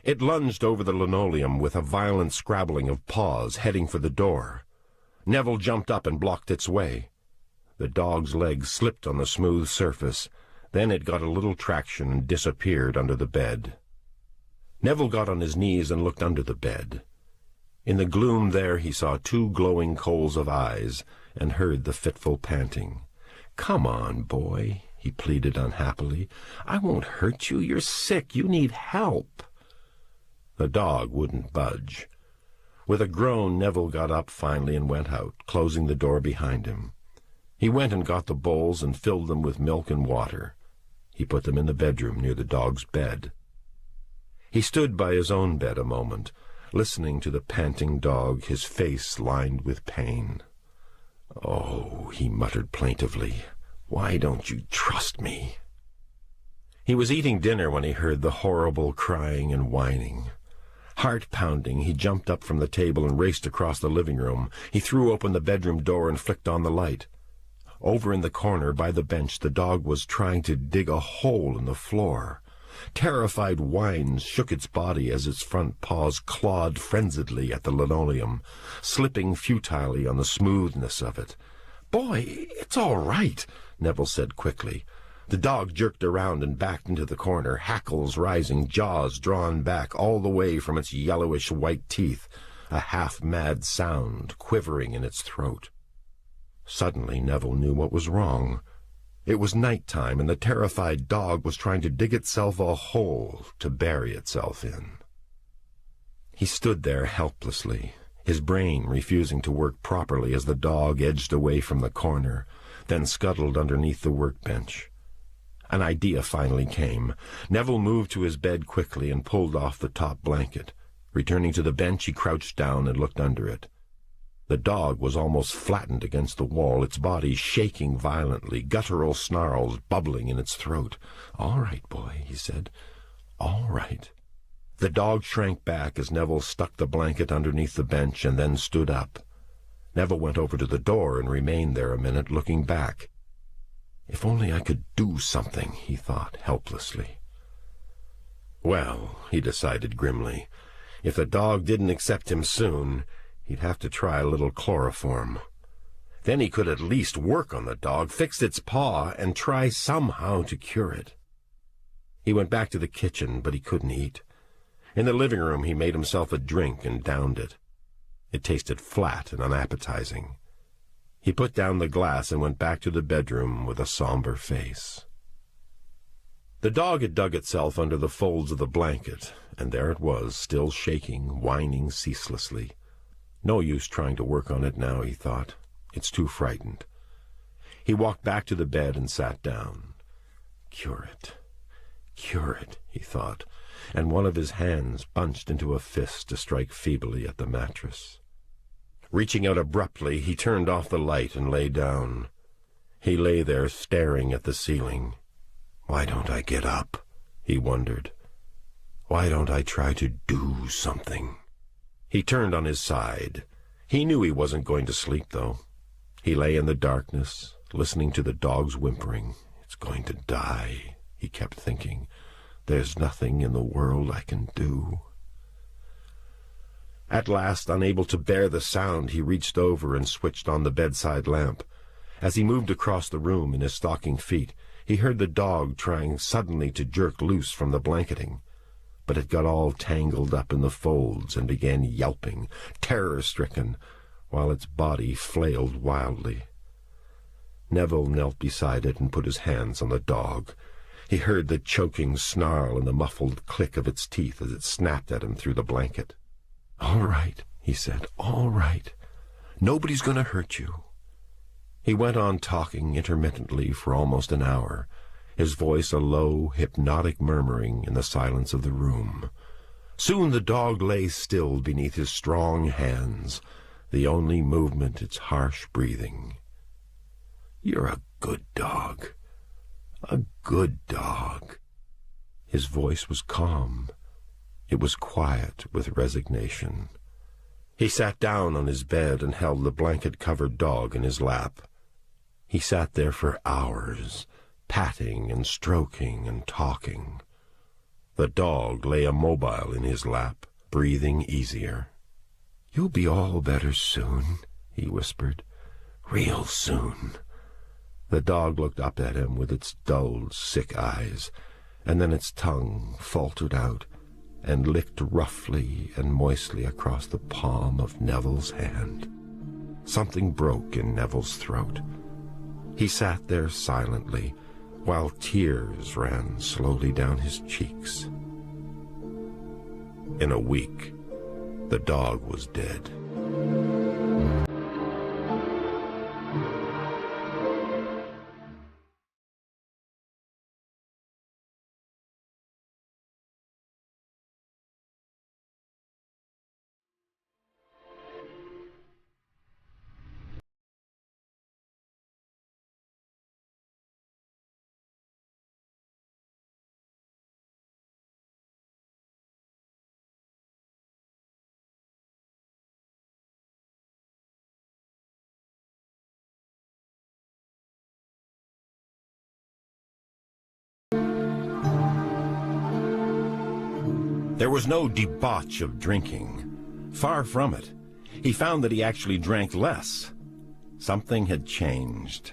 It lunged over the linoleum with a violent scrabbling of paws, heading for the door. Neville jumped up and blocked its way. The dog's legs slipped on the smooth surface. Then it got a little traction and disappeared under the bed. Neville got on his knees and looked under the bed. In the gloom there he saw two glowing coals of eyes and heard the fitful panting. "Come on, boy," he pleaded unhappily. "I won't hurt you. You're sick. You need help." The dog wouldn't budge. With a groan, Neville got up finally and went out, closing the door behind him. He went and got the bowls and filled them with milk and water. He put them in the bedroom near the dog's bed. He stood by his own bed a moment, listening to the panting dog, his face lined with pain. "Oh," he muttered plaintively, "why don't you trust me?" He was eating dinner when he heard the horrible crying and whining. Heart-pounding, he jumped up from the table and raced across the living room. He threw open the bedroom door and flicked on the light. Over in the corner by the bench, the dog was trying to dig a hole in the floor. Terrified whines shook its body as its front paws clawed frenziedly at the linoleum, slipping futilely on the smoothness of it. "Boy, it's all right," Neville said quickly. The dog jerked around and backed into the corner, hackles rising, jaws drawn back all the way from its yellowish-white teeth, a half-mad sound quivering in its throat. Suddenly Neville knew what was wrong. It was night-time, and the terrified dog was trying to dig itself a hole to bury itself in. He stood there helplessly, his brain refusing to work properly as the dog edged away from the corner, then scuttled underneath the workbench. An idea finally came. Neville moved to his bed quickly and pulled off the top blanket. Returning to the bench, he crouched down and looked under it. The dog was almost flattened against the wall, its body shaking violently, guttural snarls bubbling in its throat. "All right, boy," he said. "All right." The dog shrank back as Neville stuck the blanket underneath the bench and then stood up. Neville went over to the door and remained there a minute, looking back. "If only I could do something," he thought helplessly. Well, he decided grimly, If the dog didn't accept him soon, he'd have to try a little chloroform. Then he could at least work on the dog, fix its paw, and try somehow to cure it. He went back to the kitchen, but he couldn't eat. In the living room, he made himself a drink and downed it. It tasted flat and unappetizing. He put down the glass and went back to the bedroom with a somber face. The dog had dug itself under the folds of the blanket, and there it was, still shaking, whining ceaselessly. No use trying to work on it now, he thought. It's too frightened. He walked back to the bed and sat down. Cure it, he thought, and one of his hands bunched into a fist to strike feebly at the mattress. Reaching out abruptly, he turned off the light and lay down. He lay there staring at the ceiling. Why don't I get up? He wondered. Why don't I try to do something? He turned on his side. He knew he wasn't going to sleep, though. He lay in the darkness, listening to the dog's whimpering. It's going to die, he kept thinking. There's nothing in the world I can do. At last, unable to bear the sound, he reached over and switched on the bedside lamp. As he moved across the room in his stocking feet, he heard the dog trying suddenly to jerk loose from the blanketing, but it got all tangled up in the folds and began yelping, terror-stricken, while its body flailed wildly. Neville knelt beside it and put his hands on the dog. He heard the choking snarl and the muffled click of its teeth as it snapped at him through the blanket. "All right," he said, "all right. Nobody's going to hurt you." He went on talking intermittently for almost an hour, his voice a low, hypnotic murmuring in the silence of the room. Soon the dog lay still beneath his strong hands, the only movement its harsh breathing. "You're a good dog, a good dog." His voice was calm. It was quiet with resignation. He sat down on his bed and held the blanket-covered dog in his lap. He sat there for hours, patting and stroking and talking. The dog lay immobile in his lap, breathing easier. "You'll be all better soon," he whispered. "Real soon." The dog looked up at him with its dull, sick eyes, and then its tongue faltered out and licked roughly and moistly across the palm of Neville's hand. Something broke in Neville's throat. He sat there silently, while tears ran slowly down his cheeks. In a week, the dog was dead. There was no debauch of drinking. Far from it. He found that he actually drank less. Something had changed.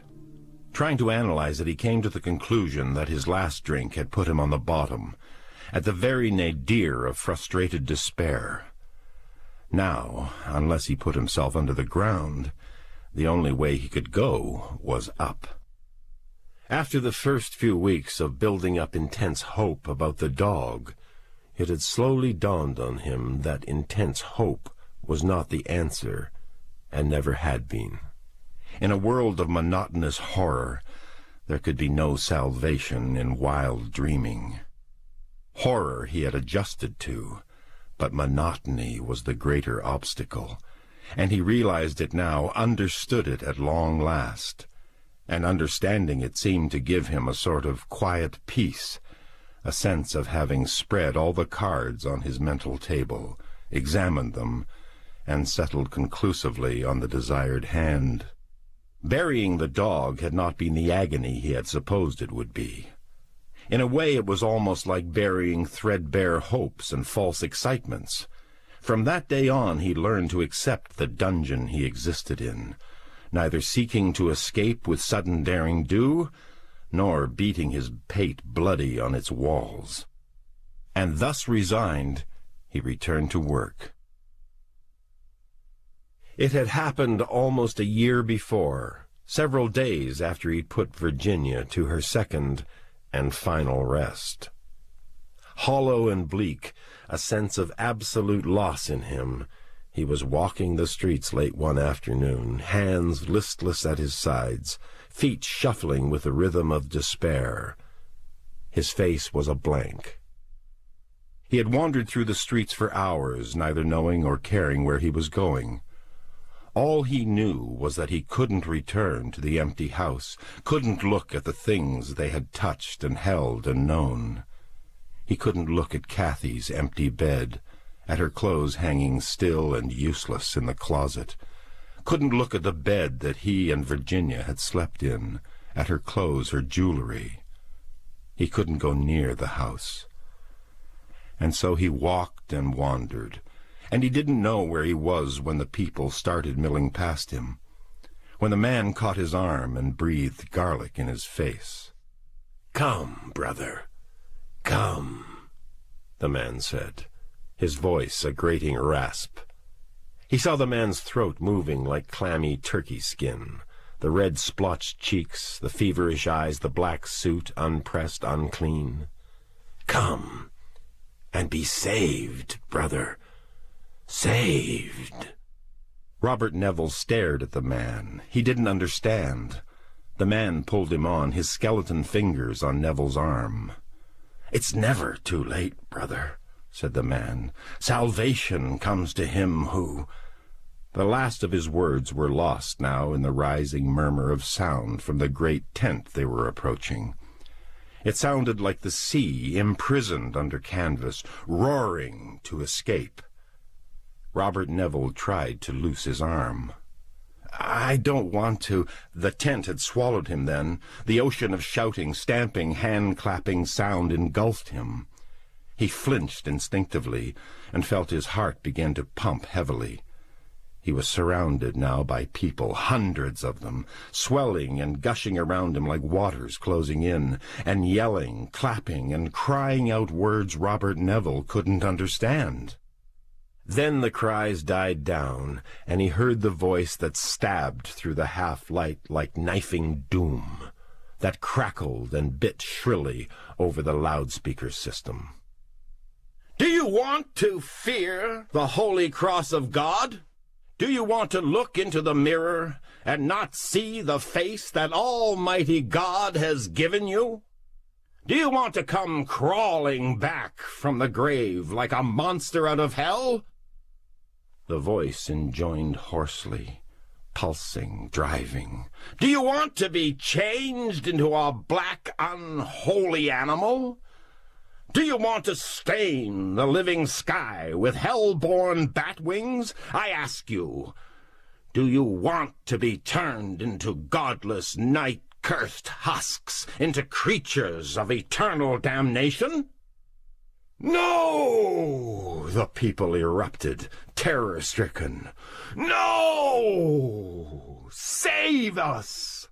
Trying to analyze it, he came to the conclusion that his last drink had put him on the bottom, at the very nadir of frustrated despair. Now, unless he put himself under the ground, the only way he could go was up. After the first few weeks of building up intense hope about the dog, it had slowly dawned on him that intense hope was not the answer, and never had been. In a world of monotonous horror, there could be no salvation in wild dreaming. Horror he had adjusted to, but monotony was the greater obstacle, and he realized it now, understood it at long last. And understanding it seemed to give him a sort of quiet peace, a sense of having spread all the cards on his mental table, examined them, and settled conclusively on the desired hand. Burying the dog had not been the agony he had supposed it would be. In a way it was almost like burying threadbare hopes and false excitements. From that day on he learned to accept the dungeon he existed in, neither seeking to escape with sudden daring do, nor beating his pate bloody on its walls. And thus resigned, he returned to work. It had happened almost a year before, several days after he'd put Virginia to her second and final rest. Hollow and bleak, a sense of absolute loss in him, he was walking the streets late one afternoon, hands listless at his sides, feet shuffling with the rhythm of despair. His face was a blank. He had wandered through the streets for hours, neither knowing or caring where he was going. All he knew was that he couldn't return to the empty house, couldn't look at the things they had touched and held and known. He couldn't look at Kathy's empty bed, at her clothes hanging still and useless in the closet, couldn't look at the bed that he and Virginia had slept in, at her clothes, her jewelry. He couldn't go near the house. And so he walked and wandered, and he didn't know where he was when the people started milling past him, when the man caught his arm and breathed garlic in his face. "Come, brother, come," the man said, his voice a grating rasp. He saw the man's throat moving like clammy turkey skin, the red splotched cheeks, the feverish eyes, the black suit, unpressed, unclean. "Come, and be saved, brother, saved." Robert Neville stared at the man. He didn't understand. The man pulled him on, his skeleton fingers on Neville's arm. "It's never too late, brother," said the man. "Salvation comes to him who—" The last of his words were lost now in the rising murmur of sound from the great tent they were approaching. It sounded like the sea, imprisoned under canvas, roaring to escape. Robert Neville tried to loose his arm. "I don't want to—" The tent had swallowed him then. The ocean of shouting, stamping, hand-clapping sound engulfed him. He flinched instinctively and felt his heart begin to pump heavily. He was surrounded now by people, hundreds of them, swelling and gushing around him like waters closing in, and yelling, clapping, and crying out words Robert Neville couldn't understand. Then the cries died down, and he heard the voice that stabbed through the half-light like knifing doom, that crackled and bit shrilly over the loudspeaker system. "Do you want to fear the holy cross of God? Do you want to look into the mirror and not see the face that Almighty God has given you? Do you want to come crawling back from the grave like a monster out of hell?" The voice enjoined hoarsely, pulsing, driving. "Do you want to be changed into a black, unholy animal? Do you want to stain the living sky with hell-born bat wings? I ask you, do you want to be turned into godless, night-cursed husks, into creatures of eternal damnation?" "No!" the people erupted, terror-stricken. "No! Save us!"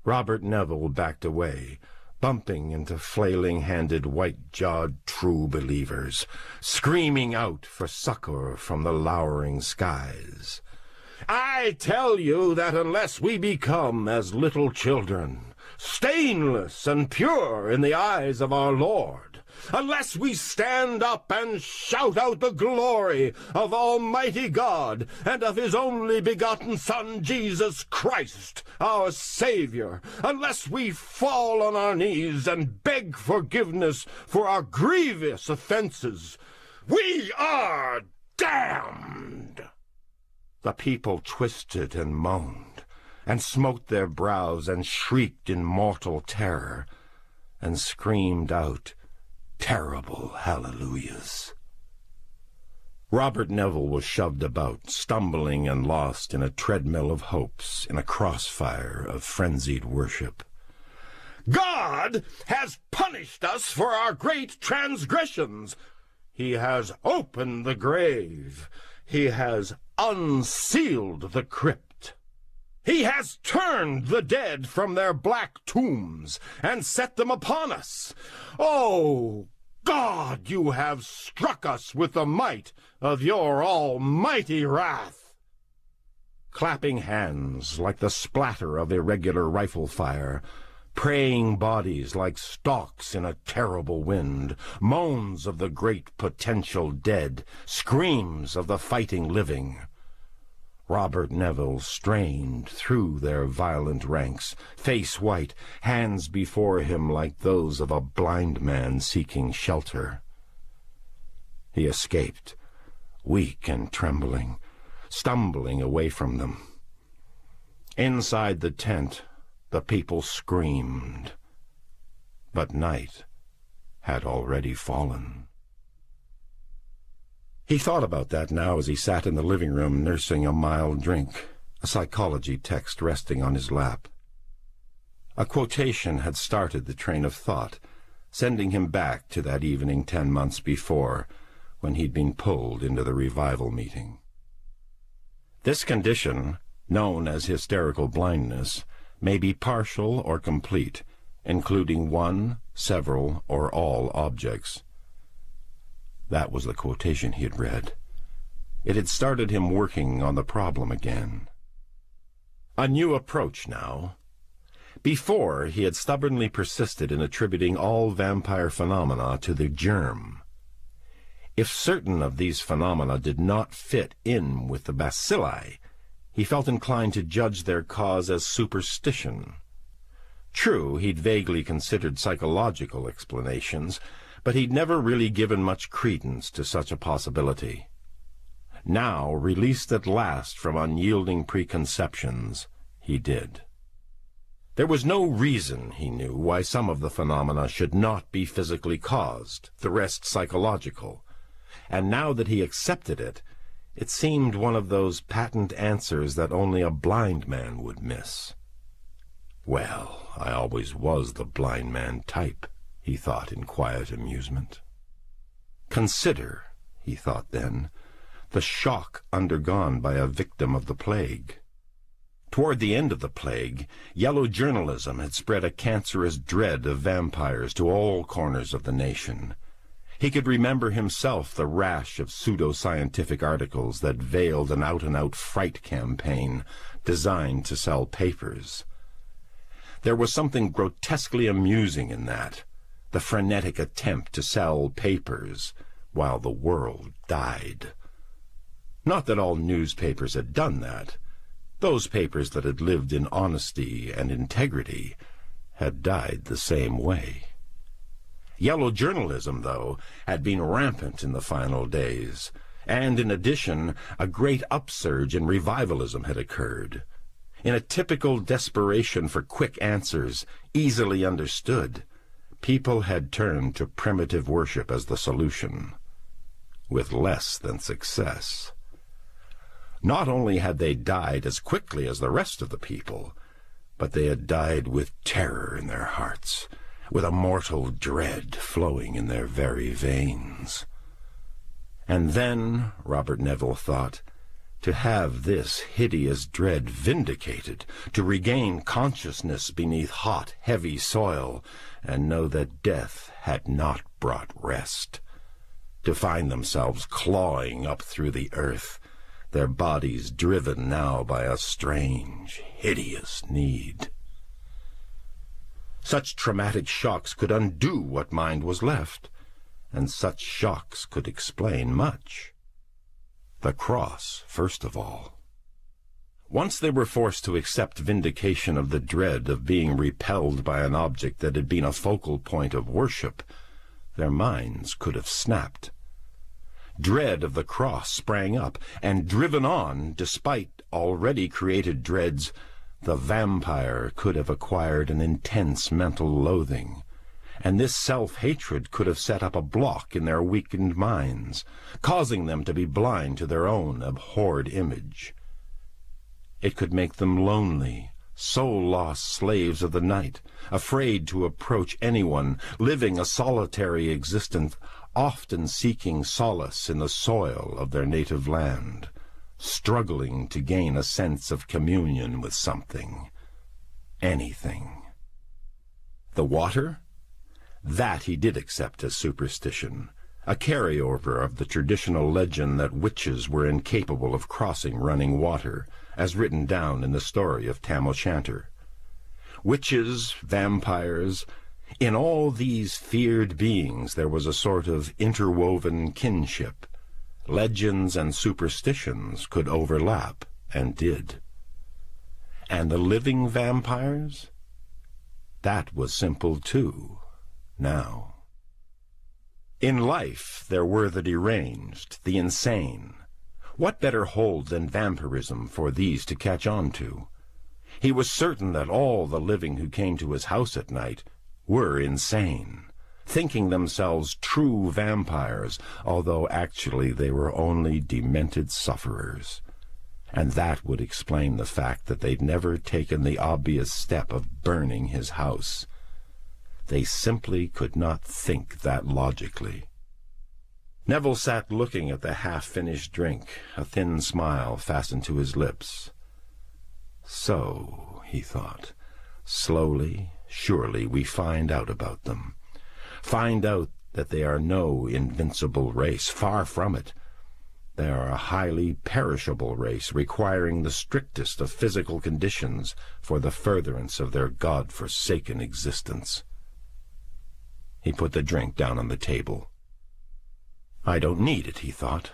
Robert Neville backed away, bumping into flailing-handed, white-jawed true believers, screaming out for succor from the lowering skies. "I tell you that unless we become as little children, stainless and pure in the eyes of our Lord, unless we stand up and shout out the glory of Almighty God and of His only begotten Son, Jesus Christ, our Savior, unless we fall on our knees and beg forgiveness for our grievous offenses, we are damned." The people twisted and moaned, and smote their brows, and shrieked in mortal terror, and screamed out terrible hallelujahs. Robert Neville was shoved about, stumbling and lost in a treadmill of hopes, in a crossfire of frenzied worship. "God has punished us for our great transgressions," He has opened the grave. He has unsealed the crypt. He has turned the dead from their black tombs and set them upon us. Oh, God, you have struck us with the might of your almighty wrath. Clapping hands like the splatter of irregular rifle fire, praying bodies like stalks in a terrible wind, moans of the great potential dead, screams of the fighting living. Robert Neville strained through their violent ranks, face white, hands before him like those of a blind man seeking shelter. He escaped, weak and trembling, stumbling away from them. Inside the tent, the people screamed, but night had already fallen. He thought about that now as he sat in the living room nursing a mild drink, a psychology text resting on his lap. A quotation had started the train of thought, sending him back to that evening 10 months before, when he'd been pulled into the revival meeting. This condition, known as hysterical blindness, may be partial or complete, including one, several, or all objects. That was the quotation he had read. It had started him working on the problem again. A new approach now. Before, he had stubbornly persisted in attributing all vampire phenomena to the germ. If certain of these phenomena did not fit in with the bacilli, he felt inclined to judge their cause as superstition. True, he'd vaguely considered psychological explanations, but he'd never really given much credence to such a possibility. Now, released at last from unyielding preconceptions, he did. There was no reason, he knew, why some of the phenomena should not be physically caused, the rest psychological, and now that he accepted it, it seemed one of those patent answers that only a blind man would miss. Well, I always was the blind man type, he thought in quiet amusement. Consider, he thought then, the shock undergone by a victim of the plague. Toward the end of the plague, yellow journalism had spread a cancerous dread of vampires to all corners of the nation. He could remember himself the rash of pseudo-scientific articles that veiled an out-and-out fright campaign designed to sell papers. There was something grotesquely amusing in that, the frenetic attempt to sell papers while the world died. Not that all newspapers had done that. Those papers that had lived in honesty and integrity had died the same way. Yellow journalism, though, had been rampant in the final days, and in addition, a great upsurge in revivalism had occurred. In a typical desperation for quick answers, easily understood, people had turned to primitive worship as the solution, with less than success. Not only had they died as quickly as the rest of the people, but they had died with terror in their hearts, with a mortal dread flowing in their very veins. And then, Robert Neville thought, to have this hideous dread vindicated, to regain consciousness beneath hot, heavy soil, and know that death had not brought rest, to find themselves clawing up through the earth, their bodies driven now by a strange, hideous need. Such traumatic shocks could undo what mind was left, and such shocks could explain much. The cross, first of all. Once they were forced to accept vindication of the dread of being repelled by an object that had been a focal point of worship, their minds could have snapped. Dread of the cross sprang up, and driven on, despite already created dreads, the vampire could have acquired an intense mental loathing, and this self-hatred could have set up a block in their weakened minds, causing them to be blind to their own abhorred image. It could make them lonely, soul-lost slaves of the night, afraid to approach anyone, living a solitary existence, often seeking solace in the soil of their native land, struggling to gain a sense of communion with something, anything. The water? That he did accept as superstition, a carryover of the traditional legend that witches were incapable of crossing running water, as written down in the story of Tam O'Shanter. Witches, vampires, in all these feared beings there was a sort of interwoven kinship. Legends and superstitions could overlap, and did. And the living vampires? That was simple too, now. In life there were the deranged, the insane. What better hold than vampirism for these to catch on to? He was certain that all the living who came to his house at night were insane, thinking themselves true vampires, although actually they were only demented sufferers. And that would explain the fact that they'd never taken the obvious step of burning his house. They simply could not think that logically. Neville sat looking at the half-finished drink, a thin smile fastened to his lips. So, he thought, slowly, surely we find out about them. Find out that they are no invincible race, far from it. They are a highly perishable race, requiring the strictest of physical conditions for the furtherance of their God-forsaken existence. He put the drink down on the table. I don't need it, he thought.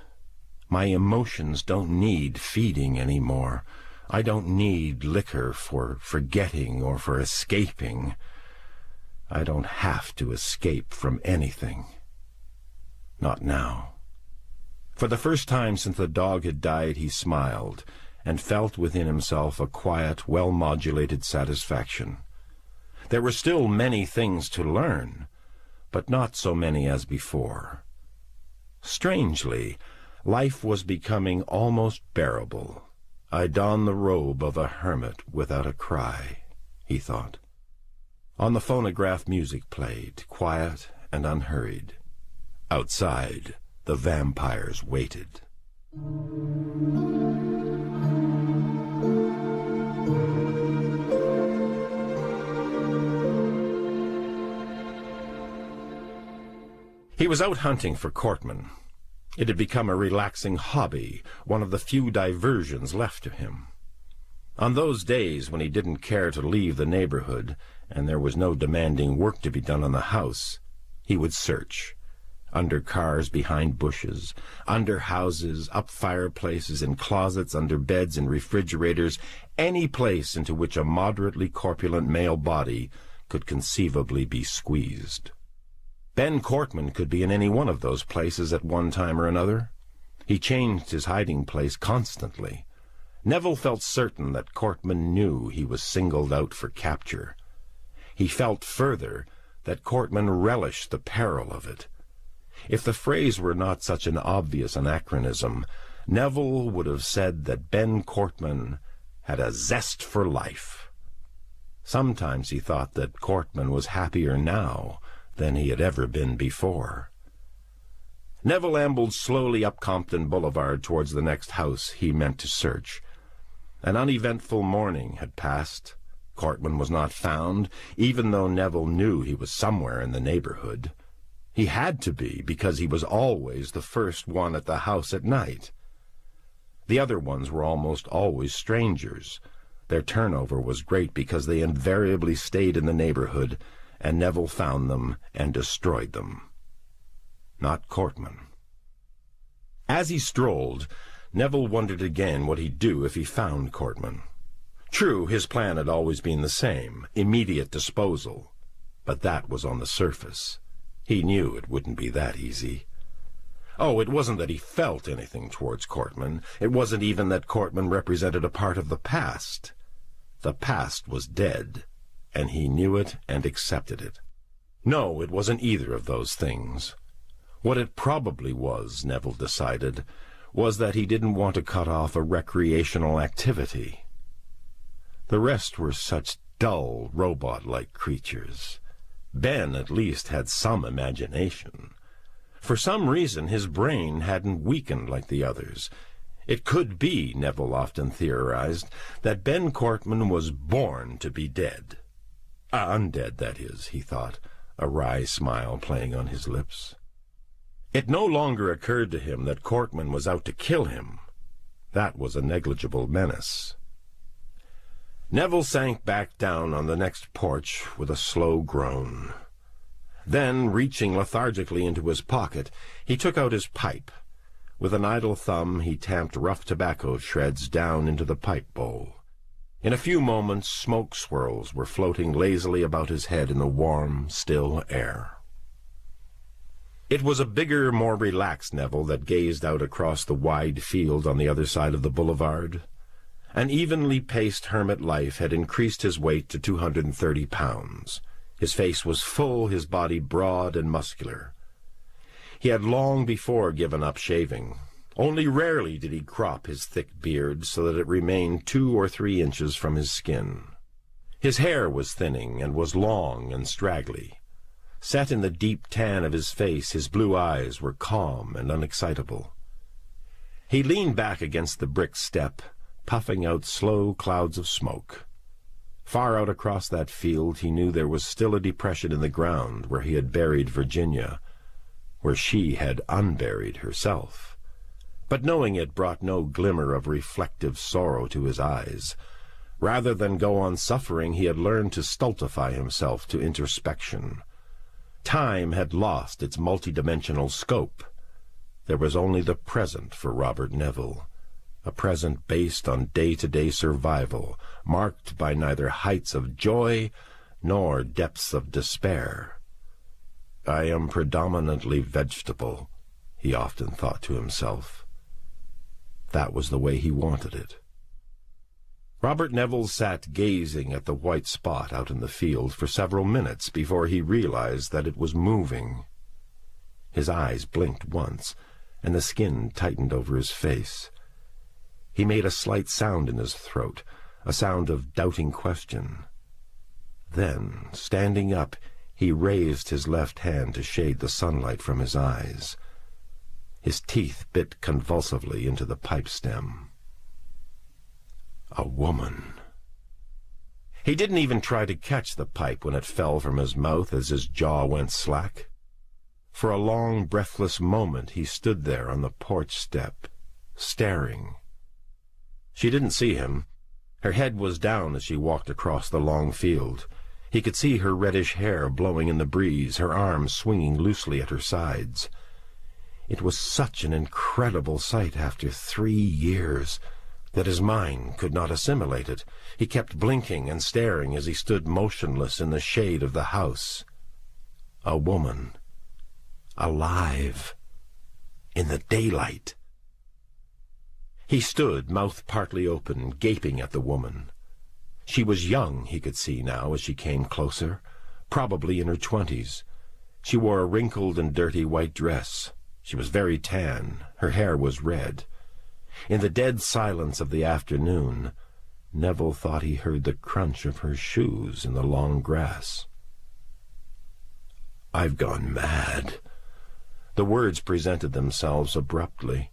My emotions don't need feeding any more. I don't need liquor for forgetting or for escaping. I don't have to escape from anything. Not now. For the first time since the dog had died, he smiled, and felt within himself a quiet, well-modulated satisfaction. There were still many things to learn, but not so many as before. Strangely, life was becoming almost bearable. I don the robe of a hermit without a cry, he thought. On the phonograph music played, quiet and unhurried. Outside, the vampires waited. He was out hunting for Cortman. It had become a relaxing hobby, one of the few diversions left to him. On those days when he didn't care to leave the neighborhood, and there was no demanding work to be done on the house, he would search. Under cars, behind bushes, under houses, up fireplaces, in closets, under beds, in refrigerators, any place into which a moderately corpulent male body could conceivably be squeezed. Ben Cortman could be in any one of those places at one time or another. He changed his hiding place constantly. Neville felt certain that Cortman knew he was singled out for capture. He felt further that Cortman relished the peril of it. If the phrase were not such an obvious anachronism, Neville would have said that Ben Cortman had a zest for life. Sometimes he thought that Cortman was happier now than he had ever been before. Neville ambled slowly up Compton Boulevard towards the next house he meant to search. An uneventful morning had passed. Cortman was not found, even though Neville knew he was somewhere in the neighborhood. He had to be, because he was always the first one at the house at night. The other ones were almost always strangers. Their turnover was great because they invariably stayed in the neighborhood, and Neville found them and destroyed them. Not Cortman. As he strolled, Neville wondered again what he'd do if he found Cortman. True, his plan had always been the same, immediate disposal. But that was on the surface. He knew it wouldn't be that easy. Oh, it wasn't that he felt anything towards Cortman. It wasn't even that Cortman represented a part of the past. The past was dead, and he knew it and accepted it. No, it wasn't either of those things. What it probably was, Neville decided, was that he didn't want to cut off a recreational activity. The rest were such dull, robot-like creatures. Ben at least had some imagination. For some reason, his brain hadn't weakened like the others. It could be, Neville often theorized, that Ben Cortman was born to be dead. Undead, that is, he thought, a wry smile playing on his lips. It no longer occurred to him that Cortman was out to kill him. That was a negligible menace. Neville sank back down on the next porch with a slow groan. Then, reaching lethargically into his pocket, he took out his pipe. With an idle thumb, he tamped rough tobacco shreds down into the pipe bowl. In a few moments, smoke swirls were floating lazily about his head in the warm, still air. It was a bigger, more relaxed Neville that gazed out across the wide field on the other side of the boulevard. An evenly paced hermit life had increased his weight to 230 pounds. His face was full, his body broad and muscular. He had long before given up shaving. Only rarely did he crop his thick beard so that it remained 2 or 3 inches from his skin. His hair was thinning and was long and straggly. Set in the deep tan of his face, his blue eyes were calm and unexcitable. He leaned back against the brick step, puffing out slow clouds of smoke. Far out across that field he knew there was still a depression in the ground where he had buried Virginia, where she had unburied herself. But knowing it brought no glimmer of reflective sorrow to his eyes. Rather than go on suffering, he had learned to stultify himself to introspection. Time had lost its multidimensional scope. There was only the present for Robert Neville, a present based on day-to-day survival, marked by neither heights of joy nor depths of despair. "I am predominantly vegetable," he often thought to himself. That was the way he wanted it. Robert Neville sat gazing at the white spot out in the field for several minutes before he realized that it was moving. His eyes blinked once, and the skin tightened over his face. He made a slight sound in his throat, a sound of doubting question. Then, standing up, he raised his left hand to shade the sunlight from his eyes. His teeth bit convulsively into the pipe stem. A woman. He didn't even try to catch the pipe when it fell from his mouth as his jaw went slack. For a long, breathless moment he stood there on the porch step, staring. She didn't see him. Her head was down as she walked across the long field. He could see her reddish hair blowing in the breeze, her arms swinging loosely at her sides. It was such an incredible sight after 3 years that his mind could not assimilate it. He kept blinking and staring as he stood motionless in the shade of the house. A woman. Alive. In the daylight. He stood, mouth partly open, gaping at the woman. She was young, he could see now as she came closer, probably in her 20s. She wore a wrinkled and dirty white dress. She was very tan. Her hair was red. In the dead silence of the afternoon, Neville thought he heard the crunch of her shoes in the long grass. "I've gone mad." The words presented themselves abruptly.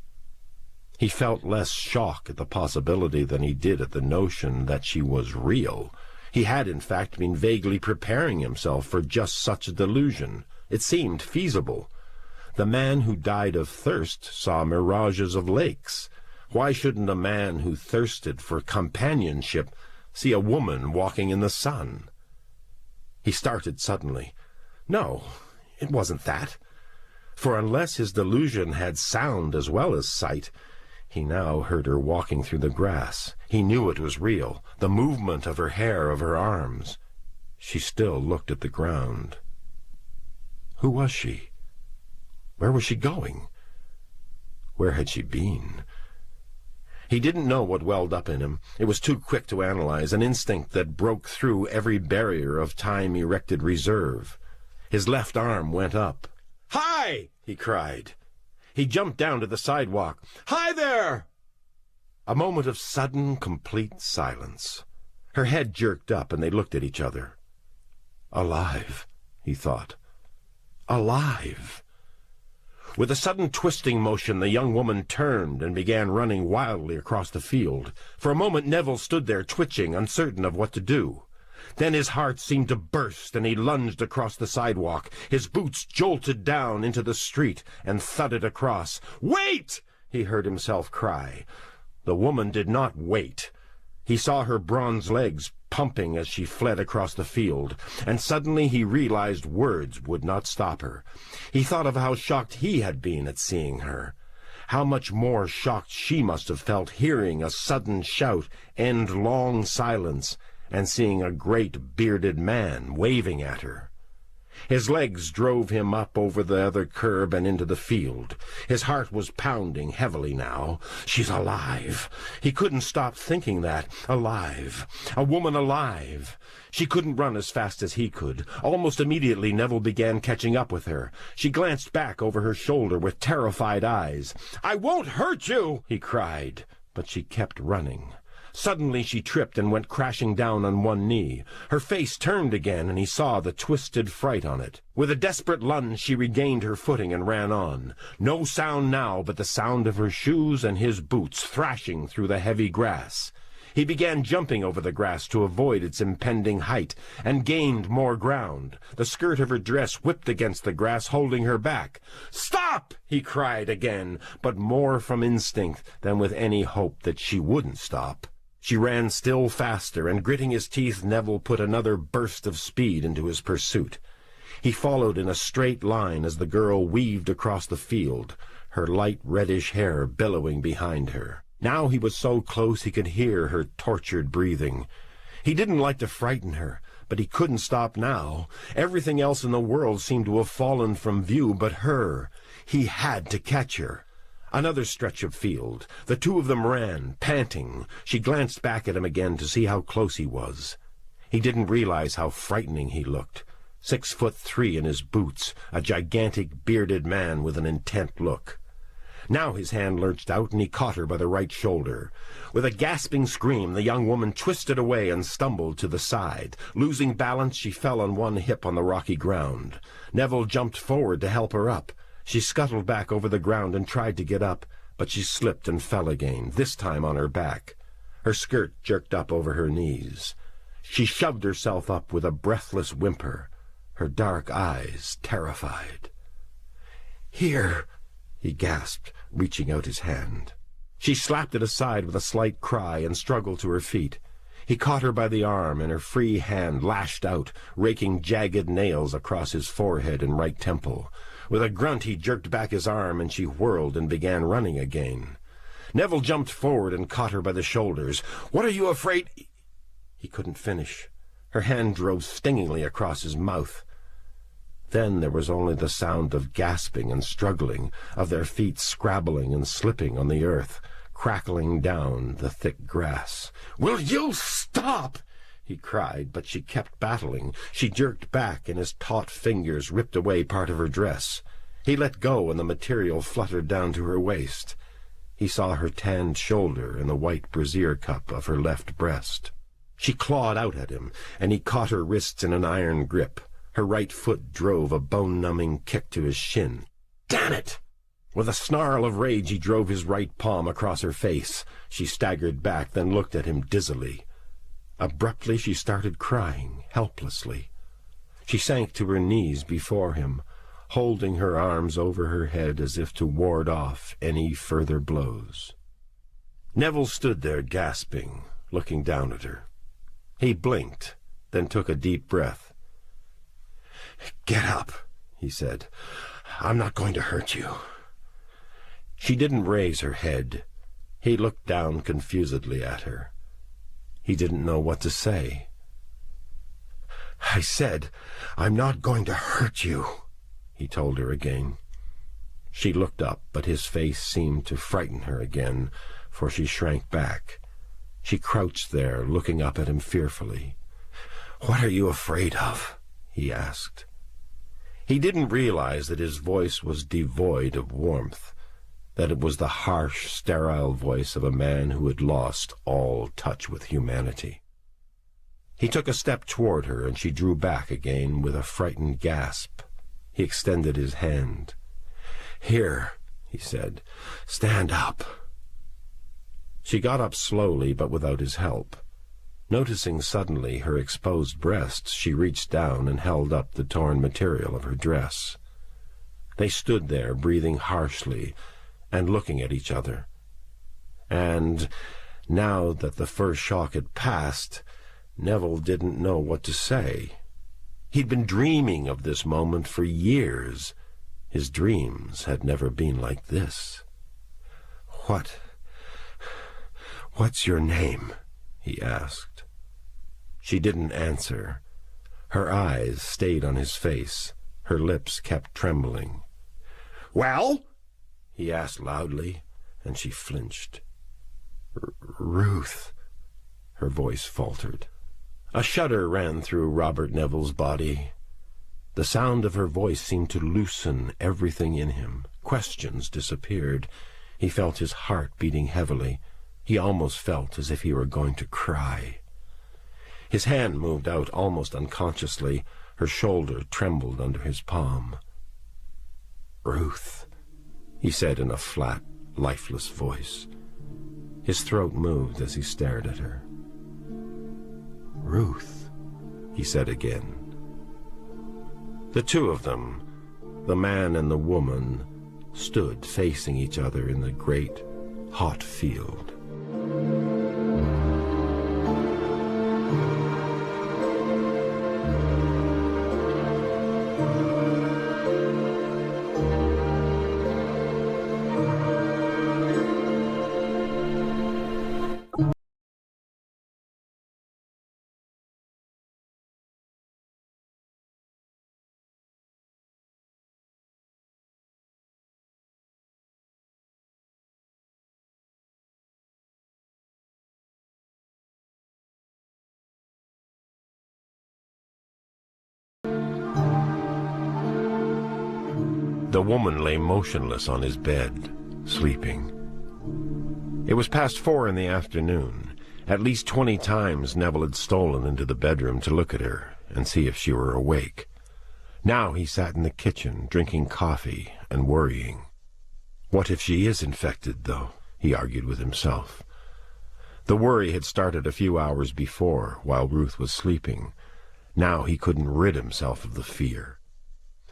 He felt less shock at the possibility than he did at the notion that she was real. He had, in fact, been vaguely preparing himself for just such a delusion. It seemed feasible. The man who died of thirst saw mirages of lakes. Why shouldn't a man who thirsted for companionship see a woman walking in the sun? He started suddenly. No, it wasn't that. For unless his delusion had sound as well as sight, he now heard her walking through the grass. He knew it was real, the movement of her hair, of her arms. She still looked at the ground. Who was she? Where was she going? Where had she been? He didn't know what welled up in him. It was too quick to analyze, an instinct that broke through every barrier of time-erected reserve. His left arm went up. "Hi!" he cried. He jumped down to the sidewalk. "Hi there!" A moment of sudden, complete silence. Her head jerked up, and they looked at each other. Alive, he thought. Alive! With a sudden twisting motion, the young woman turned and began running wildly across the field. For a moment Neville stood there, twitching, uncertain of what to do. Then his heart seemed to burst, and he lunged across the sidewalk. His boots jolted down into the street and thudded across. "Wait!" he heard himself cry. The woman did not wait. He saw her bronze legs pumping as she fled across the field, and suddenly he realized words would not stop her. He thought of how shocked he had been at seeing her. How much more shocked she must have felt hearing a sudden shout end long silence and seeing a great bearded man waving at her. His legs drove him up over the other curb and into the field. His heart was pounding heavily now. She's alive. He couldn't stop thinking that. Alive. A woman alive. She couldn't run as fast as he could. Almost immediately Neville began catching up with her. She glanced back over her shoulder with terrified eyes. "I won't hurt you!" he cried. But she kept running. Suddenly she tripped and went crashing down on one knee. Her face turned again, and he saw the twisted fright on it. With a desperate lunge she regained her footing and ran on. No sound now but the sound of her shoes and his boots thrashing through the heavy grass. He began jumping over the grass to avoid its impending height, and gained more ground. The skirt of her dress whipped against the grass, holding her back. "Stop!" he cried again, but more from instinct than with any hope that she wouldn't stop. She ran still faster, and gritting his teeth, Neville put another burst of speed into his pursuit. He followed in a straight line as the girl weaved across the field, her light reddish hair billowing behind her. Now he was so close he could hear her tortured breathing. He didn't like to frighten her, but he couldn't stop now. Everything else in the world seemed to have fallen from view but her. He had to catch her. Another stretch of field. The two of them ran, panting. She glanced back at him again to see how close he was. He didn't realize how frightening he looked. 6'3" in his boots, a gigantic bearded man with an intent look. Now his hand lurched out, and he caught her by the right shoulder. With a gasping scream, the young woman twisted away and stumbled to the side. Losing balance, she fell on one hip on the rocky ground. Neville jumped forward to help her up. She scuttled back over the ground and tried to get up, but she slipped and fell again, this time on her back. Her skirt jerked up over her knees. She shoved herself up with a breathless whimper, her dark eyes terrified. "Here," he gasped, reaching out his hand. She slapped it aside with a slight cry and struggled to her feet. He caught her by the arm, and her free hand lashed out, raking jagged nails across his forehead and right temple. With a grunt he jerked back his arm, and she whirled and began running again. Neville jumped forward and caught her by the shoulders. "What are you afraid—" He couldn't finish. Her hand drove stingingly across his mouth. Then there was only the sound of gasping and struggling, of their feet scrabbling and slipping on the earth, crackling down the thick grass. "Will you stop?" he cried, but she kept battling. She jerked back, and his taut fingers ripped away part of her dress. He let go, and the material fluttered down to her waist. He saw her tanned shoulder and the white brassiere cup of her left breast. She clawed out at him, and he caught her wrists in an iron grip. Her right foot drove a bone-numbing kick to his shin. "Damn it!" With a snarl of rage he drove his right palm across her face. She staggered back, then looked at him dizzily. Abruptly she started crying, helplessly. She sank to her knees before him, holding her arms over her head as if to ward off any further blows. Neville stood there gasping, looking down at her. He blinked, then took a deep breath. "Get up," he said. "I'm not going to hurt you." She didn't raise her head. He looked down confusedly at her. He didn't know what to say. "I said, I'm not going to hurt you," he told her again. She looked up, but his face seemed to frighten her again, for she shrank back. She crouched there, looking up at him fearfully. "What are you afraid of?" he asked. He didn't realize that his voice was devoid of warmth, that it was the harsh, sterile voice of a man who had lost all touch with humanity. He took a step toward her, and she drew back again with a frightened gasp. He extended his hand. "Here," he said. "Stand up." She got up slowly, but without his help. Noticing suddenly her exposed breasts, she reached down and held up the torn material of her dress. They stood there, breathing harshly and looking at each other. And now that the first shock had passed, Neville didn't know what to say. He'd been dreaming of this moment for years. His dreams had never been like this. What's your name?" he asked. She didn't answer. Her eyes stayed on his face. Her lips kept trembling. "Well?" he asked loudly, and she flinched. "Ruth," her voice faltered. A shudder ran through Robert Neville's body. The sound of her voice seemed to loosen everything in him. Questions disappeared. He felt his heart beating heavily. He almost felt as if he were going to cry. His hand moved out almost unconsciously. Her shoulder trembled under his palm. "Ruth," he said in a flat, lifeless voice. His throat moved as he stared at her. "Ruth," he said again. The two of them, the man and the woman, stood facing each other in the great, hot field. The woman lay motionless on his bed, sleeping. It was past 4 in the afternoon. At least 20 times Neville had stolen into the bedroom to look at her and see if she were awake. Now he sat in the kitchen, drinking coffee and worrying. What if she is infected, though? He argued with himself. The worry had started a few hours before, while Ruth was sleeping. Now he couldn't rid himself of the fear.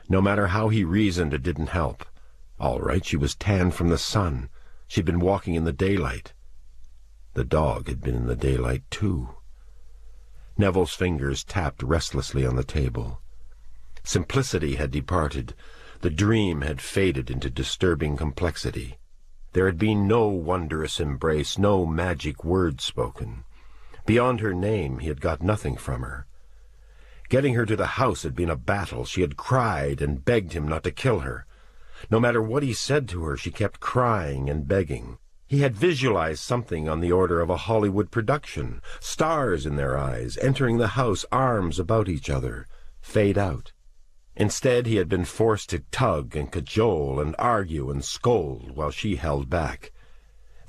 No matter how he reasoned, it didn't help. All right, she was tanned from the sun. She'd been walking in the daylight. The dog had been in the daylight, too. Neville's fingers tapped restlessly on the table. Simplicity had departed. The dream had faded into disturbing complexity. There had been no wondrous embrace, no magic words spoken. Beyond her name, he had got nothing from her. Getting her to the house had been a battle. She had cried and begged him not to kill her. No matter what he said to her, she kept crying and begging. He had visualized something on the order of a Hollywood production, stars in their eyes, entering the house, arms about each other, fade out. Instead, he had been forced to tug and cajole and argue and scold while she held back.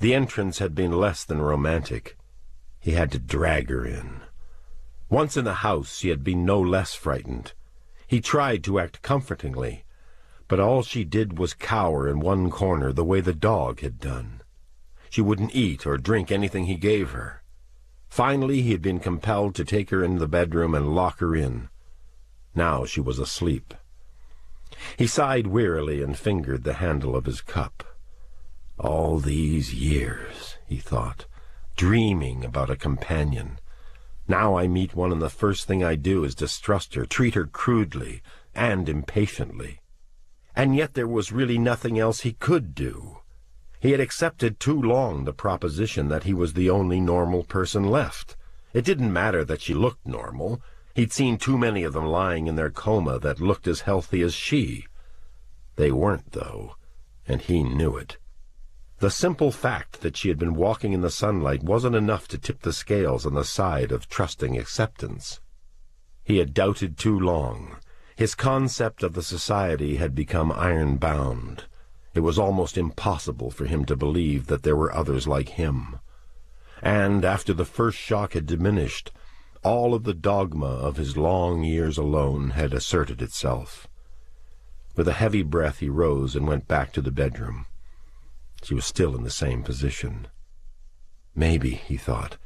The entrance had been less than romantic. He had to drag her in. Once in the house, he had been no less frightened. He tried to act comfortingly, but all she did was cower in one corner the way the dog had done. She wouldn't eat or drink anything he gave her. Finally, he had been compelled to take her into the bedroom and lock her in. Now she was asleep. He sighed wearily and fingered the handle of his cup. All these years, he thought, dreaming about a companion. Now I meet one and the first thing I do is distrust her, treat her crudely and impatiently. And yet there was really nothing else he could do. He had accepted too long the proposition that he was the only normal person left. It didn't matter that she looked normal. He'd seen too many of them lying in their coma that looked as healthy as she. They weren't, though, and he knew it. The simple fact that she had been walking in the sunlight wasn't enough to tip the scales on the side of trusting acceptance. He had doubted too long. His concept of the society had become iron-bound. It was almost impossible for him to believe that there were others like him. And after the first shock had diminished, all of the dogma of his long years alone had asserted itself. With a heavy breath he rose and went back to the bedroom. She was still in the same position. Maybe, he thought,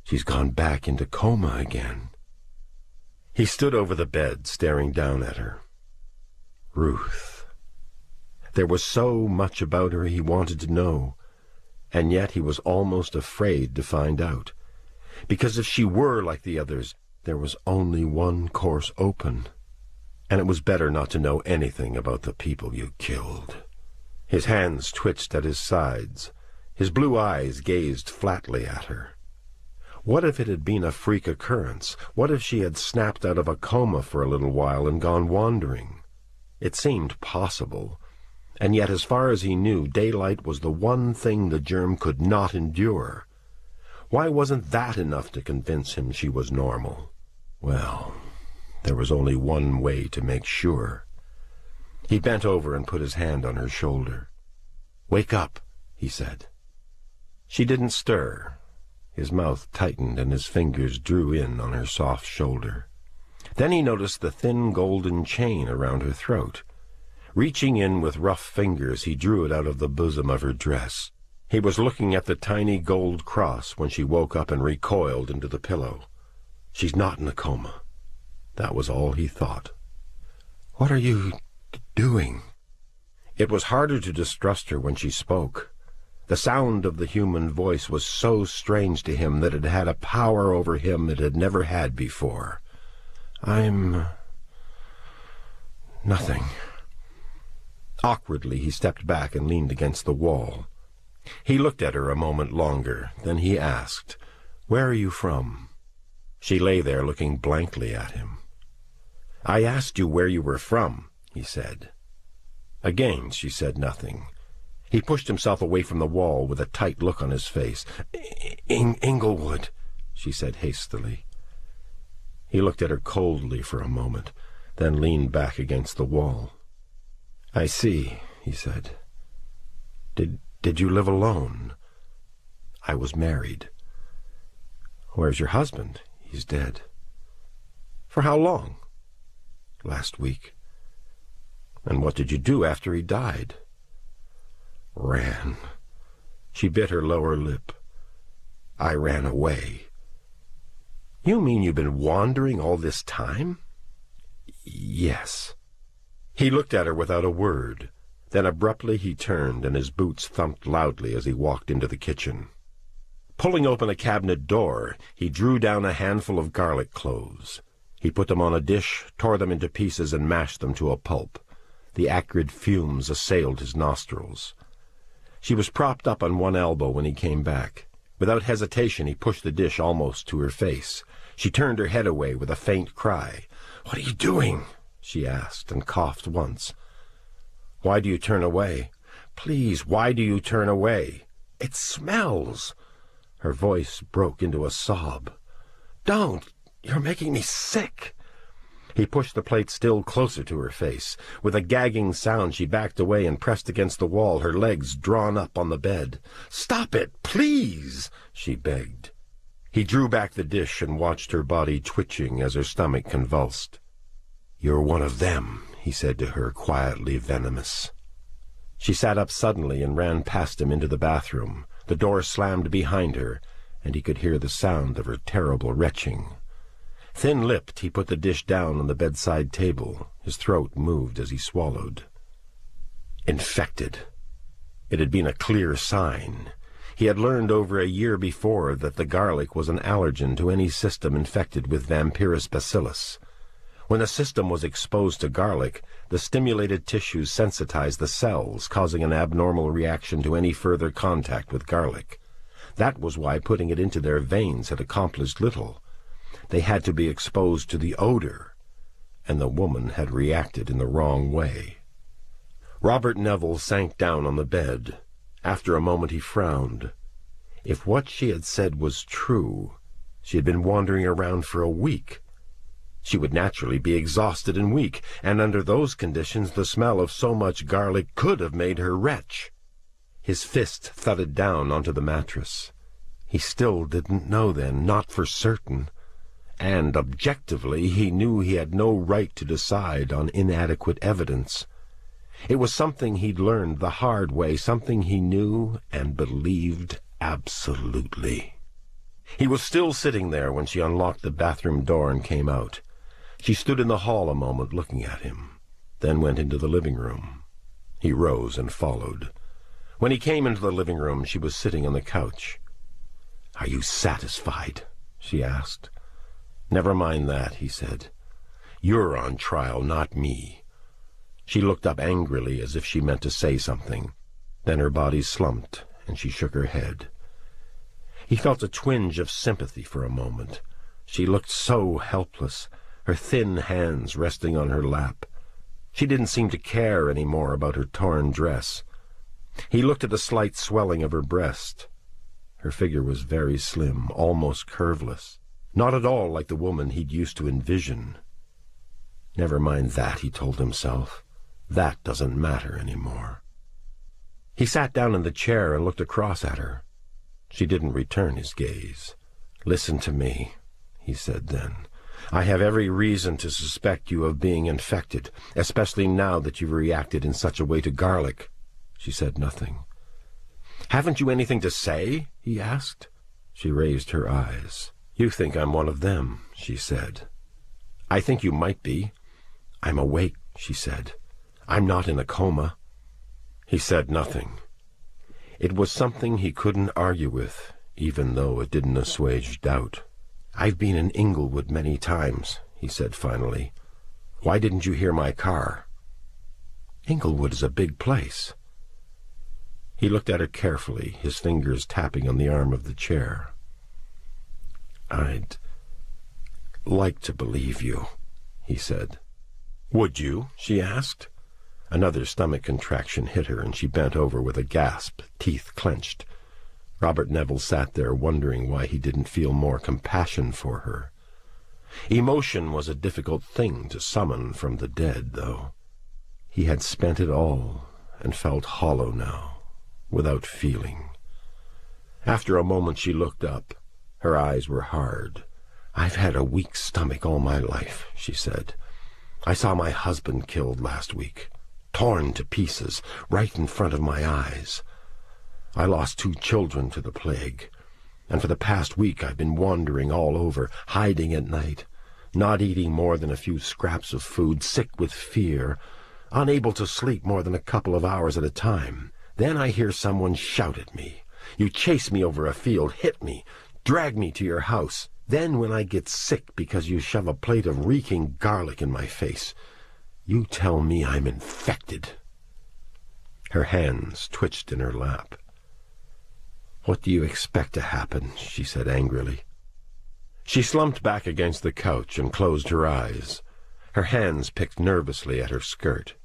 she's gone back into coma again. He stood over the bed, staring down at her. Ruth. There was so much about her he wanted to know, and yet he was almost afraid to find out. Because if she were like the others, there was only one course open, and it was better not to know anything about the people you killed. His hands twitched at his sides. His blue eyes gazed flatly at her. What if it had been a freak occurrence? What if she had snapped out of a coma for a little while and gone wandering? It seemed possible, and yet as far as he knew, daylight was the one thing the germ could not endure. Why wasn't that enough to convince him she was normal? Well, there was only one way to make sure. He bent over and put his hand on her shoulder. "Wake up," he said. She didn't stir. His mouth tightened and his fingers drew in on her soft shoulder. Then he noticed the thin golden chain around her throat. Reaching in with rough fingers, he drew it out of the bosom of her dress. He was looking at the tiny gold cross when she woke up and recoiled into the pillow. She's not in a coma. That was all he thought. "What are you doing?" It was harder to distrust her when she spoke. The sound of the human voice was so strange to him that it had a power over him it had never had before. "I'm... nothing." Awkwardly, he stepped back and leaned against the wall. He looked at her a moment longer. Then he asked, "Where are you from?" She lay there looking blankly at him. "I asked you where you were from," he said. Again she said nothing. He pushed himself away from the wall with a tight look on his face. Inglewood," she said hastily. He looked at her coldly for a moment, then leaned back against the wall. "I see," he said. Did you live alone?" "I was married." "Where's your husband?" "He's dead." "For how long?" "Last week." "And what did you do after he died?" "Ran." She bit her lower lip. "I ran away." "You mean you've been wandering all this time?" "Yes." He looked at her without a word. Then abruptly he turned, and his boots thumped loudly as he walked into the kitchen. Pulling open a cabinet door, he drew down a handful of garlic cloves. He put them on a dish, tore them into pieces, and mashed them to a pulp. The acrid fumes assailed his nostrils. She was propped up on one elbow when he came back. Without hesitation he pushed the dish almost to her face. She turned her head away with a faint cry. "What are you doing?" she asked, and coughed once. "Why do you turn away? Please, why do you turn away? It smells." Her voice broke into a sob. "Don't! You're making me sick." He pushed the plate still closer to her face. With a gagging sound she backed away and pressed against the wall, her legs drawn up on the bed. "Stop it, please!" she begged. He drew back the dish and watched her body twitching as her stomach convulsed. "You're one of them," he said to her, quietly venomous. She sat up suddenly and ran past him into the bathroom. The door slammed behind her, and he could hear the sound of her terrible retching. Thin-lipped, he put the dish down on the bedside table. His throat moved as he swallowed. Infected. It had been a clear sign. He had learned over a year before that the garlic was an allergen to any system infected with vampirus bacillus. When a system was exposed to garlic, the stimulated tissues sensitized the cells, causing an abnormal reaction to any further contact with garlic. That was why putting it into their veins had accomplished little. They had to be exposed to the odor, and the woman had reacted in the wrong way. Robert Neville sank down on the bed. After a moment he frowned. If what she had said was true, she had been wandering around for a week. She would naturally be exhausted and weak, and under those conditions the smell of so much garlic could have made her retch. His fist thudded down onto the mattress. He still didn't know then, not for certain. And, objectively, he knew he had no right to decide on inadequate evidence. It was something he'd learned the hard way, something he knew and believed absolutely. He was still sitting there when she unlocked the bathroom door and came out. She stood in the hall a moment looking at him, then went into the living room. He rose and followed. When he came into the living room, she was sitting on the couch. "Are you satisfied?" she asked. "Never mind that," he said. "You're on trial, not me." She looked up angrily as if she meant to say something. Then her body slumped, and she shook her head. He felt a twinge of sympathy for a moment. She looked so helpless, her thin hands resting on her lap. She didn't seem to care any more about her torn dress. He looked at the slight swelling of her breast. Her figure was very slim, almost curveless, not at all like the woman he'd used to envision. Never mind that, he told himself. That doesn't matter anymore. He sat down in the chair and looked across at her. She didn't return his gaze. "Listen to me," he said then. "I have every reason to suspect you of being infected, especially now that you've reacted in such a way to garlic." She said nothing. "Haven't you anything to say?" he asked. She raised her eyes. "You think I'm one of them," she said. "I think you might be." "I'm awake," she said. "I'm not in a coma." He said nothing. It was something he couldn't argue with, even though it didn't assuage doubt. "I've been in Inglewood many times," he said finally. "Why didn't you hear my car?" "Inglewood is a big place." He looked at her carefully, his fingers tapping on the arm of the chair. "I'd like to believe you," he said. "Would you?" she asked. Another stomach contraction hit her, and she bent over with a gasp, teeth clenched. Robert Neville sat there wondering why he didn't feel more compassion for her. Emotion was a difficult thing to summon from the dead, though. He had spent it all and felt hollow now, without feeling. After a moment she looked up. Her eyes were hard. "I've had a weak stomach all my life," she said. "I saw my husband killed last week, torn to pieces, right in front of my eyes. I lost 2 children to the plague, and for the past week I've been wandering all over, hiding at night, not eating more than a few scraps of food, sick with fear, unable to sleep more than a couple of hours at a time. Then I hear someone shout at me. You chase me over a field, hit me, drag me to your house. Then when I get sick because you shove a plate of reeking garlic in my face, you tell me I'm infected." Her hands twitched in her lap. "What do you expect to happen?" she said angrily. She slumped back against the couch and closed her eyes. Her hands picked nervously at her skirt.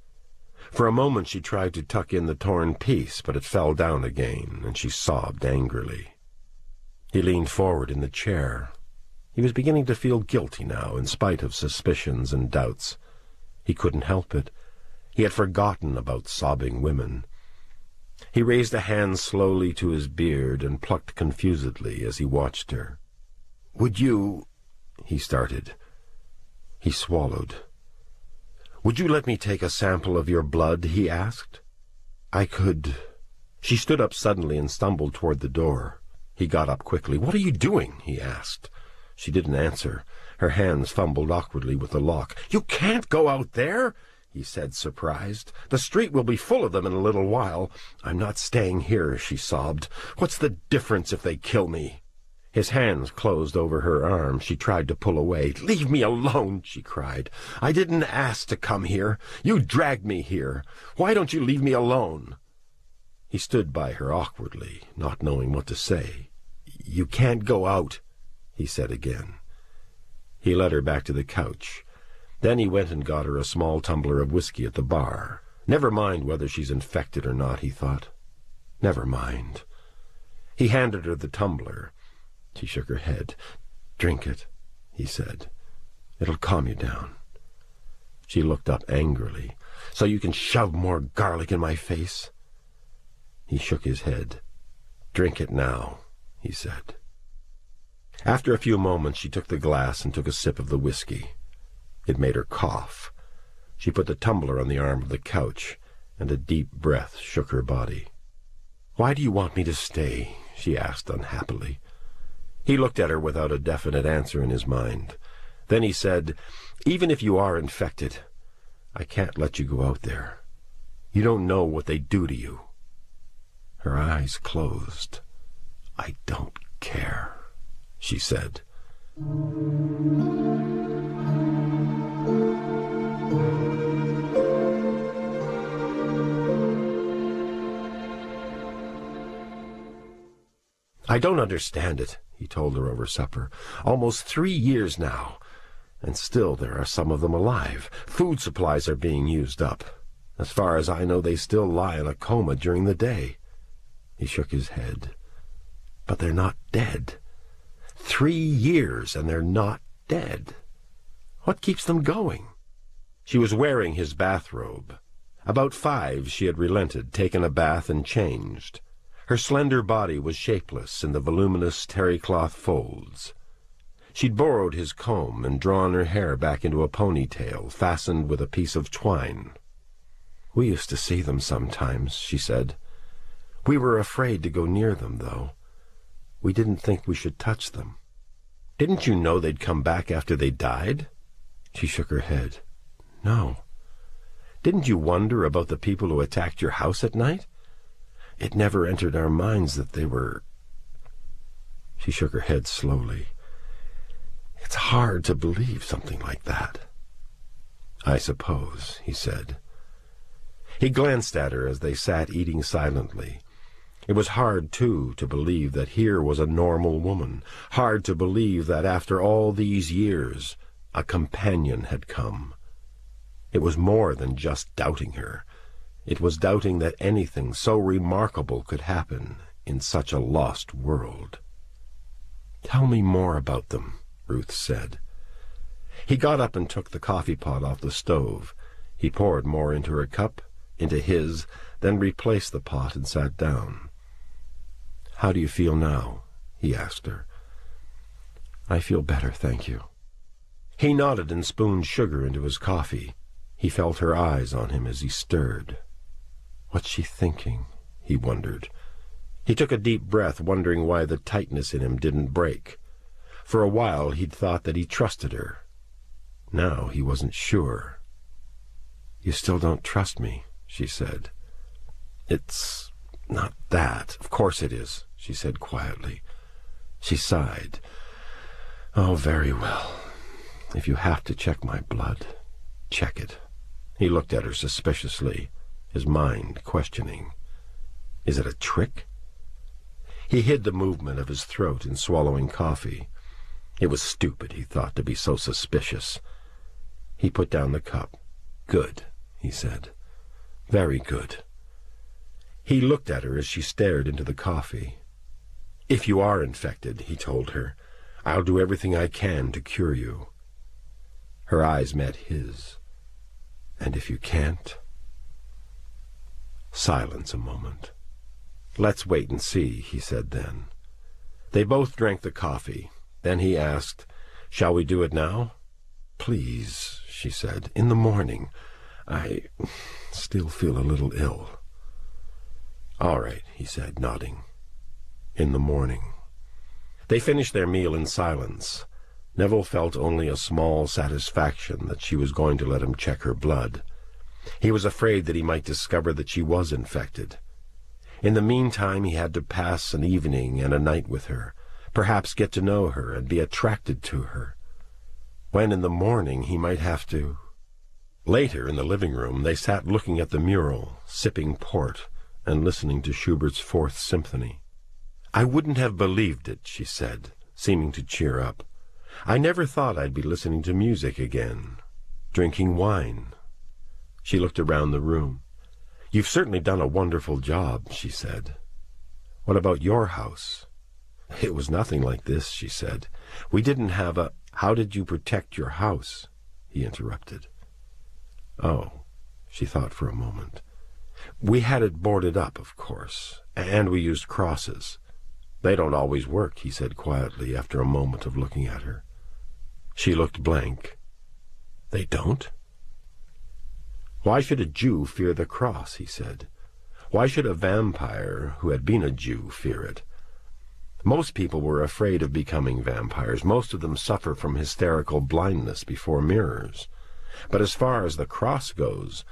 For a moment she tried to tuck in the torn piece, but it fell down again, and she sobbed angrily. He leaned forward in the chair. He was beginning to feel guilty now, in spite of suspicions and doubts. He couldn't help it. He had forgotten about sobbing women. He raised a hand slowly to his beard and plucked confusedly as he watched her. "Would you—" he started. He swallowed. "Would you let me take a sample of your blood?" he asked. "I could—" She stood up suddenly and stumbled toward the door. He got up quickly. "What are you doing?" he asked. She didn't answer. Her hands fumbled awkwardly with the lock. "You can't go out there," he said, surprised. "The street will be full of them in a little while." "I'm not staying here," she sobbed. "What's the difference if they kill me?" His hands closed over her arm. She tried to pull away. "Leave me alone," she cried. "I didn't ask to come here. You dragged me here. Why don't you leave me alone?" He stood by her awkwardly, not knowing what to say. "You can't go out," he said again. He led her back to the couch. Then he went and got her a small tumbler of whiskey at the bar. Never mind whether she's infected or not, he thought. Never mind. He handed her the tumbler. She shook her head. "Drink it," he said. "It'll calm you down." She looked up angrily. "So you can shove more garlic in my face?" He shook his head. "Drink it now," he said. After a few moments she took the glass and took a sip of the whiskey. It made her cough. She put the tumbler on the arm of the couch. and a deep breath shook her body. "Why do you want me to stay?" she asked unhappily. He looked at her without a definite answer in his mind. Then he said, "Even if you are infected, I can't let you go out there. You don't know what they do to you." Her eyes closed. "I don't care," she said. "I don't understand it," he told her over supper. "Almost 3 years now, and still there are some of them alive. Food supplies are being used up. As far as I know, they still lie in a coma during the day." He shook his head. "But they're not dead. 3 years, and they're not dead. What keeps them going?" She was wearing his bathrobe. About 5, she had relented, taken a bath, and changed. Her slender body was shapeless in the voluminous terry-cloth folds. She'd borrowed his comb and drawn her hair back into a ponytail, fastened with a piece of twine. "We used to see them sometimes," she said. "We were afraid to go near them, though. We didn't think we should touch them." "Didn't you know they'd come back after they died?" She shook her head. "No." "Didn't you wonder about the people who attacked your house at night? It never entered our minds that they were—" She shook her head slowly. "It's hard to believe something like that." "I suppose," he said. He glanced at her as they sat eating silently. It was hard, too, to believe that here was a normal woman, hard to believe that after all these years a companion had come. It was more than just doubting her. It was doubting that anything so remarkable could happen in such a lost world. "Tell me more about them," Ruth said. He got up and took the coffee pot off the stove. He poured more into her cup, into his, then replaced the pot and sat down. "How do you feel now?" he asked her. "I feel better, thank you." He nodded and spooned sugar into his coffee. He felt her eyes on him as he stirred. What's she thinking? He wondered. He took a deep breath, wondering why the tightness in him didn't break. For a while he'd thought that he trusted her. Now he wasn't sure. "You still don't trust me," she said. "It's not that. Of course it is," she said quietly. She sighed. "Oh, very well. If you have to check my blood, check it." He looked at her suspiciously, his mind questioning. Is it a trick? He hid the movement of his throat in swallowing coffee. It was stupid, he thought, to be so suspicious. He put down the cup. "Good," he said. "Very good." He looked at her as she stared into the coffee. "If you are infected," he told her, "I'll do everything I can to cure you." Her eyes met his. "And if you can't?" Silence a moment. "Let's wait and see," he said then. They both drank the coffee. Then he asked, "Shall we do it now?" "Please," she said, "in the morning. I still feel a little ill." "All right," he said, nodding. "In the morning." They finished their meal in silence. Neville felt only a small satisfaction that she was going to let him check her blood. He was afraid that he might discover that she was infected. In the meantime, he had to pass an evening and a night with her, perhaps get to know her and be attracted to her. When in the morning he might have to... Later, in the living room, they sat looking at the mural, sipping port, and listening to Schubert's Fourth Symphony. "I wouldn't have believed it," she said, seeming to cheer up. "I never thought I'd be listening to music again, drinking wine." She looked around the room. "You've certainly done a wonderful job," she said. "What about your house?" "It was nothing like this," she said. "We didn't have a—" "How did you protect your house?" he interrupted. "Oh," she thought for a moment. "We had it boarded up, of course, and we used crosses. They don't always work," he said quietly after a moment of looking at her. She looked blank. "They don't?" Why should a Jew fear the cross, he said. Why should a vampire who had been a Jew fear it? Most people were afraid of becoming vampires. Most of them suffer from hysterical blindness before mirrors. But as far as the cross goes,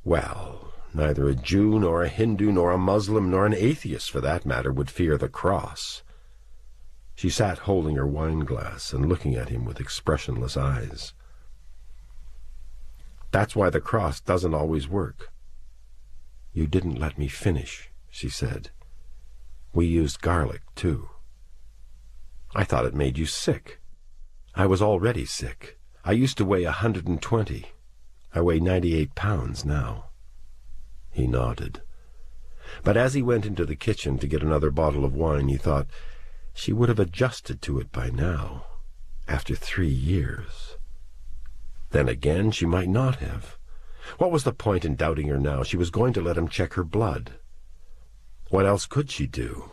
well, neither a Jew nor a Hindu nor a Muslim nor an atheist, for that matter, would fear the cross. She sat holding her wine-glass and looking at him with expressionless eyes. That's why the cross doesn't always work. You didn't let me finish, she said. We used garlic, too. I thought it made you sick. I was already sick. I used to weigh 120. I weigh 98 pounds now. He nodded. But as he went into the kitchen to get another bottle of wine, he thought, she would have adjusted to it by now, after 3 years. Then again, she might not have. What was the point in doubting her now? She was going to let him check her blood. What else could she do?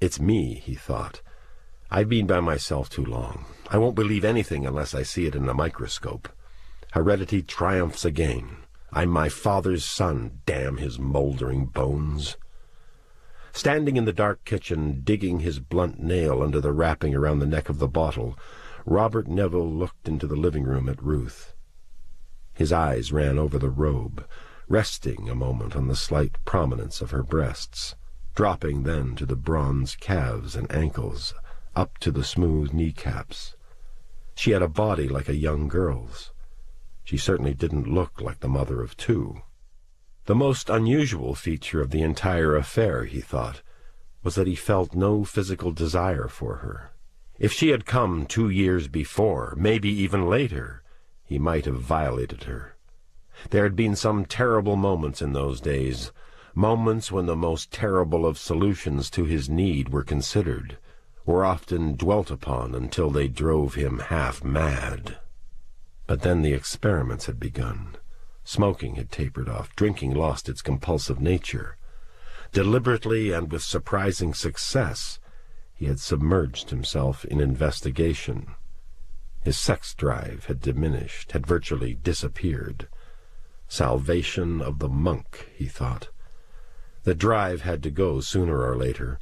It's me, he thought. I've been by myself too long. I won't believe anything unless I see it in a microscope. Heredity triumphs again. I'm my father's son, damn his moldering bones. Standing in the dark kitchen, digging his blunt nail under the wrapping around the neck of the bottle, Robert Neville looked into the living room at Ruth. His eyes ran over the robe, resting a moment on the slight prominence of her breasts, dropping then to the bronze calves and ankles, up to the smooth kneecaps. She had a body like a young girl's. She certainly didn't look like the mother of two. The most unusual feature of the entire affair, he thought, was that he felt no physical desire for her. If she had come 2 years before, maybe even later, he might have violated her. There had been some terrible moments in those days, moments when the most terrible of solutions to his need were considered, were often dwelt upon until they drove him half mad. But then the experiments had begun. Smoking had tapered off, drinking lost its compulsive nature. Deliberately and with surprising success, he had submerged himself in investigation. His sex drive had diminished, had virtually disappeared. Salvation of the monk, he thought. The drive had to go sooner or later,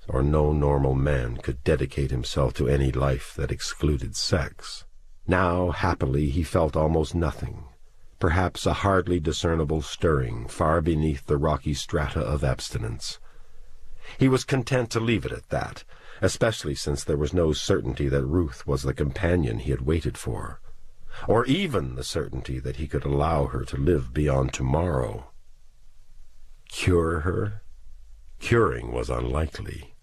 or no normal man could dedicate himself to any life that excluded sex. Now, happily, he felt almost nothing, perhaps a hardly discernible stirring far beneath the rocky strata of abstinence. He was content to leave it at that, especially since there was no certainty that Ruth was the companion he had waited for, or even the certainty that he could allow her to live beyond tomorrow. Cure her? Curing was unlikely.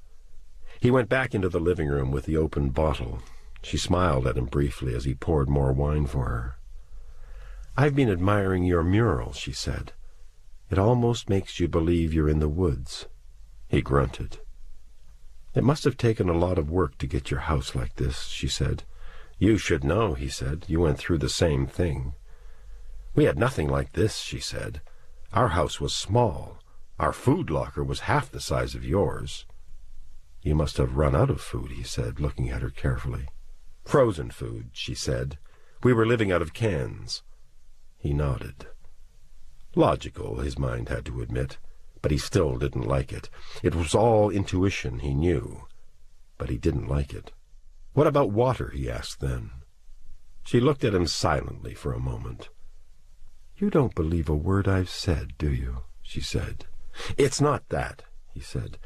He went back into the living room with the open bottle. She smiled at him briefly as he poured more wine for her. "I've been admiring your mural," she said. "It almost makes you believe you're in the woods." He grunted. "It must have taken a lot of work to get your house like this," she said. "You should know," he said. "You went through the same thing." "We had nothing like this," she said. "Our house was small. Our food locker was half the size of yours." "You must have run out of food," he said, looking at her carefully. "Frozen food," she said. "We were living out of cans." He nodded. Logical, his mind had to admit, but he still didn't like it. It was all intuition, he knew, but he didn't like it. "What about water?" he asked then. She looked at him silently for a moment. "You don't believe a word I've said, do you?" she said. "It's not that," he said.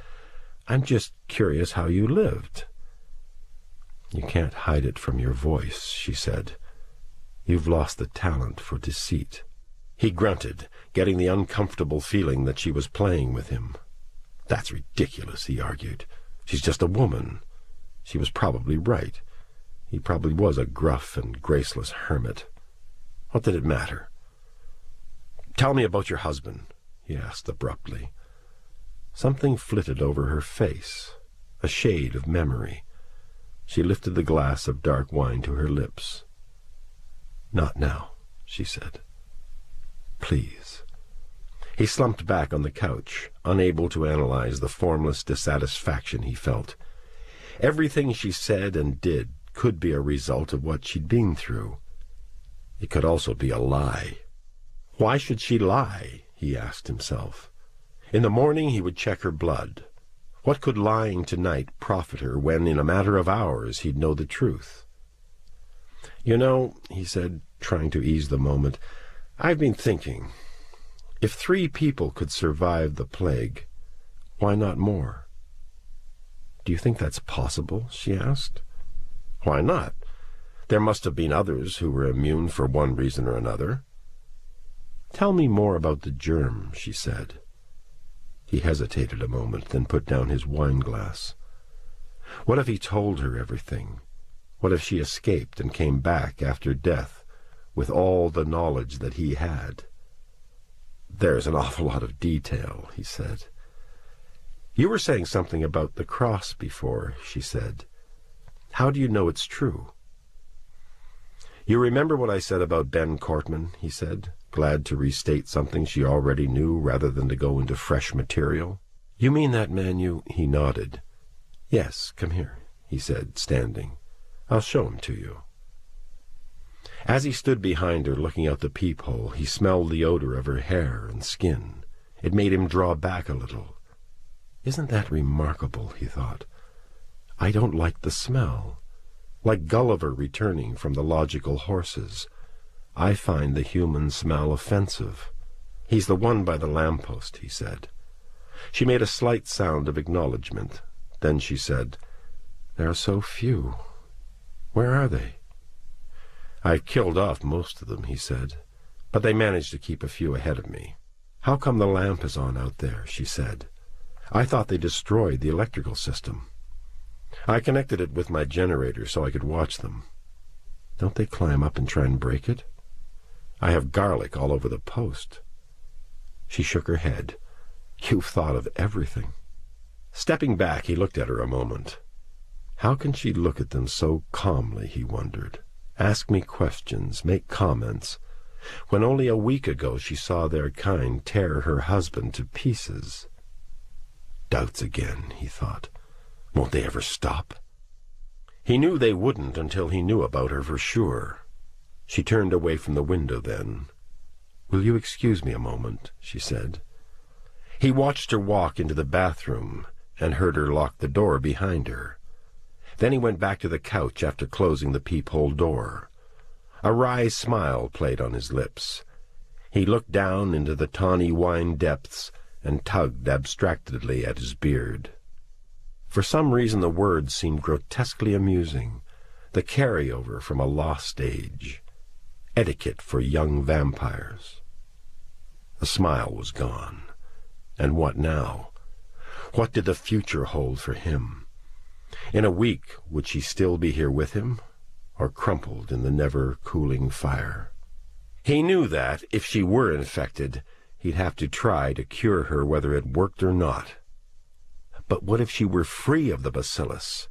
"I'm just curious how you lived." "You can't hide it from your voice," she said. "You've lost the talent for deceit." He grunted, getting the uncomfortable feeling that she was playing with him. "That's ridiculous," he argued. "She's just a woman." She was probably right. He probably was a gruff and graceless hermit. What did it matter? "Tell me about your husband," he asked abruptly. Something flitted over her face, a shade of memory. She lifted the glass of dark wine to her lips. "Not now," she said. "Please." He slumped back on the couch, unable to analyze the formless dissatisfaction he felt. Everything she said and did could be a result of what she'd been through. It could also be a lie. Why should she lie? He asked himself. In the morning he would check her blood. What could lying tonight profit her when in a matter of hours he'd know the truth? You know, he said, trying to ease the moment, I've been thinking, if 3 people could survive the plague, why not more? Do you think that's possible? She asked. Why not? There must have been others who were immune for one reason or another. Tell me more about the germ, she said. He hesitated a moment, then put down his wine-glass. What if he told her everything? What if she escaped and came back after death with all the knowledge that he had? There's an awful lot of detail, he said. You were saying something about the cross before, she said. How do you know it's true? You remember what I said about Ben Cortman, he said, glad to restate something she already knew rather than to go into fresh material. You mean that man you... He nodded. Yes, come here, he said, standing. I'll show him to you. As he stood behind her, looking out the peephole, he smelled the odor of her hair and skin. It made him draw back a little. Isn't that remarkable, he thought. I don't like the smell. Like Gulliver returning from the logical horses. I find the human smell offensive. He's the one by the lamppost, he said. She made a slight sound of acknowledgment. Then she said, There are so few. Where are they? I've killed off most of them, he said, but they managed to keep a few ahead of me. How come the lamp is on out there, she said. I thought they destroyed the electrical system. I connected it with my generator so I could watch them. Don't they climb up and try and break it? I have garlic all over the post. She shook her head. You've thought of everything. Stepping back, he looked at her a moment. How can she look at them so calmly, he wondered, ask me questions, make comments, when only a week ago she saw their kind tear her husband to pieces? Doubts again, he thought. Won't they ever stop? He knew they wouldn't until he knew about her for sure. She turned away from the window then. Will you excuse me a moment, she said. He watched her walk into the bathroom and heard her lock the door behind her. Then he went back to the couch after closing the peephole door. A wry smile played on his lips. He looked down into the tawny wine depths and tugged abstractedly at his beard. For some reason the words seemed grotesquely amusing, the carryover from a lost age. Etiquette for young vampires. The smile was gone. And what now? What did the future hold for him? In a week, would she still be here with him, or crumpled in the never-cooling fire? He knew that, if she were infected, he'd have to try to cure her whether it worked or not. But what if she were free of the bacillus?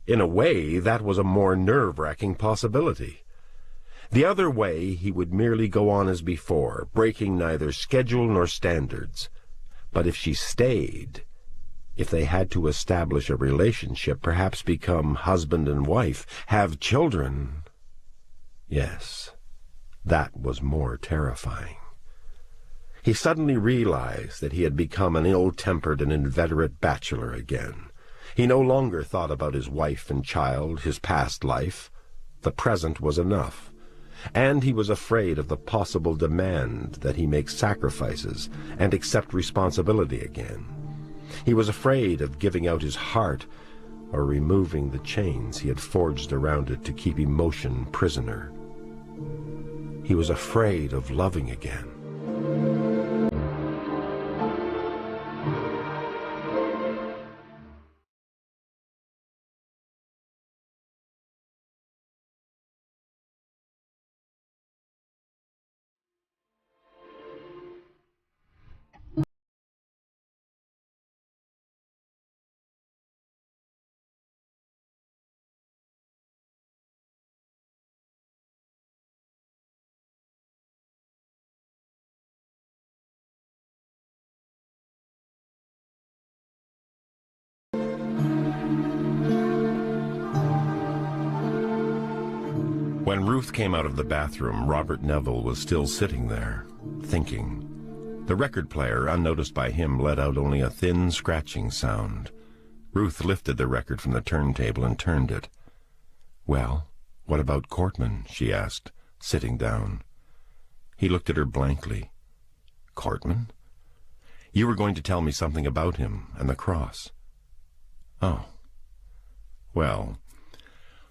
In a way, that was a more nerve-wracking possibility. The other way, he would merely go on as before, breaking neither schedule nor standards. But if she stayed, if they had to establish a relationship, perhaps become husband and wife, have children... Yes, that was more terrifying. He suddenly realized that he had become an ill-tempered and inveterate bachelor again. He no longer thought about his wife and child, his past life. The present was enough. And he was afraid of the possible demand that he make sacrifices and accept responsibility again. He was afraid of giving out his heart or removing the chains he had forged around it to keep emotion prisoner. He was afraid of loving again. When Ruth came out of the bathroom, Robert Neville was still sitting there, thinking. The record player, unnoticed by him, let out only a thin scratching sound. Ruth lifted the record from the turntable and turned it. "Well, what about Cortman?" she asked, sitting down. He looked at her blankly. "Cortman? You were going to tell me something about him and the cross." "Oh. Well,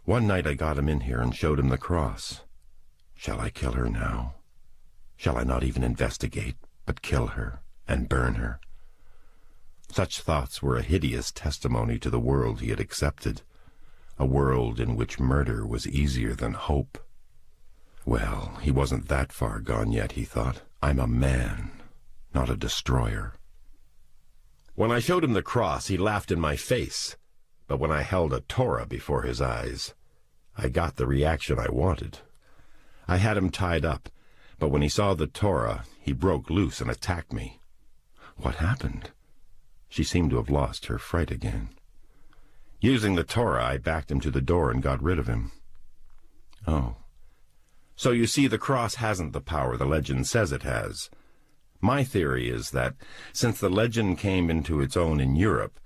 one night I got him in here and showed him the cross. Shall I kill her now? Shall I not even investigate, but kill her and burn her?" Such thoughts were a hideous testimony to the world he had accepted, a world in which murder was easier than hope. Well, he wasn't that far gone yet, he thought. I'm a man, not a destroyer. When I showed him the cross, he laughed in my face, but when I held a Torah before his eyes, I got the reaction I wanted. I had him tied up, but when he saw the Torah, he broke loose and attacked me. What happened? She seemed to have lost her fright again. Using the Torah, I backed him to the door and got rid of him. Oh. So you see, the cross hasn't the power the legend says it has. My theory is that, since the legend came into its own in Europe,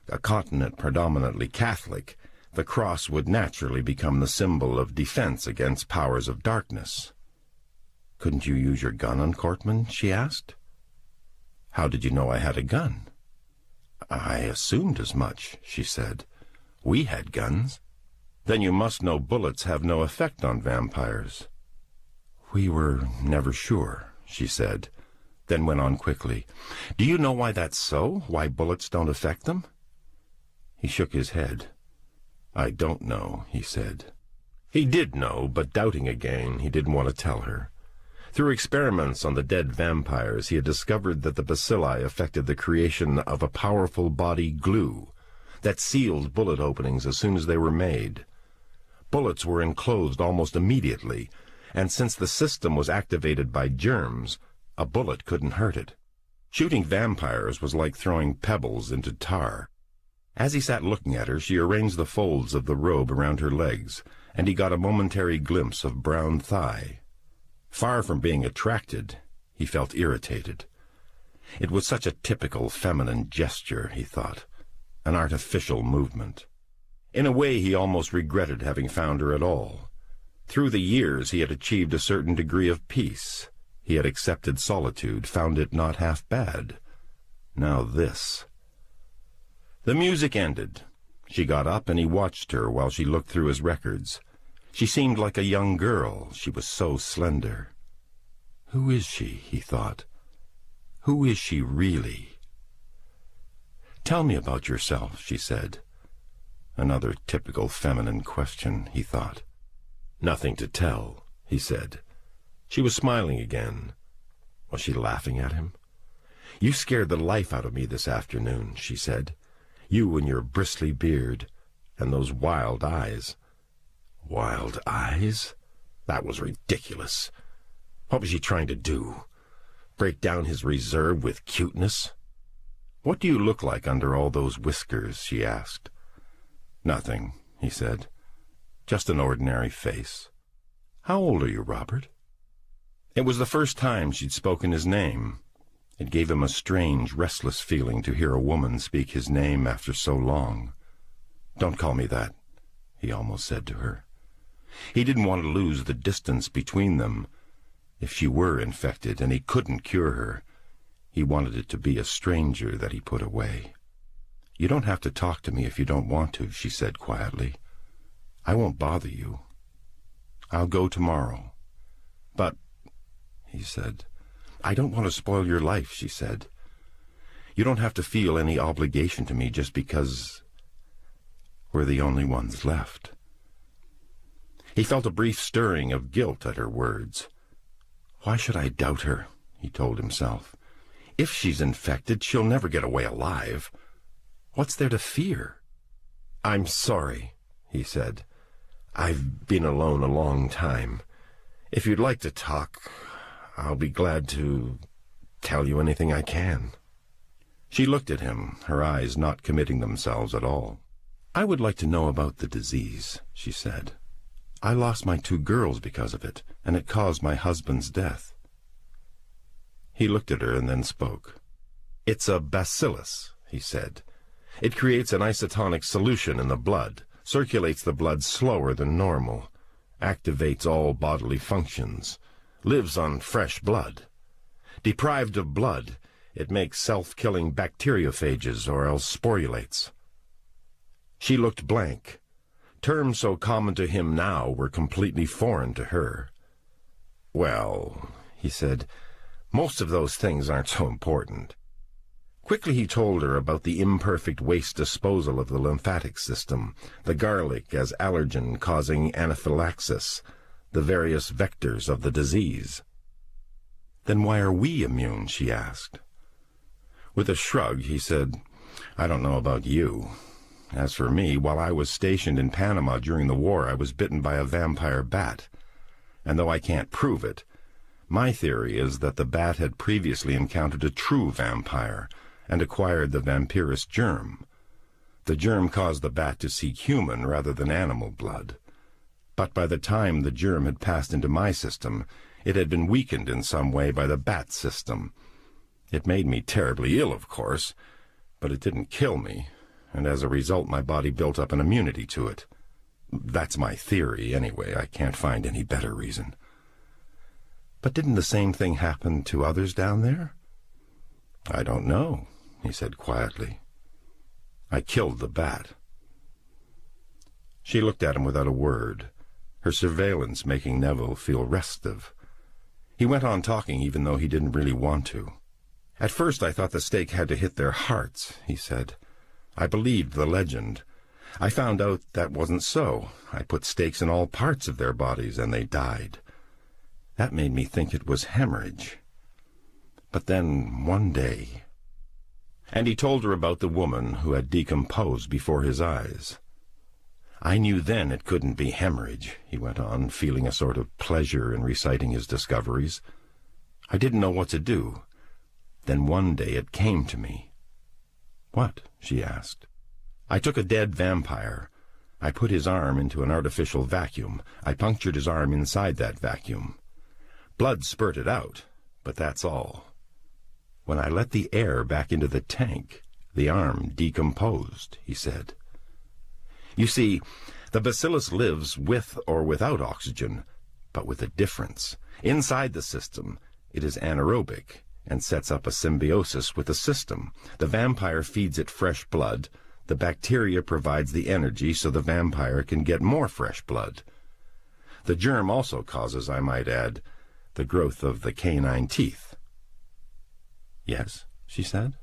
a continent predominantly Catholic, the cross would naturally become the symbol of defense against powers of darkness. "Couldn't you use your gun on Cortman?" she asked. "How did you know I had a gun?" "I assumed as much," she said. "We had guns." "Then you must know bullets have no effect on vampires." "We were never sure," she said, then went on quickly. "Do you know why that's so? Why bullets don't affect them?" He shook his head. "I don't know," he said. He did know, but doubting again, he didn't want to tell her. Through experiments on the dead vampires, he had discovered that the bacilli affected the creation of a powerful body glue that sealed bullet openings as soon as they were made. Bullets were enclosed almost immediately, and since the system was activated by germs, a bullet couldn't hurt it. Shooting vampires was like throwing pebbles into tar. As he sat looking at her, she arranged the folds of the robe around her legs, and he got a momentary glimpse of brown thigh. Far from being attracted, he felt irritated. It was such a typical feminine gesture, he thought, an artificial movement. In a way, he almost regretted having found her at all. Through the years, he had achieved a certain degree of peace. He had accepted solitude, found it not half bad. Now this. The music ended. She got up, and he watched her while she looked through his records. She seemed like a young girl. She was so slender. Who is she, he thought. Who is she really? "Tell me about yourself," she said. Another typical feminine question, he thought. "Nothing to tell," he said. She was smiling again. Was she laughing at him? "You scared the life out of me this afternoon," she said. "You and your bristly beard, and those wild eyes." Wild eyes? That was ridiculous. What was she trying to do? Break down his reserve with cuteness? "What do you look like under all those whiskers?" she asked. "Nothing," he said. "Just an ordinary face." "How old are you, Robert?" It was the first time she'd spoken his name. It gave him a strange, restless feeling to hear a woman speak his name after so long. "Don't call me that," he almost said to her. He didn't want to lose the distance between them. If she were infected and he couldn't cure her, he wanted it to be a stranger that he put away. "You don't have to talk to me if you don't want to," she said quietly. "I won't bother you. I'll go tomorrow." "But," he said. "I don't want to spoil your life," she said. "You don't have to feel any obligation to me just because we're the only ones left." He felt a brief stirring of guilt at her words. "Why should I doubt her?" he told himself. "If she's infected, she'll never get away alive. What's there to fear?" "I'm sorry," he said. "I've been alone a long time. If you'd like to talk, I'll be glad to tell you anything I can." She looked at him, her eyes not committing themselves at all. "I would like to know about the disease," she said. "I lost my 2 girls because of it, and it caused my husband's death." He looked at her and then spoke. "It's a bacillus," he said. "It creates an isotonic solution in the blood, circulates the blood slower than normal, activates all bodily functions, lives on fresh blood. Deprived of blood, it makes self-killing bacteriophages or else sporulates." She looked blank. Terms so common to him now were completely foreign to her. "Well," he said, "most of those things aren't so important." Quickly he told her about the imperfect waste disposal of the lymphatic system, the garlic as allergen causing anaphylaxis, the various vectors of the disease. "Then why are we immune?" she asked. With a shrug, he said, "I don't know about you. As for me, while I was stationed in Panama during the war, I was bitten by a vampire bat. And though I can't prove it, my theory is that the bat had previously encountered a true vampire and acquired the vampirus germ. The germ caused the bat to seek human rather than animal blood. But by the time the germ had passed into my system, it had been weakened in some way by the bat system. It made me terribly ill, of course, but it didn't kill me, and as a result my body built up an immunity to it. That's my theory, anyway. I can't find any better reason." "But didn't the same thing happen to others down there?" "I don't know," he said quietly. "I killed the bat." She looked at him without a word, her surveillance making Neville feel restive. He went on talking even though he didn't really want to. "At first I thought the stake had to hit their hearts," he said. "I believed the legend. I found out that wasn't so. I put stakes in all parts of their bodies and they died. That made me think it was hemorrhage. But then one day—" And he told her about the woman who had decomposed before his eyes. "I knew then it couldn't be hemorrhage," he went on, feeling a sort of pleasure in reciting his discoveries. "I didn't know what to do. Then one day it came to me." "What?" she asked. "I took a dead vampire. I put his arm into an artificial vacuum. I punctured his arm inside that vacuum. Blood spurted out, but that's all. When I let the air back into the tank, the arm decomposed," he said. "You see, the bacillus lives with or without oxygen, but with a difference. Inside the system, it is anaerobic and sets up a symbiosis with the system. The vampire feeds it fresh blood. The bacteria provides the energy so the vampire can get more fresh blood. The germ also causes, I might add, the growth of the canine teeth." "Yes," she said.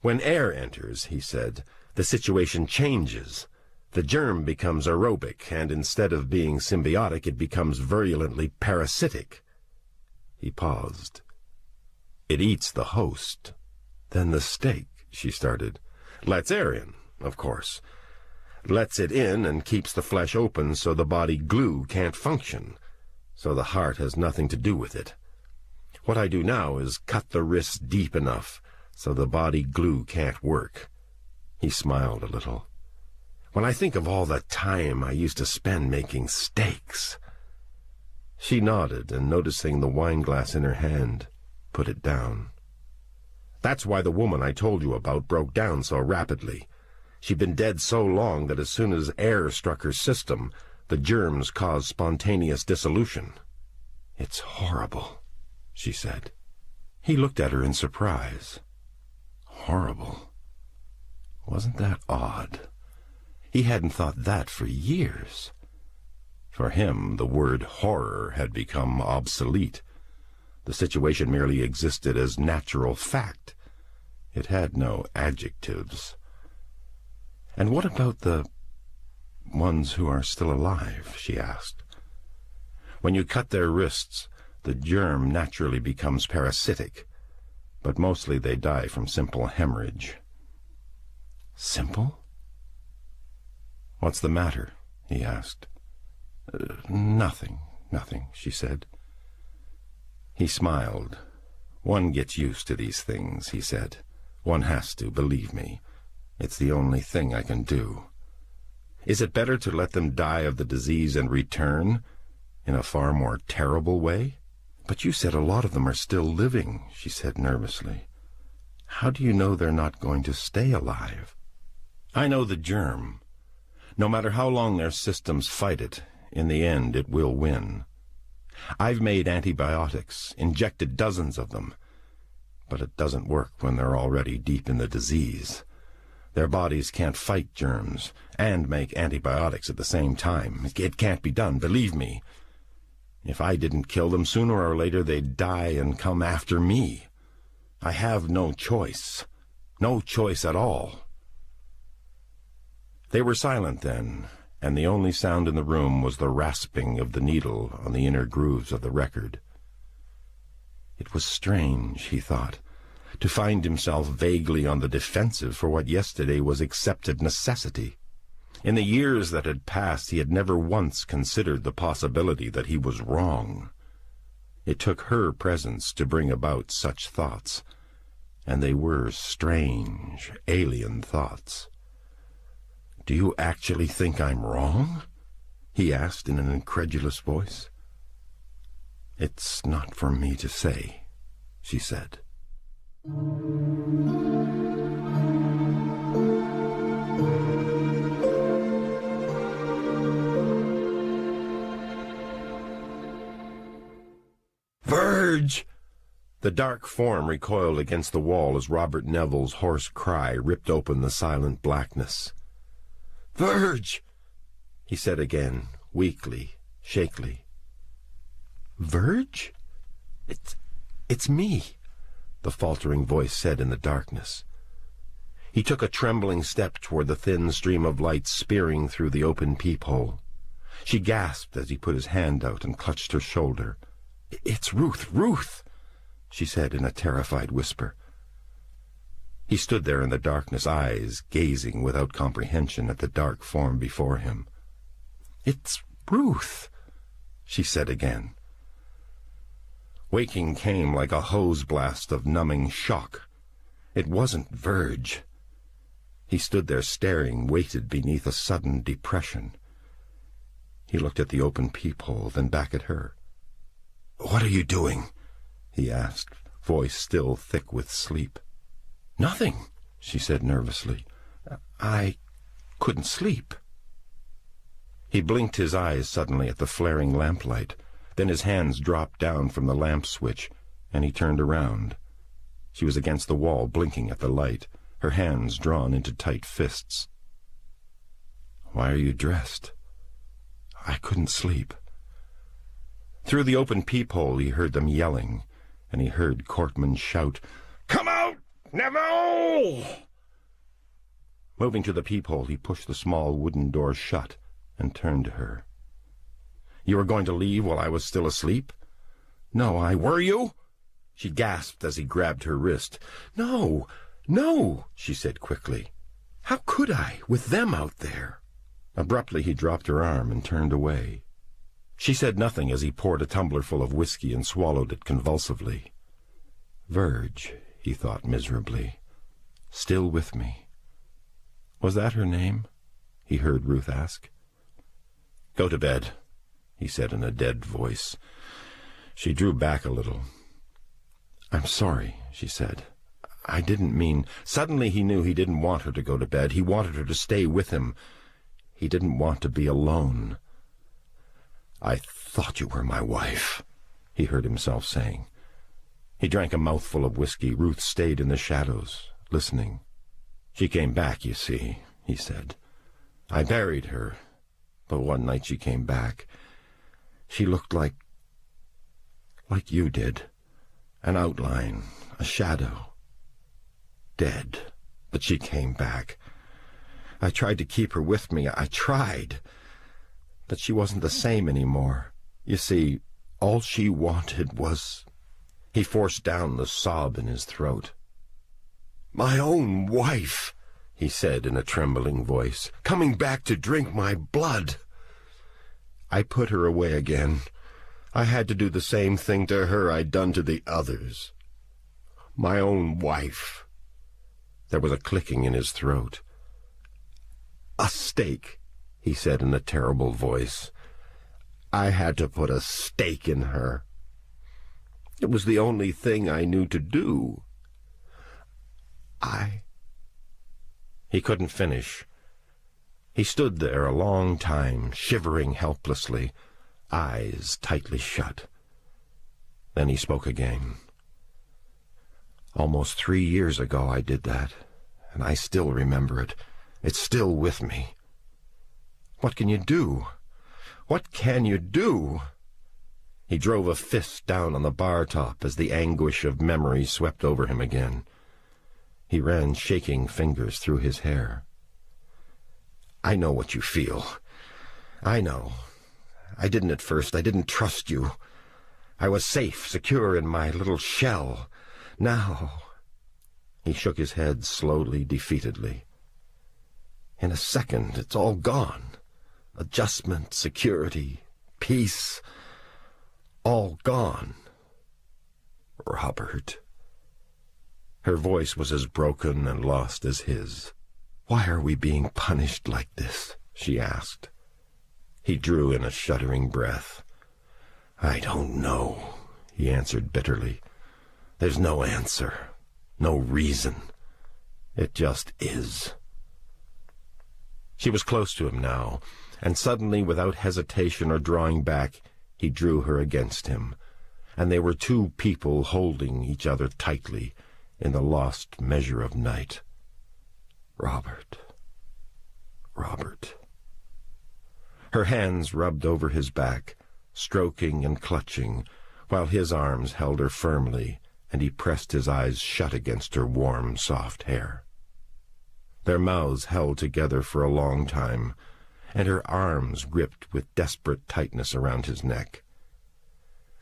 "When air enters," he said, "the situation changes. The germ becomes aerobic, and instead of being symbiotic, it becomes virulently parasitic." He paused. "It eats the host." "Then the stake," she started. "Lets air in, of course. Lets it in and keeps the flesh open so the body glue can't function. So the heart has nothing to do with it. What I do now is cut the wrists deep enough so the body glue can't work." He smiled a little. "When I think of all the time I used to spend making steaks—" She nodded, and noticing the wineglass in her hand, put it down. "That's why the woman I told you about broke down so rapidly. She'd been dead so long that as soon as air struck her system, the germs caused spontaneous dissolution." "It's horrible," she said. He looked at her in surprise. Horrible. Wasn't that odd? He hadn't thought that for years. For him, the word horror had become obsolete. The situation merely existed as natural fact. It had no adjectives. "And what about the ones who are still alive?" she asked. "When you cut their wrists, the germ naturally becomes parasitic, but mostly they die from simple hemorrhage." "Simple?" "What's the matter?" he asked. Nothing, she said. He smiled. "One gets used to these things," he said. "One has to, believe me. It's the only thing I can do. Is it better to let them die of the disease and return, in a far more terrible way? "But you said a lot of them are still living," she said nervously. "How do you know they're not going to stay alive?" "I know the germ. No matter how long their systems fight it, in the end it will win. I've made antibiotics, injected dozens of them, but it doesn't work when they're already deep in the disease. Their bodies can't fight germs and make antibiotics at the same time. It can't be done, believe me. If I didn't kill them, sooner or later they'd die and come after me. I have no choice. No choice at all." They were silent then, and the only sound in the room was the rasping of the needle on the inner grooves of the record. It was strange, he thought, to find himself vaguely on the defensive for what yesterday was accepted necessity. In the years that had passed, he had never once considered the possibility that he was wrong. It took her presence to bring about such thoughts, and they were strange, alien thoughts. "Do you actually think I'm wrong?" he asked in an incredulous voice. "It's not for me to say," she said. "Verge!" The dark form recoiled against the wall as Robert Neville's hoarse cry ripped open the silent blackness. "Verge!" he said again, weakly, shakily. "Verge? It's me," the faltering voice said in the darkness. He took a trembling step toward the thin stream of light spearing through the open peephole. She gasped as he put his hand out and clutched her shoulder. "It's Ruth, Ruth!" she said in a terrified whisper. He stood there in the darkness, eyes gazing without comprehension at the dark form before him. "It's Ruth," she said again. Waking came like a hose blast of numbing shock. It wasn't Verge. He stood there staring, weighted beneath a sudden depression. He looked at the open peephole, then back at her. "What are you doing?" he asked, voice still thick with sleep. "Nothing," she said nervously. I couldn't sleep." He blinked his eyes suddenly at the flaring lamplight. Then his hands dropped down from the lamp switch, and he turned around. She was against the wall, blinking at the light, her hands drawn into tight fists. "Why are you dressed?" "I couldn't sleep." Through the open peephole he heard them yelling, and he heard Cortman shout, "Come out, Neville!" Moving to the peephole, he pushed the small wooden door shut and turned to her. "You were going to leave while I was still asleep?" "No, were you?" she gasped as he grabbed her wrist. "No, no," she said quickly. "How could I, with them out there?" Abruptly he dropped her arm and turned away. She said nothing as he poured a tumbler full of whiskey and swallowed it convulsively. Verge, he thought miserably. Still with me. Was that her name? He heard Ruth ask. "Go to bed," he said in a dead voice. She drew back a little. "I'm sorry," she said. "I didn't mean—" Suddenly he knew he didn't want her to go to bed. He wanted her to stay with him. He didn't want to be alone. "I thought you were my wife," he heard himself saying. He drank a mouthful of whiskey. Ruth stayed in the shadows, listening. "She came back, you see," he said. "I buried her, but one night she came back. She looked like you did. An outline, a shadow. Dead, but she came back. I tried to keep her with me. I tried. But she wasn't the same anymore. You see, all she wanted was—" He forced down the sob in his throat. "My own wife," he said in a trembling voice, "coming back to drink my blood. I put her away again. I had to do the same thing to her I'd done to the others. My own wife." There was a clicking in his throat. "A stake," he said in a terrible voice. "I had to put a stake in her." It was the only thing I knew to do. He couldn't finish. He stood there a long time, shivering helplessly, eyes tightly shut. Then he spoke again. Almost 3 years ago I did that, and I still remember it. It's still with me. What can you do? What can you do? He drove a fist down on the bar top as the anguish of memory swept over him again. He ran shaking fingers through his hair. I know what you feel. I know. I didn't at first. I didn't trust you. I was safe, secure in my little shell. Now... He shook his head slowly, defeatedly. In a second, it's all gone. Adjustment, security, peace, all gone. Robert. Her voice was as broken and lost as his. Why are we being punished like this? She asked. He drew in a shuddering breath. I don't know, he answered bitterly. There's no answer, no reason. It just is. She was close to him now, and suddenly, without hesitation or drawing back, he drew her against him, and they were two people holding each other tightly in the lost measure of night. Robert. Robert. Her hands rubbed over his back, stroking and clutching, while his arms held her firmly, and he pressed his eyes shut against her warm, soft hair. Their mouths held together for a long time, and her arms gripped with desperate tightness around his neck.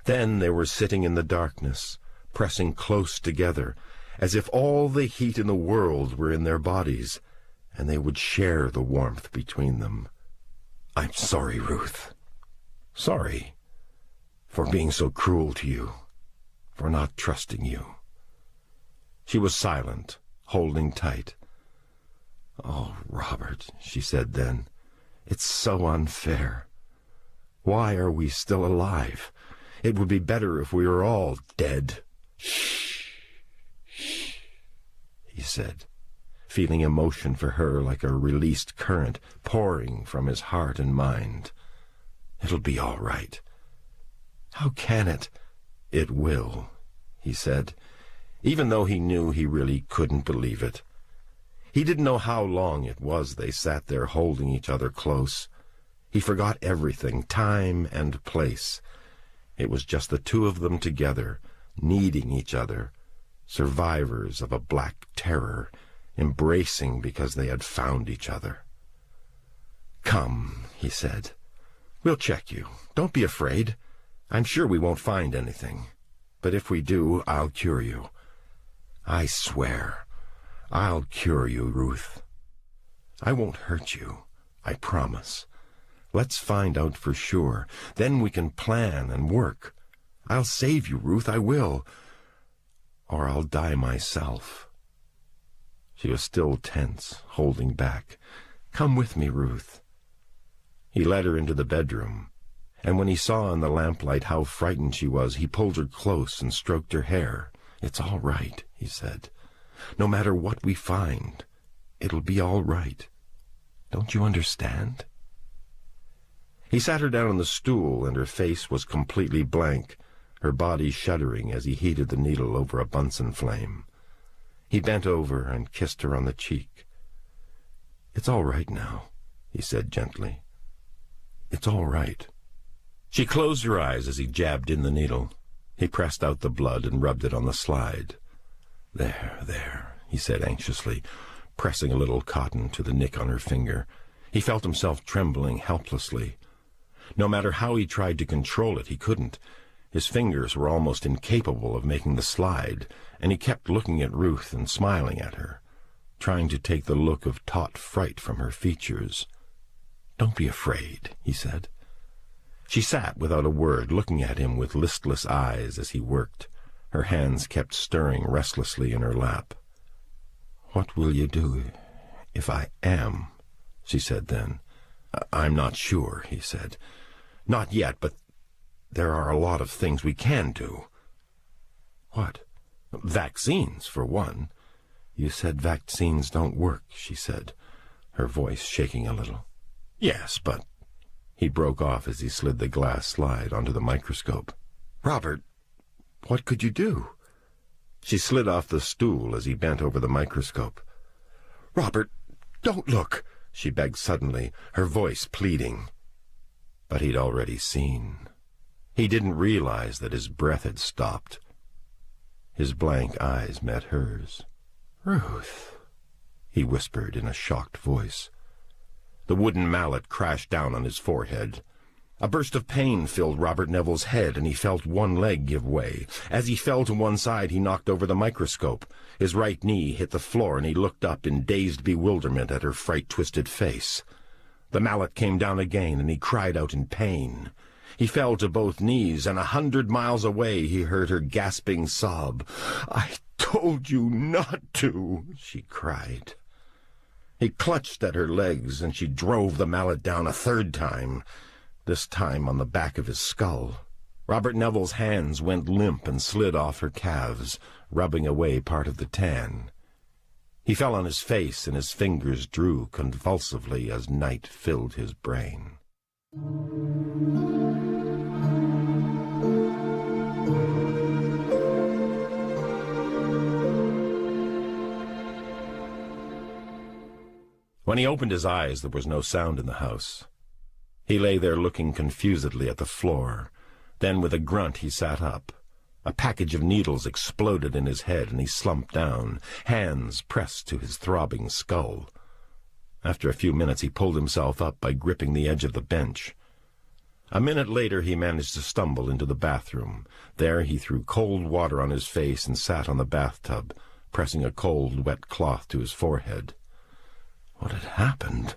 Then they were sitting in the darkness, pressing close together, as if all the heat in the world were in their bodies, and they would share the warmth between them. I'm sorry, Ruth. Sorry for being so cruel to you, for not trusting you. She was silent, holding tight. Oh, Robert, she said then, it's so unfair. Why are we still alive? It would be better if we were all dead. Shh, shh, he said, feeling emotion for her like a released current pouring from his heart and mind. It'll be all right. How can it? It will, he said, even though he knew he really couldn't believe it. He didn't know how long it was they sat there holding each other close. He forgot everything, time and place. It was just the two of them together, needing each other, survivors of a black terror, embracing because they had found each other. Come, he said. We'll check you. Don't be afraid. I'm sure we won't find anything. But if we do, I'll cure you. I swear, I'll cure you, Ruth. I won't hurt you, I promise. Let's find out for sure. Then we can plan and work. I'll save you, Ruth, I will. Or I'll die myself. She was still tense, holding back. Come with me, Ruth. He led her into the bedroom, and when he saw in the lamplight how frightened she was, he pulled her close and stroked her hair. It's all right, he said. No matter what we find, it'll be all right. Don't you understand? He sat her down on the stool, and her face was completely blank, her body shuddering as he heated the needle over a Bunsen flame. He bent over and kissed her on the cheek. It's all right now, he said gently. It's all right. She closed her eyes as he jabbed in the needle. He pressed out the blood and rubbed it on the slide. There, he said anxiously, pressing a little cotton to the nick on her finger. He felt himself trembling helplessly. No matter how he tried to control it, he couldn't. His fingers were almost incapable of making the slide, and he kept looking at Ruth and smiling at her, trying to take the look of taut fright from her features. Don't be afraid, he said. She sat without a word, looking at him with listless eyes as he worked. Her hands kept stirring restlessly in her lap. What will you do if I am? She said then. I'm not sure, he said. Not yet, but there are a lot of things we can do. What? Vaccines, for one. You said vaccines don't work, she said, her voice shaking a little. Yes, but... He broke off as he slid the glass slide onto the microscope. Robert, what could you do? She slid off the stool as he bent over the microscope. Robert, don't look, she begged suddenly, her voice pleading. But he'd already seen. He didn't realize that his breath had stopped. His blank eyes met hers. Ruth, he whispered in a shocked voice. The wooden mallet crashed down on his forehead. A burst of pain filled Robert Neville's head, and he felt one leg give way. As he fell to one side, he knocked over the microscope. His right knee hit the floor, and he looked up in dazed bewilderment at her fright-twisted face. The mallet came down again, and he cried out in pain. He fell to both knees, and 100 miles away he heard her gasping sob. "I told you not to," she cried. He clutched at her legs, and she drove the mallet down a third time, this time on the back of his skull. Robert Neville's hands went limp and slid off her calves, rubbing away part of the tan. He fell on his face, and his fingers drew convulsively as night filled his brain. When he opened his eyes, there was no sound in the house. He lay there looking confusedly at the floor. Then, with a grunt, he sat up. A package of needles exploded in his head, and he slumped down, hands pressed to his throbbing skull. After a few minutes, he pulled himself up by gripping the edge of the bench. A minute later, he managed to stumble into the bathroom. There he threw cold water on his face and sat on the bathtub, pressing a cold, wet cloth to his forehead. What had happened?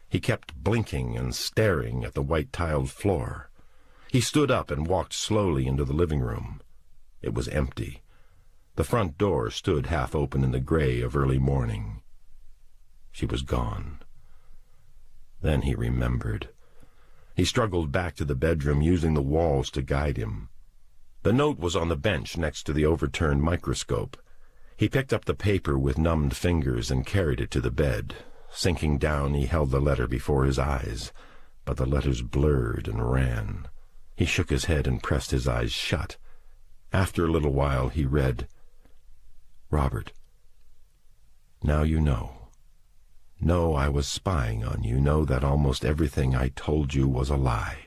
He kept blinking and staring at the white-tiled floor. He stood up and walked slowly into the living room. It was empty. The front door stood half open in the gray of early morning. She was gone. Then he remembered. He struggled back to the bedroom, using the walls to guide him. The note was on the bench next to the overturned microscope. He picked up the paper with numbed fingers and carried it to the bed. Sinking down, he held the letter before his eyes, but the letters blurred and ran. He shook his head and pressed his eyes shut. After a little while, he read, "Robert, now you know. Know I was spying on you. Know that almost everything I told you was a lie.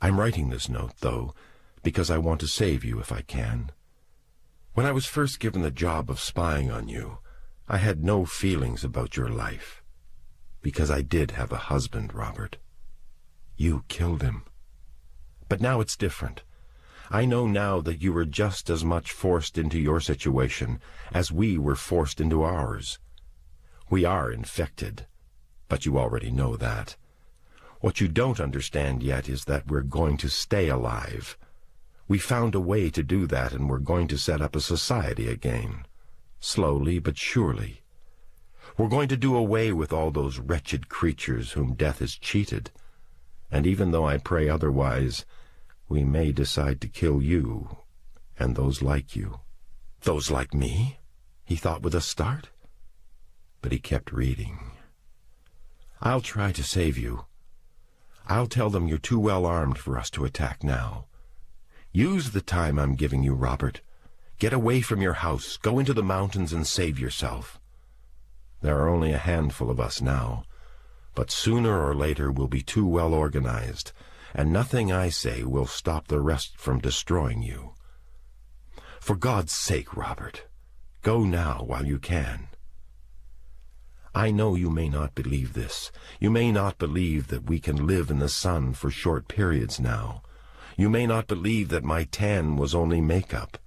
I'm writing this note, though, because I want to save you if I can. When I was first given the job of spying on you, I had no feelings about your life. Because I did have a husband, Robert. You killed him. But now it's different. I know now that you were just as much forced into your situation as we were forced into ours. We are infected, but you already know that. What you don't understand yet is that we're going to stay alive. We found a way to do that, and we're going to set up a society again. Slowly but surely. We're going to do away with all those wretched creatures whom death has cheated. And even though I pray otherwise, we may decide to kill you, and those like you." "Those like me?" he thought with a start. But he kept reading. "I'll try to save you. I'll tell them you're too well armed for us to attack now. Use the time I'm giving you, Robert. Get away from your house, go into the mountains and save yourself. There are only a handful of us now, but sooner or later we'll be too well organized, and nothing I say will stop the rest from destroying you. For God's sake, Robert, go now while you can. I know you may not believe this. You may not believe that we can live in the sun for short periods now. You may not believe that my tan was only makeup.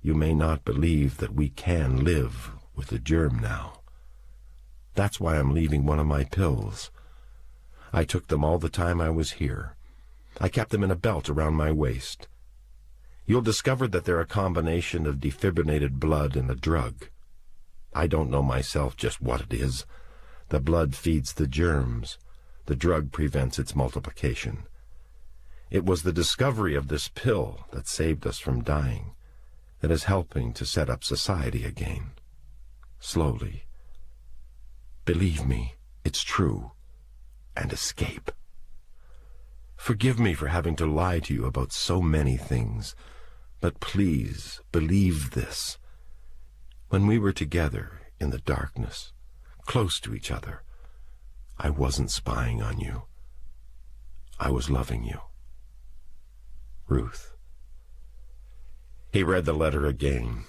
You may not believe that we can live with the germ now. That's why I'm leaving one of my pills. I took them all the time I was here. I kept them in a belt around my waist. You'll discover that they're a combination of defibrinated blood and a drug. I don't know myself just what it is. The blood feeds the germs. The drug prevents its multiplication. It was the discovery of this pill that saved us from dying. that is helping to set up society again. Slowly. Believe me, it's true. And escape. Forgive me for having to lie to you about so many things, but please believe this. When we were together in the darkness, close to each other, I wasn't spying on you. I was loving you. Ruth. He read the letter again.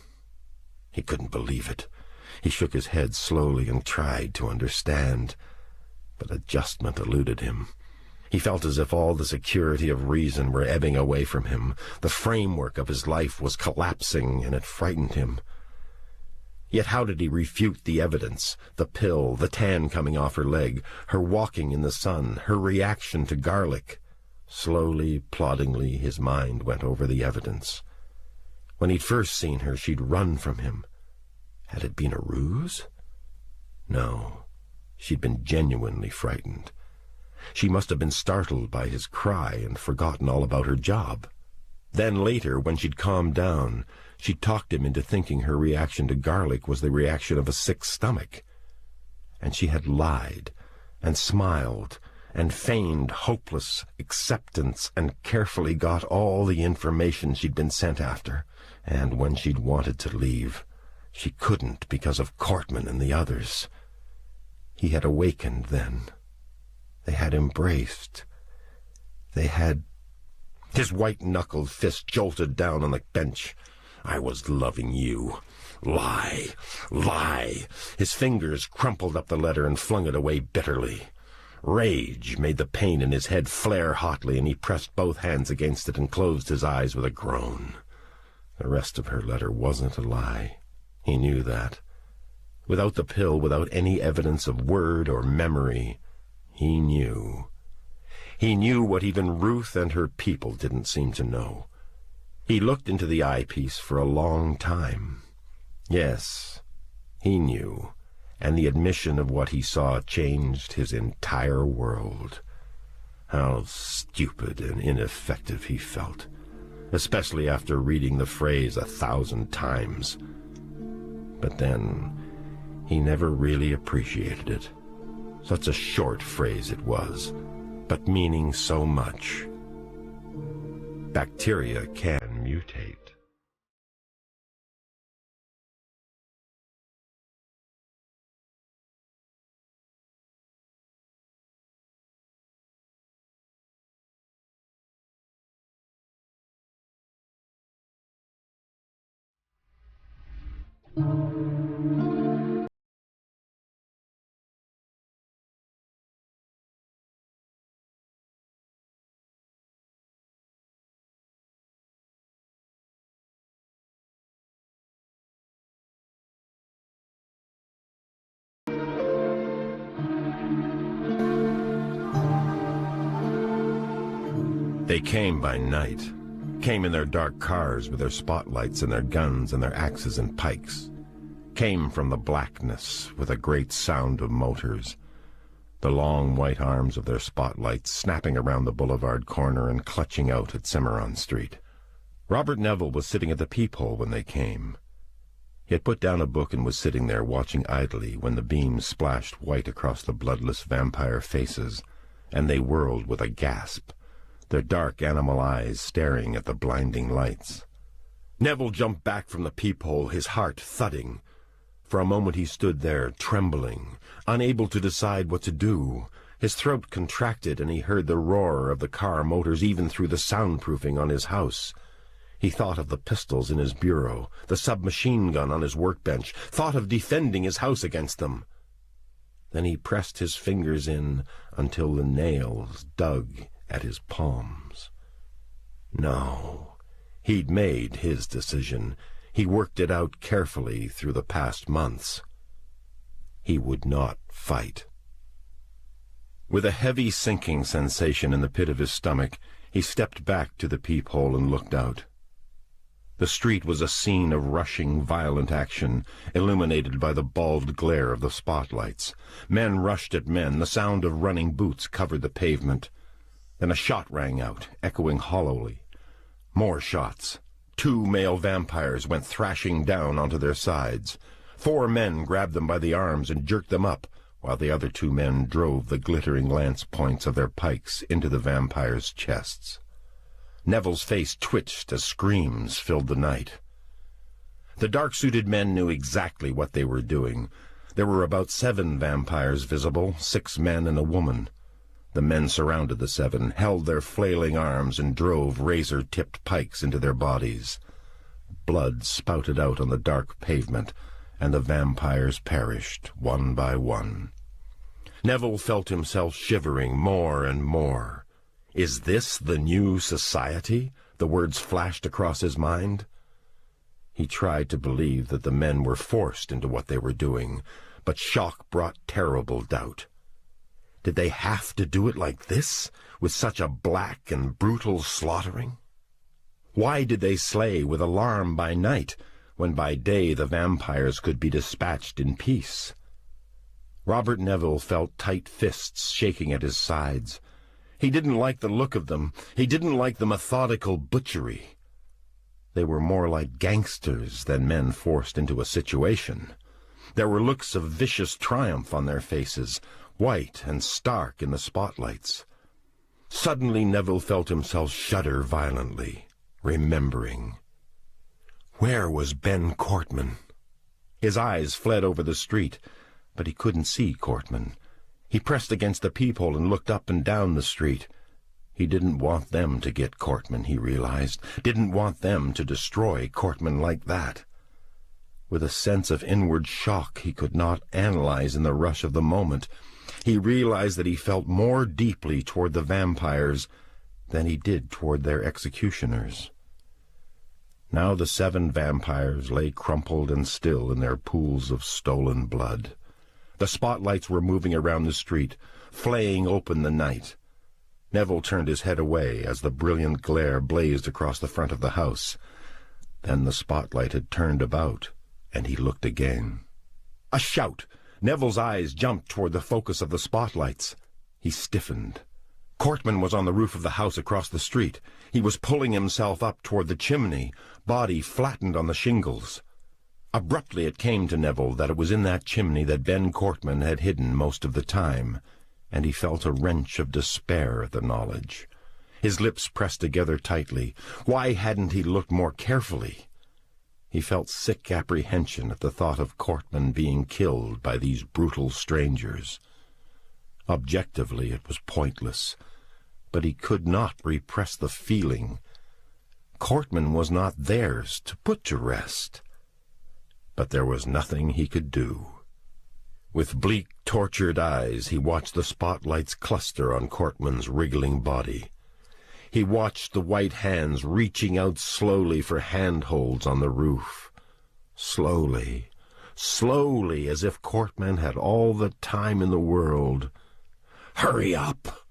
He couldn't believe it. He shook his head slowly and tried to understand, but adjustment eluded him. He felt as if all the security of reason were ebbing away from him. The framework of his life was collapsing, and it frightened him. Yet how did he refute the evidence? The pill, the tan coming off her leg, her walking in the sun, her reaction to garlic. Slowly, ploddingly, his mind went over the evidence. When he'd first seen her, she'd run from him. Had it been a ruse? No, she'd been genuinely frightened. She must have been startled by his cry and forgotten all about her job. Then later, when she'd calmed down, she talked him into thinking her reaction to garlic was the reaction of a sick stomach. And she had lied, and smiled, and feigned hopeless acceptance, and carefully got all the information she'd been sent after. And when she'd wanted to leave, she couldn't because of Cortman and the others. He had awakened then. They had embraced. They had... His white-knuckled fist jolted down on the bench. I was loving you. Lie. Lie. His fingers crumpled up the letter and flung it away bitterly. Rage made the pain in his head flare hotly, and he pressed both hands against it and closed his eyes with a groan. The rest of her letter wasn't a lie. He knew that. Without the pill, without any evidence of word or memory, he knew. He knew what even Ruth and her people didn't seem to know. He looked into the eyepiece for a long time. Yes, he knew, and the admission of what he saw changed his entire world. How stupid and ineffective he felt, especially after reading the phrase 1,000 times. But then, he never really appreciated it. Such a short phrase it was, but meaning so much. Bacteria can mutate. They came by night, came in their dark cars with their spotlights and their guns and their axes and pikes, came from the blackness with a great sound of motors, the long white arms of their spotlights snapping around the boulevard corner and clutching out at Cimarron Street. Robert Neville was sitting at the peephole when they came. He had put down a book and was sitting there watching idly when the beams splashed white across the bloodless vampire faces, and they whirled with a gasp, their dark animal eyes staring at the blinding lights. Neville jumped back from the peephole, his heart thudding. For a moment he stood there, trembling, unable to decide what to do. His throat contracted, and he heard the roar of the car motors even through the soundproofing on his house. He thought of the pistols in his bureau, the submachine gun on his workbench, thought of defending his house against them. Then he pressed his fingers in until the nails dug at his palms. No, he'd made his decision. He worked it out carefully through the past months. He would not fight. With a heavy sinking sensation in the pit of his stomach, he stepped back to the peephole and looked out. The street was a scene of rushing, violent action, illuminated by the bald glare of the spotlights. Men rushed at men. The sound of running boots covered the pavement. Then a shot rang out, echoing hollowly. More shots. 2 male vampires went thrashing down onto their sides. 4 men grabbed them by the arms and jerked them up, while the other 2 men drove the glittering lance points of their pikes into the vampires' chests. Neville's face twitched as screams filled the night. The dark-suited men knew exactly what they were doing. There were about 7 vampires visible, 6 men and a woman. The men surrounded the 7, held their flailing arms, and drove razor-tipped pikes into their bodies. Blood spouted out on the dark pavement, and the vampires perished one by one. Neville felt himself shivering more and more. Is this the new society? The words flashed across his mind. He tried to believe that the men were forced into what they were doing, but shock brought terrible doubt. Did they have to do it like this, with such a black and brutal slaughtering? Why did they slay with alarm by night, when by day the vampires could be dispatched in peace? Robert Neville felt tight fists shaking at his sides. He didn't like the look of them. He didn't like the methodical butchery. They were more like gangsters than men forced into a situation. There were looks of vicious triumph on their faces, white and stark in the spotlights. Suddenly Neville felt himself shudder violently, remembering. Where was Ben Cortman? His eyes fled over the street, but he couldn't see Cortman. He pressed against the peephole and looked up and down the street. He didn't want them to get Cortman, he realized. Didn't want them to destroy Cortman like that. With a sense of inward shock he could not analyze in the rush of the moment, he realized that he felt more deeply toward the vampires than he did toward their executioners. Now the 7 vampires lay crumpled and still in their pools of stolen blood. The spotlights were moving around the street, flaying open the night. Neville turned his head away as the brilliant glare blazed across the front of the house. Then the spotlight had turned about, and he looked again. A shout! Neville's eyes jumped toward the focus of the spotlights. He stiffened. Cortman was on the roof of the house across the street. He was pulling himself up toward the chimney, body flattened on the shingles. Abruptly it came to Neville that it was in that chimney that Ben Cortman had hidden most of the time, and he felt a wrench of despair at the knowledge. His lips pressed together tightly. Why hadn't he looked more carefully? He felt sick apprehension at the thought of Cortman being killed by these brutal strangers. Objectively, it was pointless, but he could not repress the feeling. Cortman was not theirs to put to rest. But there was nothing he could do. With bleak, tortured eyes, he watched the spotlights cluster on Cortman's wriggling body. He watched the white hands reaching out slowly for handholds on the roof. Slowly, slowly, as if Cortman had all the time in the world. "Hurry up!"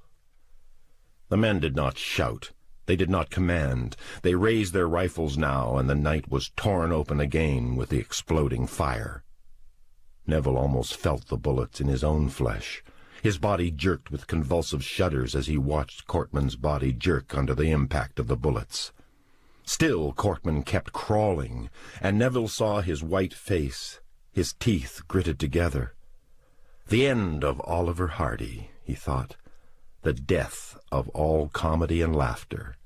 The men did not shout. They did not command. They raised their rifles now, and the night was torn open again with the exploding fire. Neville almost felt the bullets in his own flesh. His body jerked with convulsive shudders as he watched Cortman's body jerk under the impact of the bullets. Still Cortman kept crawling, and Neville saw his white face, his teeth gritted together. The end of Oliver Hardy, he thought. The death of all comedy and laughter.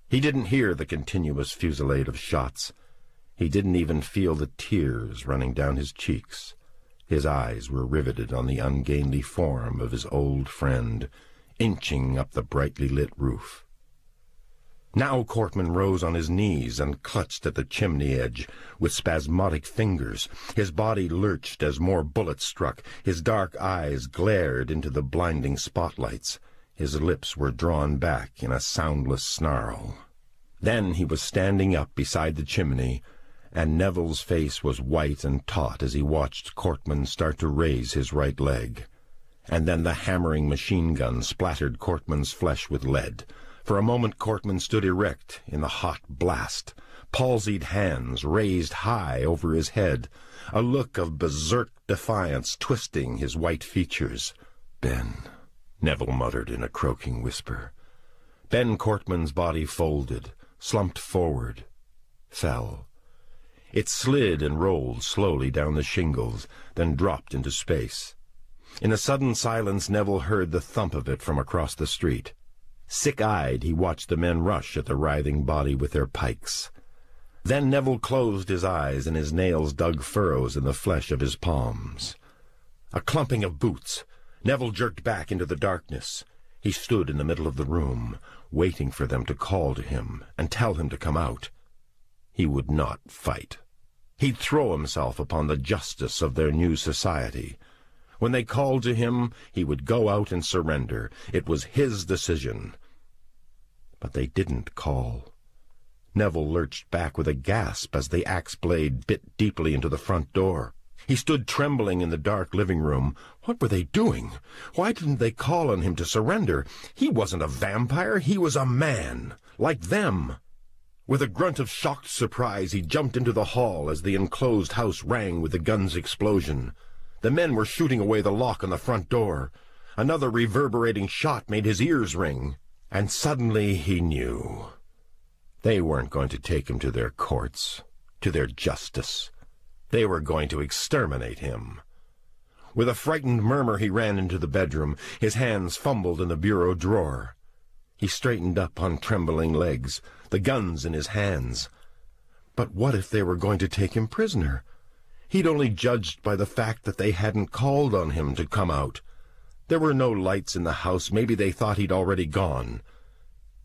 He didn't hear the continuous fusillade of shots. He didn't even feel the tears running down his cheeks. His eyes were riveted on the ungainly form of his old friend, inching up the brightly lit roof. Now Cortman rose on his knees and clutched at the chimney edge with spasmodic fingers. His body lurched as more bullets struck. His dark eyes glared into the blinding spotlights. His lips were drawn back in a soundless snarl. Then he was standing up beside the chimney, and Neville's face was white and taut as he watched Cortman start to raise his right leg. And then the hammering machine gun splattered Cortman's flesh with lead. For a moment Cortman stood erect in the hot blast, palsied hands raised high over his head, a look of berserk defiance twisting his white features. "Ben," Neville muttered in a croaking whisper. Ben Cortman's body folded, slumped forward. fell. It slid and rolled slowly down the shingles, then dropped into space. In a sudden silence, Neville heard the thump of it from across the street. Sick-eyed, he watched the men rush at the writhing body with their pikes. Then Neville closed his eyes, and his nails dug furrows in the flesh of his palms. A clumping of boots. Neville jerked back into the darkness. He stood in the middle of the room, waiting for them to call to him and tell him to come out. He would not fight. He'd throw himself upon the justice of their new society. When they called to him, he would go out and surrender. It was his decision. But they didn't call. Neville lurched back with a gasp as the axe blade bit deeply into the front door. He stood trembling in the dark living room. What were they doing? Why didn't they call on him to surrender? He wasn't a vampire. He was a man, like them. With a grunt of shocked surprise, he jumped into the hall as the enclosed house rang with the gun's explosion. The men were shooting away the lock on the front door. Another reverberating shot made his ears ring. And suddenly he knew. They weren't going to take him to their courts, to their justice. They were going to exterminate him. With a frightened murmur, he ran into the bedroom. His hands fumbled in the bureau drawer. He straightened up on trembling legs, the guns in his hands. But what if they were going to take him prisoner? He'd only judged by the fact that they hadn't called on him to come out. There were no lights in the house. Maybe they thought he'd already gone.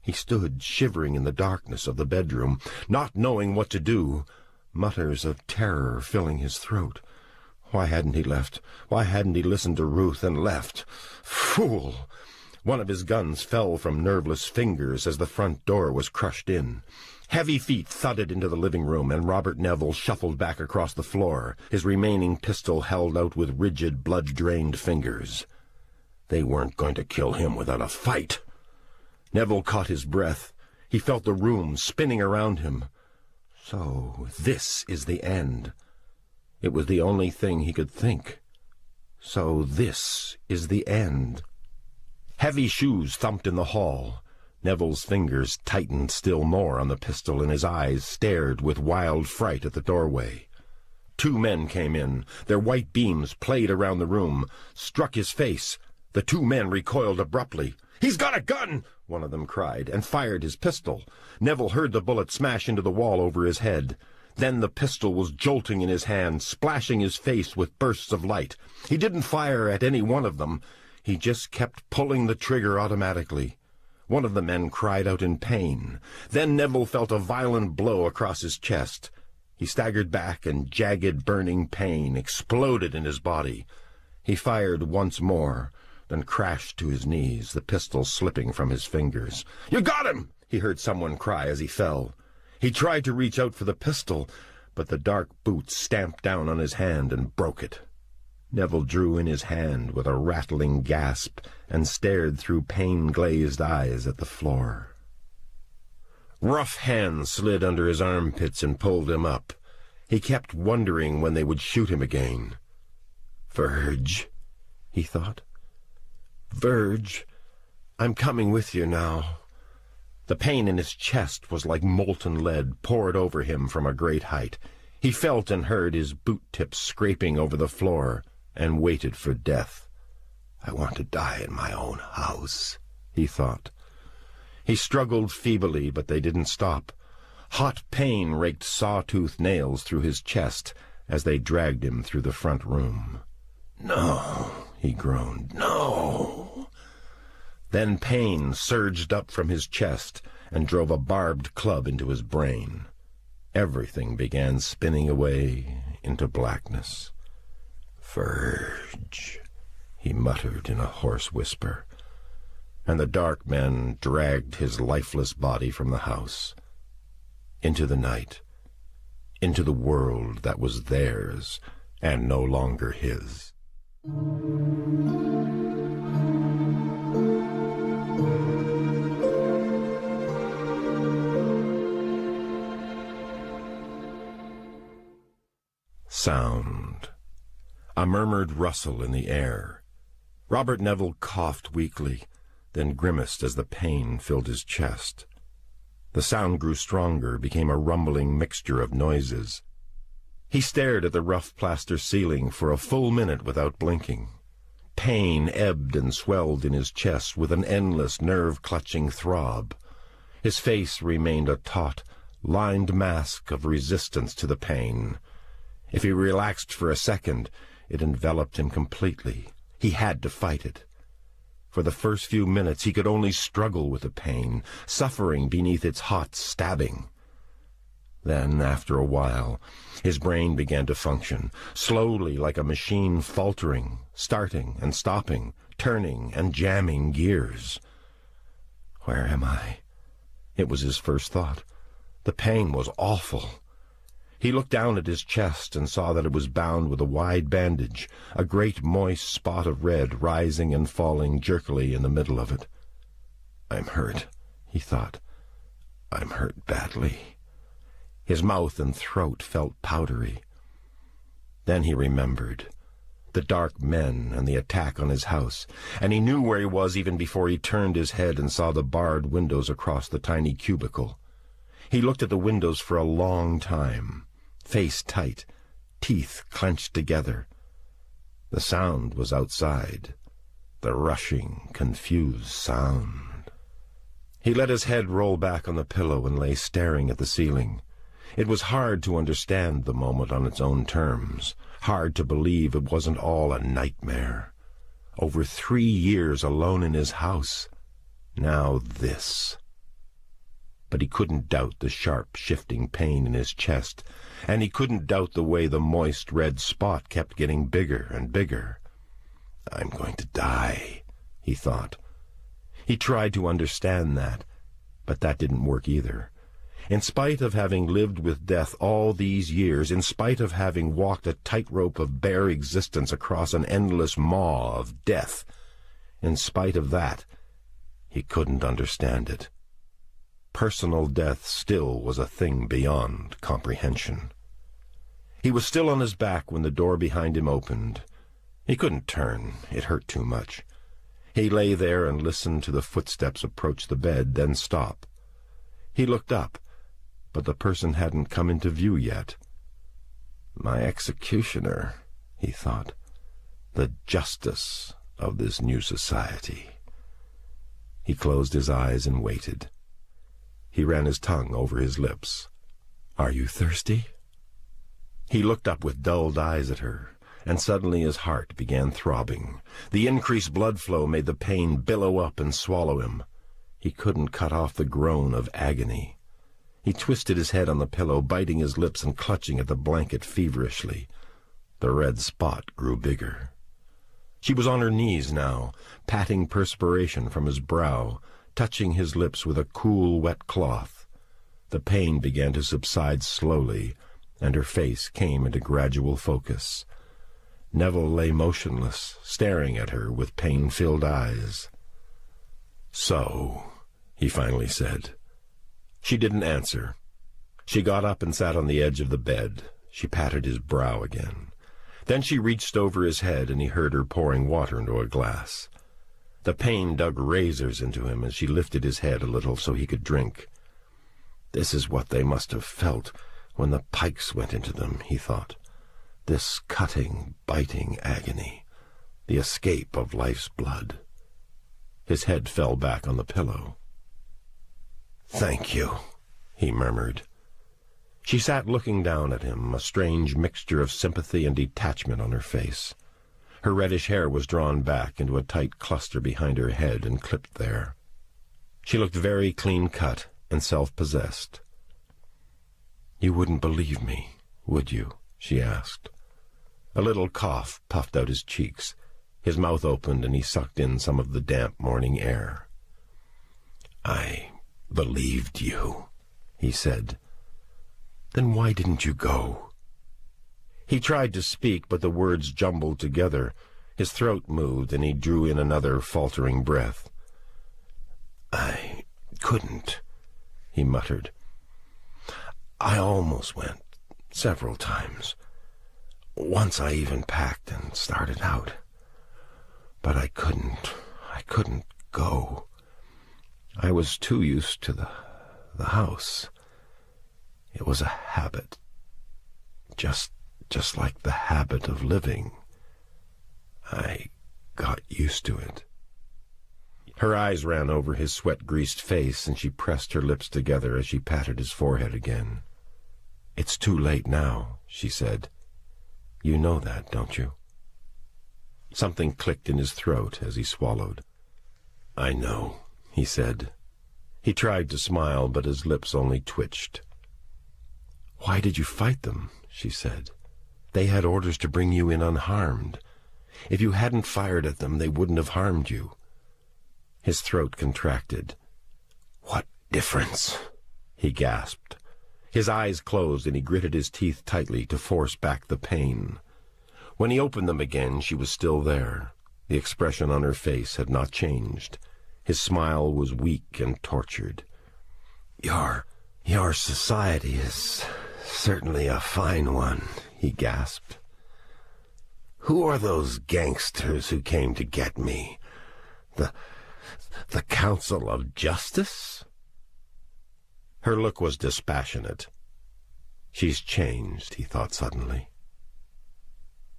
He stood shivering in the darkness of the bedroom, not knowing what to do, mutters of terror filling his throat. Why hadn't he left? Why hadn't he listened to Ruth and left? Fool! One of his guns fell from nerveless fingers as the front door was crushed in. Heavy feet thudded into the living room, and Robert Neville shuffled back across the floor, his remaining pistol held out with rigid, blood-drained fingers. They weren't going to kill him without a fight. Neville caught his breath. He felt the room spinning around him. So this is the end. It was the only thing he could think. So this is the end. Heavy shoes thumped in the hall. Neville's fingers tightened still more on the pistol, and his eyes stared with wild fright at the doorway. Two men came in. Their white beams played around the room, struck his face. The two men recoiled abruptly. "He's got a gun!" one of them cried, and fired his pistol. Neville heard the bullet smash into the wall over his head. Then the pistol was jolting in his hand, splashing his face with bursts of light. He didn't fire at any one of them. He just kept pulling the trigger automatically. One of the men cried out in pain. Then Neville felt a violent blow across his chest. He staggered back, and jagged, burning pain exploded in his body. He fired once more, then crashed to his knees, the pistol slipping from his fingers. "You got him!" he heard someone cry as he fell. He tried to reach out for the pistol, but the dark boot stamped down on his hand and broke it. Neville drew in his hand with a rattling gasp and stared through pain-glazed eyes at the floor. Rough hands slid under his armpits and pulled him up. He kept wondering when they would shoot him again. "Verge," he thought. "Verge, I'm coming with you now." The pain in his chest was like molten lead poured over him from a great height. He felt and heard his boot tips scraping over the floor, and waited for death. "I want to die in my own house," he thought. He struggled feebly, but they didn't stop. Hot pain raked saw-tooth nails through his chest as they dragged him through the front room. "No," he groaned, "no." Then pain surged up from his chest and drove a barbed club into his brain. Everything began spinning away into blackness. "Verge," he muttered in a hoarse whisper, and the dark men dragged his lifeless body from the house, into the night, into the world that was theirs and no longer his. Sound. A murmured rustle in the air. Robert Neville coughed weakly, then grimaced as the pain filled his chest. The sound grew stronger, became a rumbling mixture of noises. He stared at the rough plaster ceiling for a full minute without blinking. Pain ebbed and swelled in his chest with an endless nerve-clutching throb. His face remained a taut, lined mask of resistance to the pain. If he relaxed for a second, it enveloped him completely. He had to fight it. For the first few minutes he could only struggle with the pain, suffering beneath its hot stabbing. Then, after a while, his brain began to function, slowly like a machine faltering, starting and stopping, turning and jamming gears. Where am I? It was his first thought. The pain was awful. He looked down at his chest and saw that it was bound with a wide bandage, a great moist spot of red rising and falling jerkily in the middle of it. I'm hurt, he thought. I'm hurt badly. His mouth and throat felt powdery. Then he remembered the dark men and the attack on his house, and he knew where he was even before he turned his head and saw the barred windows across the tiny cubicle. He looked at the windows for a long time, face tight, teeth clenched together. The sound was outside, the rushing, confused sound. He let his head roll back on the pillow and lay staring at the ceiling. It was hard to understand the moment on its own terms, hard to believe it wasn't all a nightmare. Over 3 years alone in his house. Now this. But he couldn't doubt the sharp, shifting pain in his chest, and he couldn't doubt the way the moist red spot kept getting bigger and bigger. I'm going to die, he thought. He tried to understand that, but that didn't work either. In spite of having lived with death all these years, in spite of having walked a tightrope of bare existence across an endless maw of death, in spite of that, he couldn't understand it. Personal death still was a thing beyond comprehension. He was still on his back when the door behind him opened. He couldn't turn. It hurt too much. He lay there and listened to the footsteps approach the bed, then stop. He looked up, but the person hadn't come into view yet. My executioner, he thought. The justice of this new society. He closed his eyes and waited. He ran his tongue over his lips. Are you thirsty? He looked up with dulled eyes at her, and suddenly his heart began throbbing. The increased blood flow made the pain billow up and swallow him. He couldn't cut off the groan of agony. He twisted his head on the pillow, biting his lips and clutching at the blanket feverishly. The red spot grew bigger. She was on her knees now, patting perspiration from his brow, touching his lips with a cool, wet cloth. The pain began to subside slowly, and her face came into gradual focus. Neville lay motionless, staring at her with pain-filled eyes. So, he finally said. She didn't answer. She got up and sat on the edge of the bed. She patted his brow again. Then she reached over his head, and he heard her pouring water into a glass. The pain dug razors into him as she lifted his head a little so he could drink. This is what they must have felt when the pikes went into them, he thought. This cutting, biting agony, the escape of life's blood. His head fell back on the pillow. Thank you, he murmured. She sat looking down at him, a strange mixture of sympathy and detachment on her face. Her reddish hair was drawn back into a tight cluster behind her head and clipped there. She looked very clean-cut and self-possessed. You wouldn't believe me, would you? She asked. A little cough puffed out his cheeks. His mouth opened and he sucked in some of the damp morning air. I believed you, he said. Then why didn't you go? He tried to speak, but the words jumbled together. His throat moved, and he drew in another faltering breath. I couldn't, he muttered. I almost went, several times. Once I even packed and started out. But I couldn't go. I was too used to the house. It was a habit. Just like the habit of living. I got used to it. Her eyes ran over his sweat-greased face, and she pressed her lips together as she patted his forehead again. "It's too late now," she said. "You know that, don't you?" Something clicked in his throat as he swallowed. "I know," he said. He tried to smile, but his lips only twitched. "Why did you fight them?" she said. "They had orders to bring you in unharmed. If you hadn't fired at them, they wouldn't have harmed you." His throat contracted. "What difference?" he gasped. His eyes closed, and he gritted his teeth tightly to force back the pain. When he opened them again, she was still there. The expression on her face had not changed. His smile was weak and tortured. Your society is certainly a fine one," he gasped. "Who are those gangsters who came to get me? The Council of Justice?" Her look was dispassionate. "She's changed," he thought suddenly.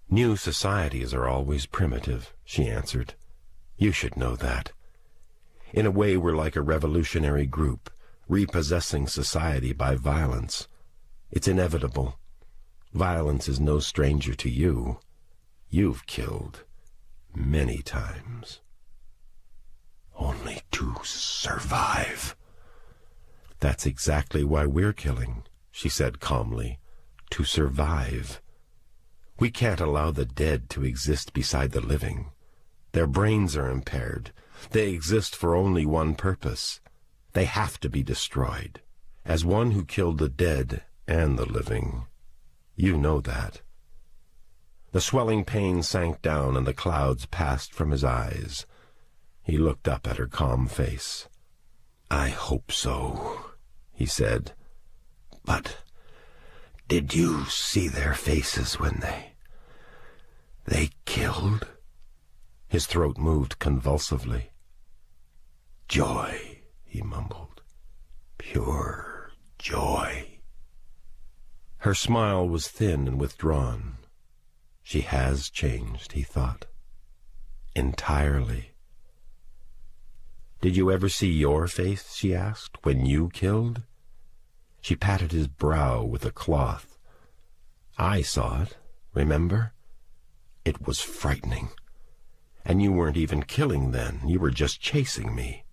"New societies are always primitive," she answered. "You should know that. In a way, we're like a revolutionary group, repossessing society by violence. It's inevitable. Violence is no stranger to you. You've killed many times. Only to survive." "That's exactly why we're killing," she said calmly. "To survive. We can't allow the dead to exist beside the living. Their brains are impaired. They exist for only one purpose. They have to be destroyed. As one who killed the dead and the living, you know that." The swelling pain sank down, and the clouds passed from his eyes. He looked up at her calm face. "I hope so," he said. "But did you see their faces when they killed?" His throat moved convulsively. "Joy," he mumbled. "Pure joy." Her smile was thin and withdrawn. She has changed, he thought. Entirely. "Did you ever see your face," she asked, "when you killed?" She patted his brow with a cloth. "I saw it, remember? It was frightening. And you weren't even killing then. You were just chasing me."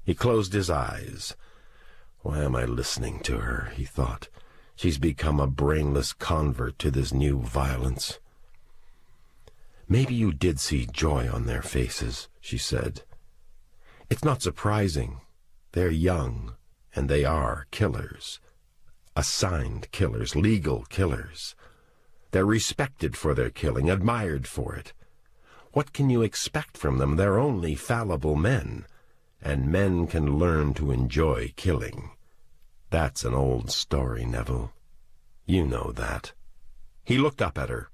He closed his eyes. "Why am I listening to her?" he thought. "She's become a brainless convert to this new violence." "Maybe you did see joy on their faces," she said. "It's not surprising. They're young, and they are killers. Assigned killers, legal killers. They're respected for their killing, admired for it. What can you expect from them? They're only fallible men, and men can learn to enjoy killing. That's an old story, Neville. You know that." He looked up at her.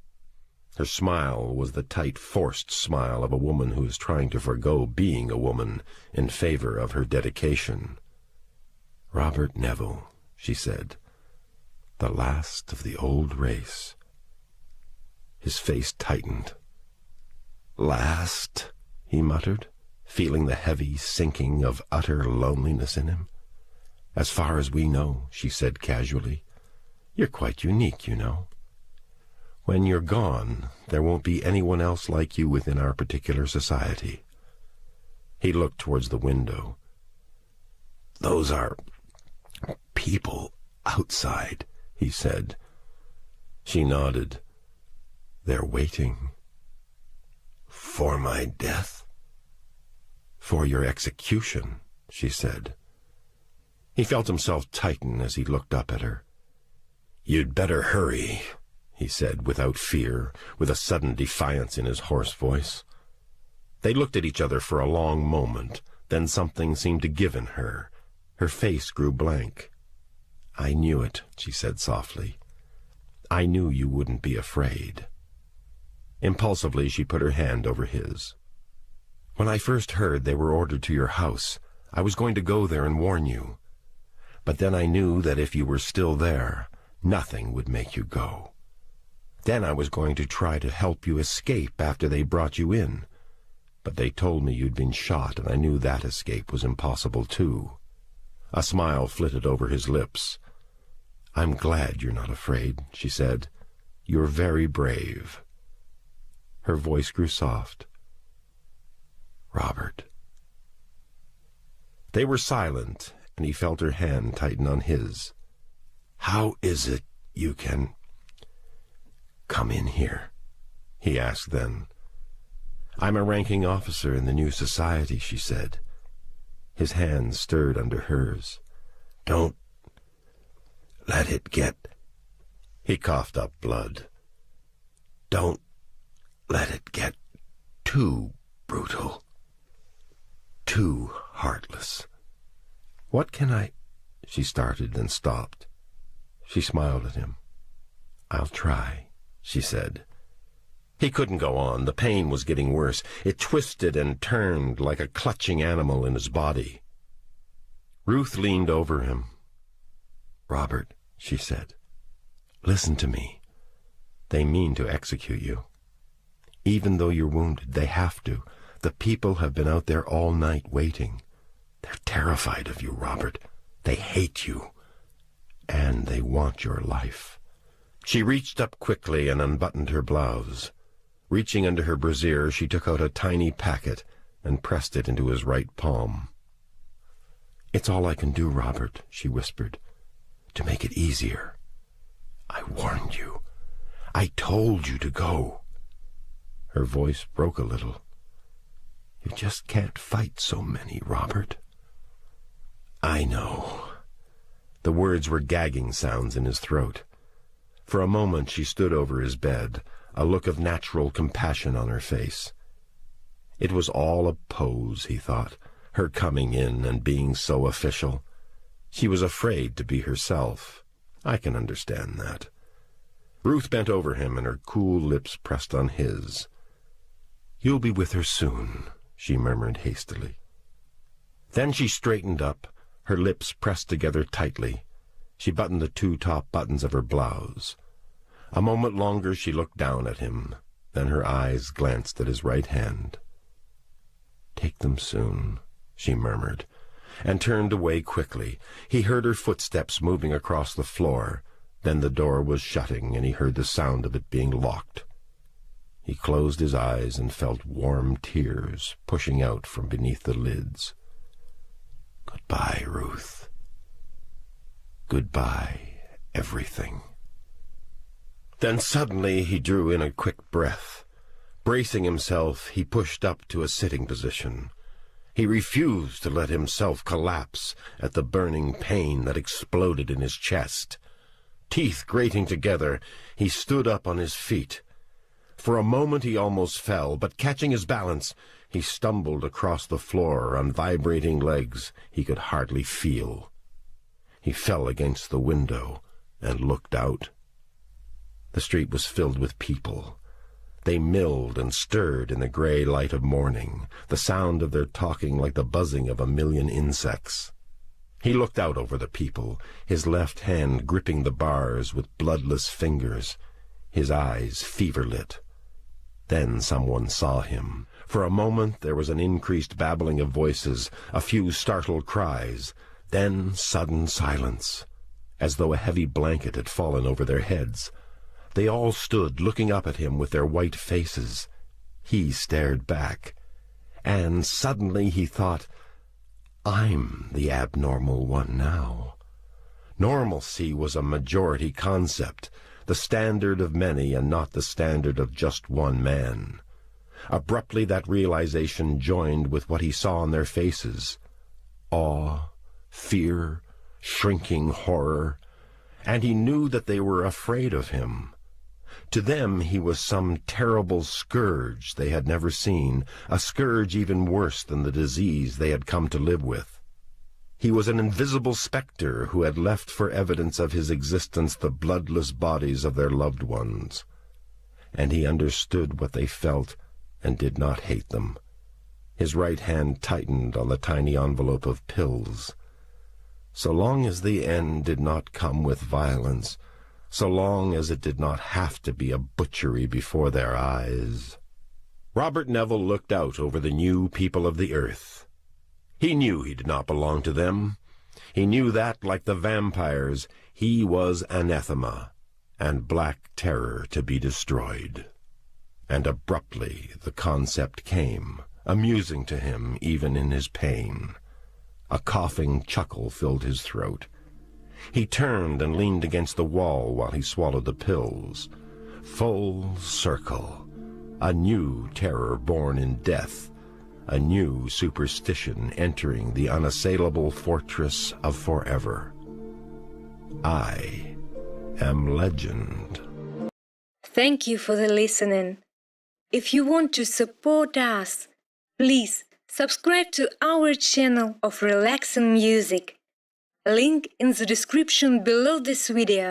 Her smile was the tight, forced smile of a woman who is trying to forgo being a woman in favor of her dedication. "Robert Neville," she said, "the last of the old race." His face tightened. "Last?" he muttered, feeling the heavy sinking of utter loneliness in him. "As far as we know," she said casually. "You're quite unique, you know. When you're gone, there won't be anyone else like you within our particular society." He looked towards the window. "Those are people outside," he said. She nodded. "They're waiting." "For my death?" "For your execution," she said. He felt himself tighten as he looked up at her. "You'd better hurry," he said, without fear, with a sudden defiance in his hoarse voice. They looked at each other for a long moment, then something seemed to give in her. Her face grew blank. "I knew it," she said softly. "I knew you wouldn't be afraid." Impulsively, she put her hand over his. "When I first heard they were ordered to your house, I was going to go there and warn you. But then I knew that if you were still there, nothing would make you go. Then I was going to try to help you escape after they brought you in. But they told me you'd been shot, and I knew that escape was impossible, too. A smile flitted over his lips. I'm glad you're not afraid, she said. You're very brave. Her voice grew soft. Robert. They were silent, and he felt her hand tighten on his. How is it you can come in here? He asked then. I'm a ranking officer in the new society, she said. His hand stirred under hers. Don't let it get... He coughed up blood. Don't let it get too brutal. Too heartless. What can I... She started, then stopped. She smiled at him. I'll try, she said. He couldn't go on. The pain was getting worse. It twisted and turned like a clutching animal in his body. Ruth leaned over him. Robert, she said, listen to me. They mean to execute you. Even though you're wounded, they have to. The people have been out there all night waiting. They're terrified of you, Robert. They hate you. And they want your life. She reached up quickly and unbuttoned her blouse. Reaching under her brassiere, she took out a tiny packet and pressed it into his right palm. It's all I can do, Robert, she whispered, to make it easier. I warned you. I told you to go. Her voice broke a little. You just can't fight so many, Robert. I know. The words were gagging sounds in his throat. For a moment she stood over his bed, a look of natural compassion on her face. It was all a pose, he thought, her coming in and being so official. She was afraid to be herself. I can understand that. Ruth bent over him, and her cool lips pressed on his. You'll be with her soon, she murmured hastily. Then she straightened up, her lips pressed together tightly. She buttoned the two top buttons of her blouse. A moment longer she looked down at him, then her eyes glanced at his right hand. Take them soon, she murmured, and turned away quickly. He heard her footsteps moving across the floor. Then the door was shutting, and he heard the sound of it being locked. He closed his eyes and felt warm tears pushing out from beneath the lids. Goodbye, Ruth. Goodbye, everything. Then suddenly he drew in a quick breath. Bracing himself, he pushed up to a sitting position. He refused to let himself collapse at the burning pain that exploded in his chest. Teeth grating together, he stood up on his feet. For a moment he almost fell, but catching his balance, he stumbled across the floor on vibrating legs he could hardly feel. He fell against the window and looked out. The street was filled with people. They milled and stirred in the gray light of morning, the sound of their talking like the buzzing of a million insects. He looked out over the people, his left hand gripping the bars with bloodless fingers, his eyes fever-lit. Then someone saw him. For a moment there was an increased babbling of voices, a few startled cries, then sudden silence, as though a heavy blanket had fallen over their heads. They all stood looking up at him with their white faces. He stared back, and suddenly he thought, I'm the abnormal one now. Normalcy was a majority concept, the standard of many and not the standard of just one man. Abruptly that realization joined with what he saw on their faces. Awe, fear, shrinking horror, and he knew that they were afraid of him. To them he was some terrible scourge they had never seen, a scourge even worse than the disease they had come to live with. He was an invisible spectre who had left for evidence of his existence the bloodless bodies of their loved ones. And he understood what they felt and did not hate them. His right hand tightened on the tiny envelope of pills. so long as the end did not come with violence, so long as it did not have to be a butchery before their eyes. Robert Neville looked out over the new people of the earth. He knew he did not belong to them. He knew that, like the vampires, he was anathema, and black terror to be destroyed. And abruptly the concept came, amusing to him even in his pain. A coughing chuckle filled his throat. He turned and leaned against the wall while he swallowed the pills. Full circle. A new terror born in death. A new superstition entering the unassailable fortress of forever. I am legend. Thank you for the listening. If you want to support us, please subscribe to our channel of relaxing music. Link in the description below this video.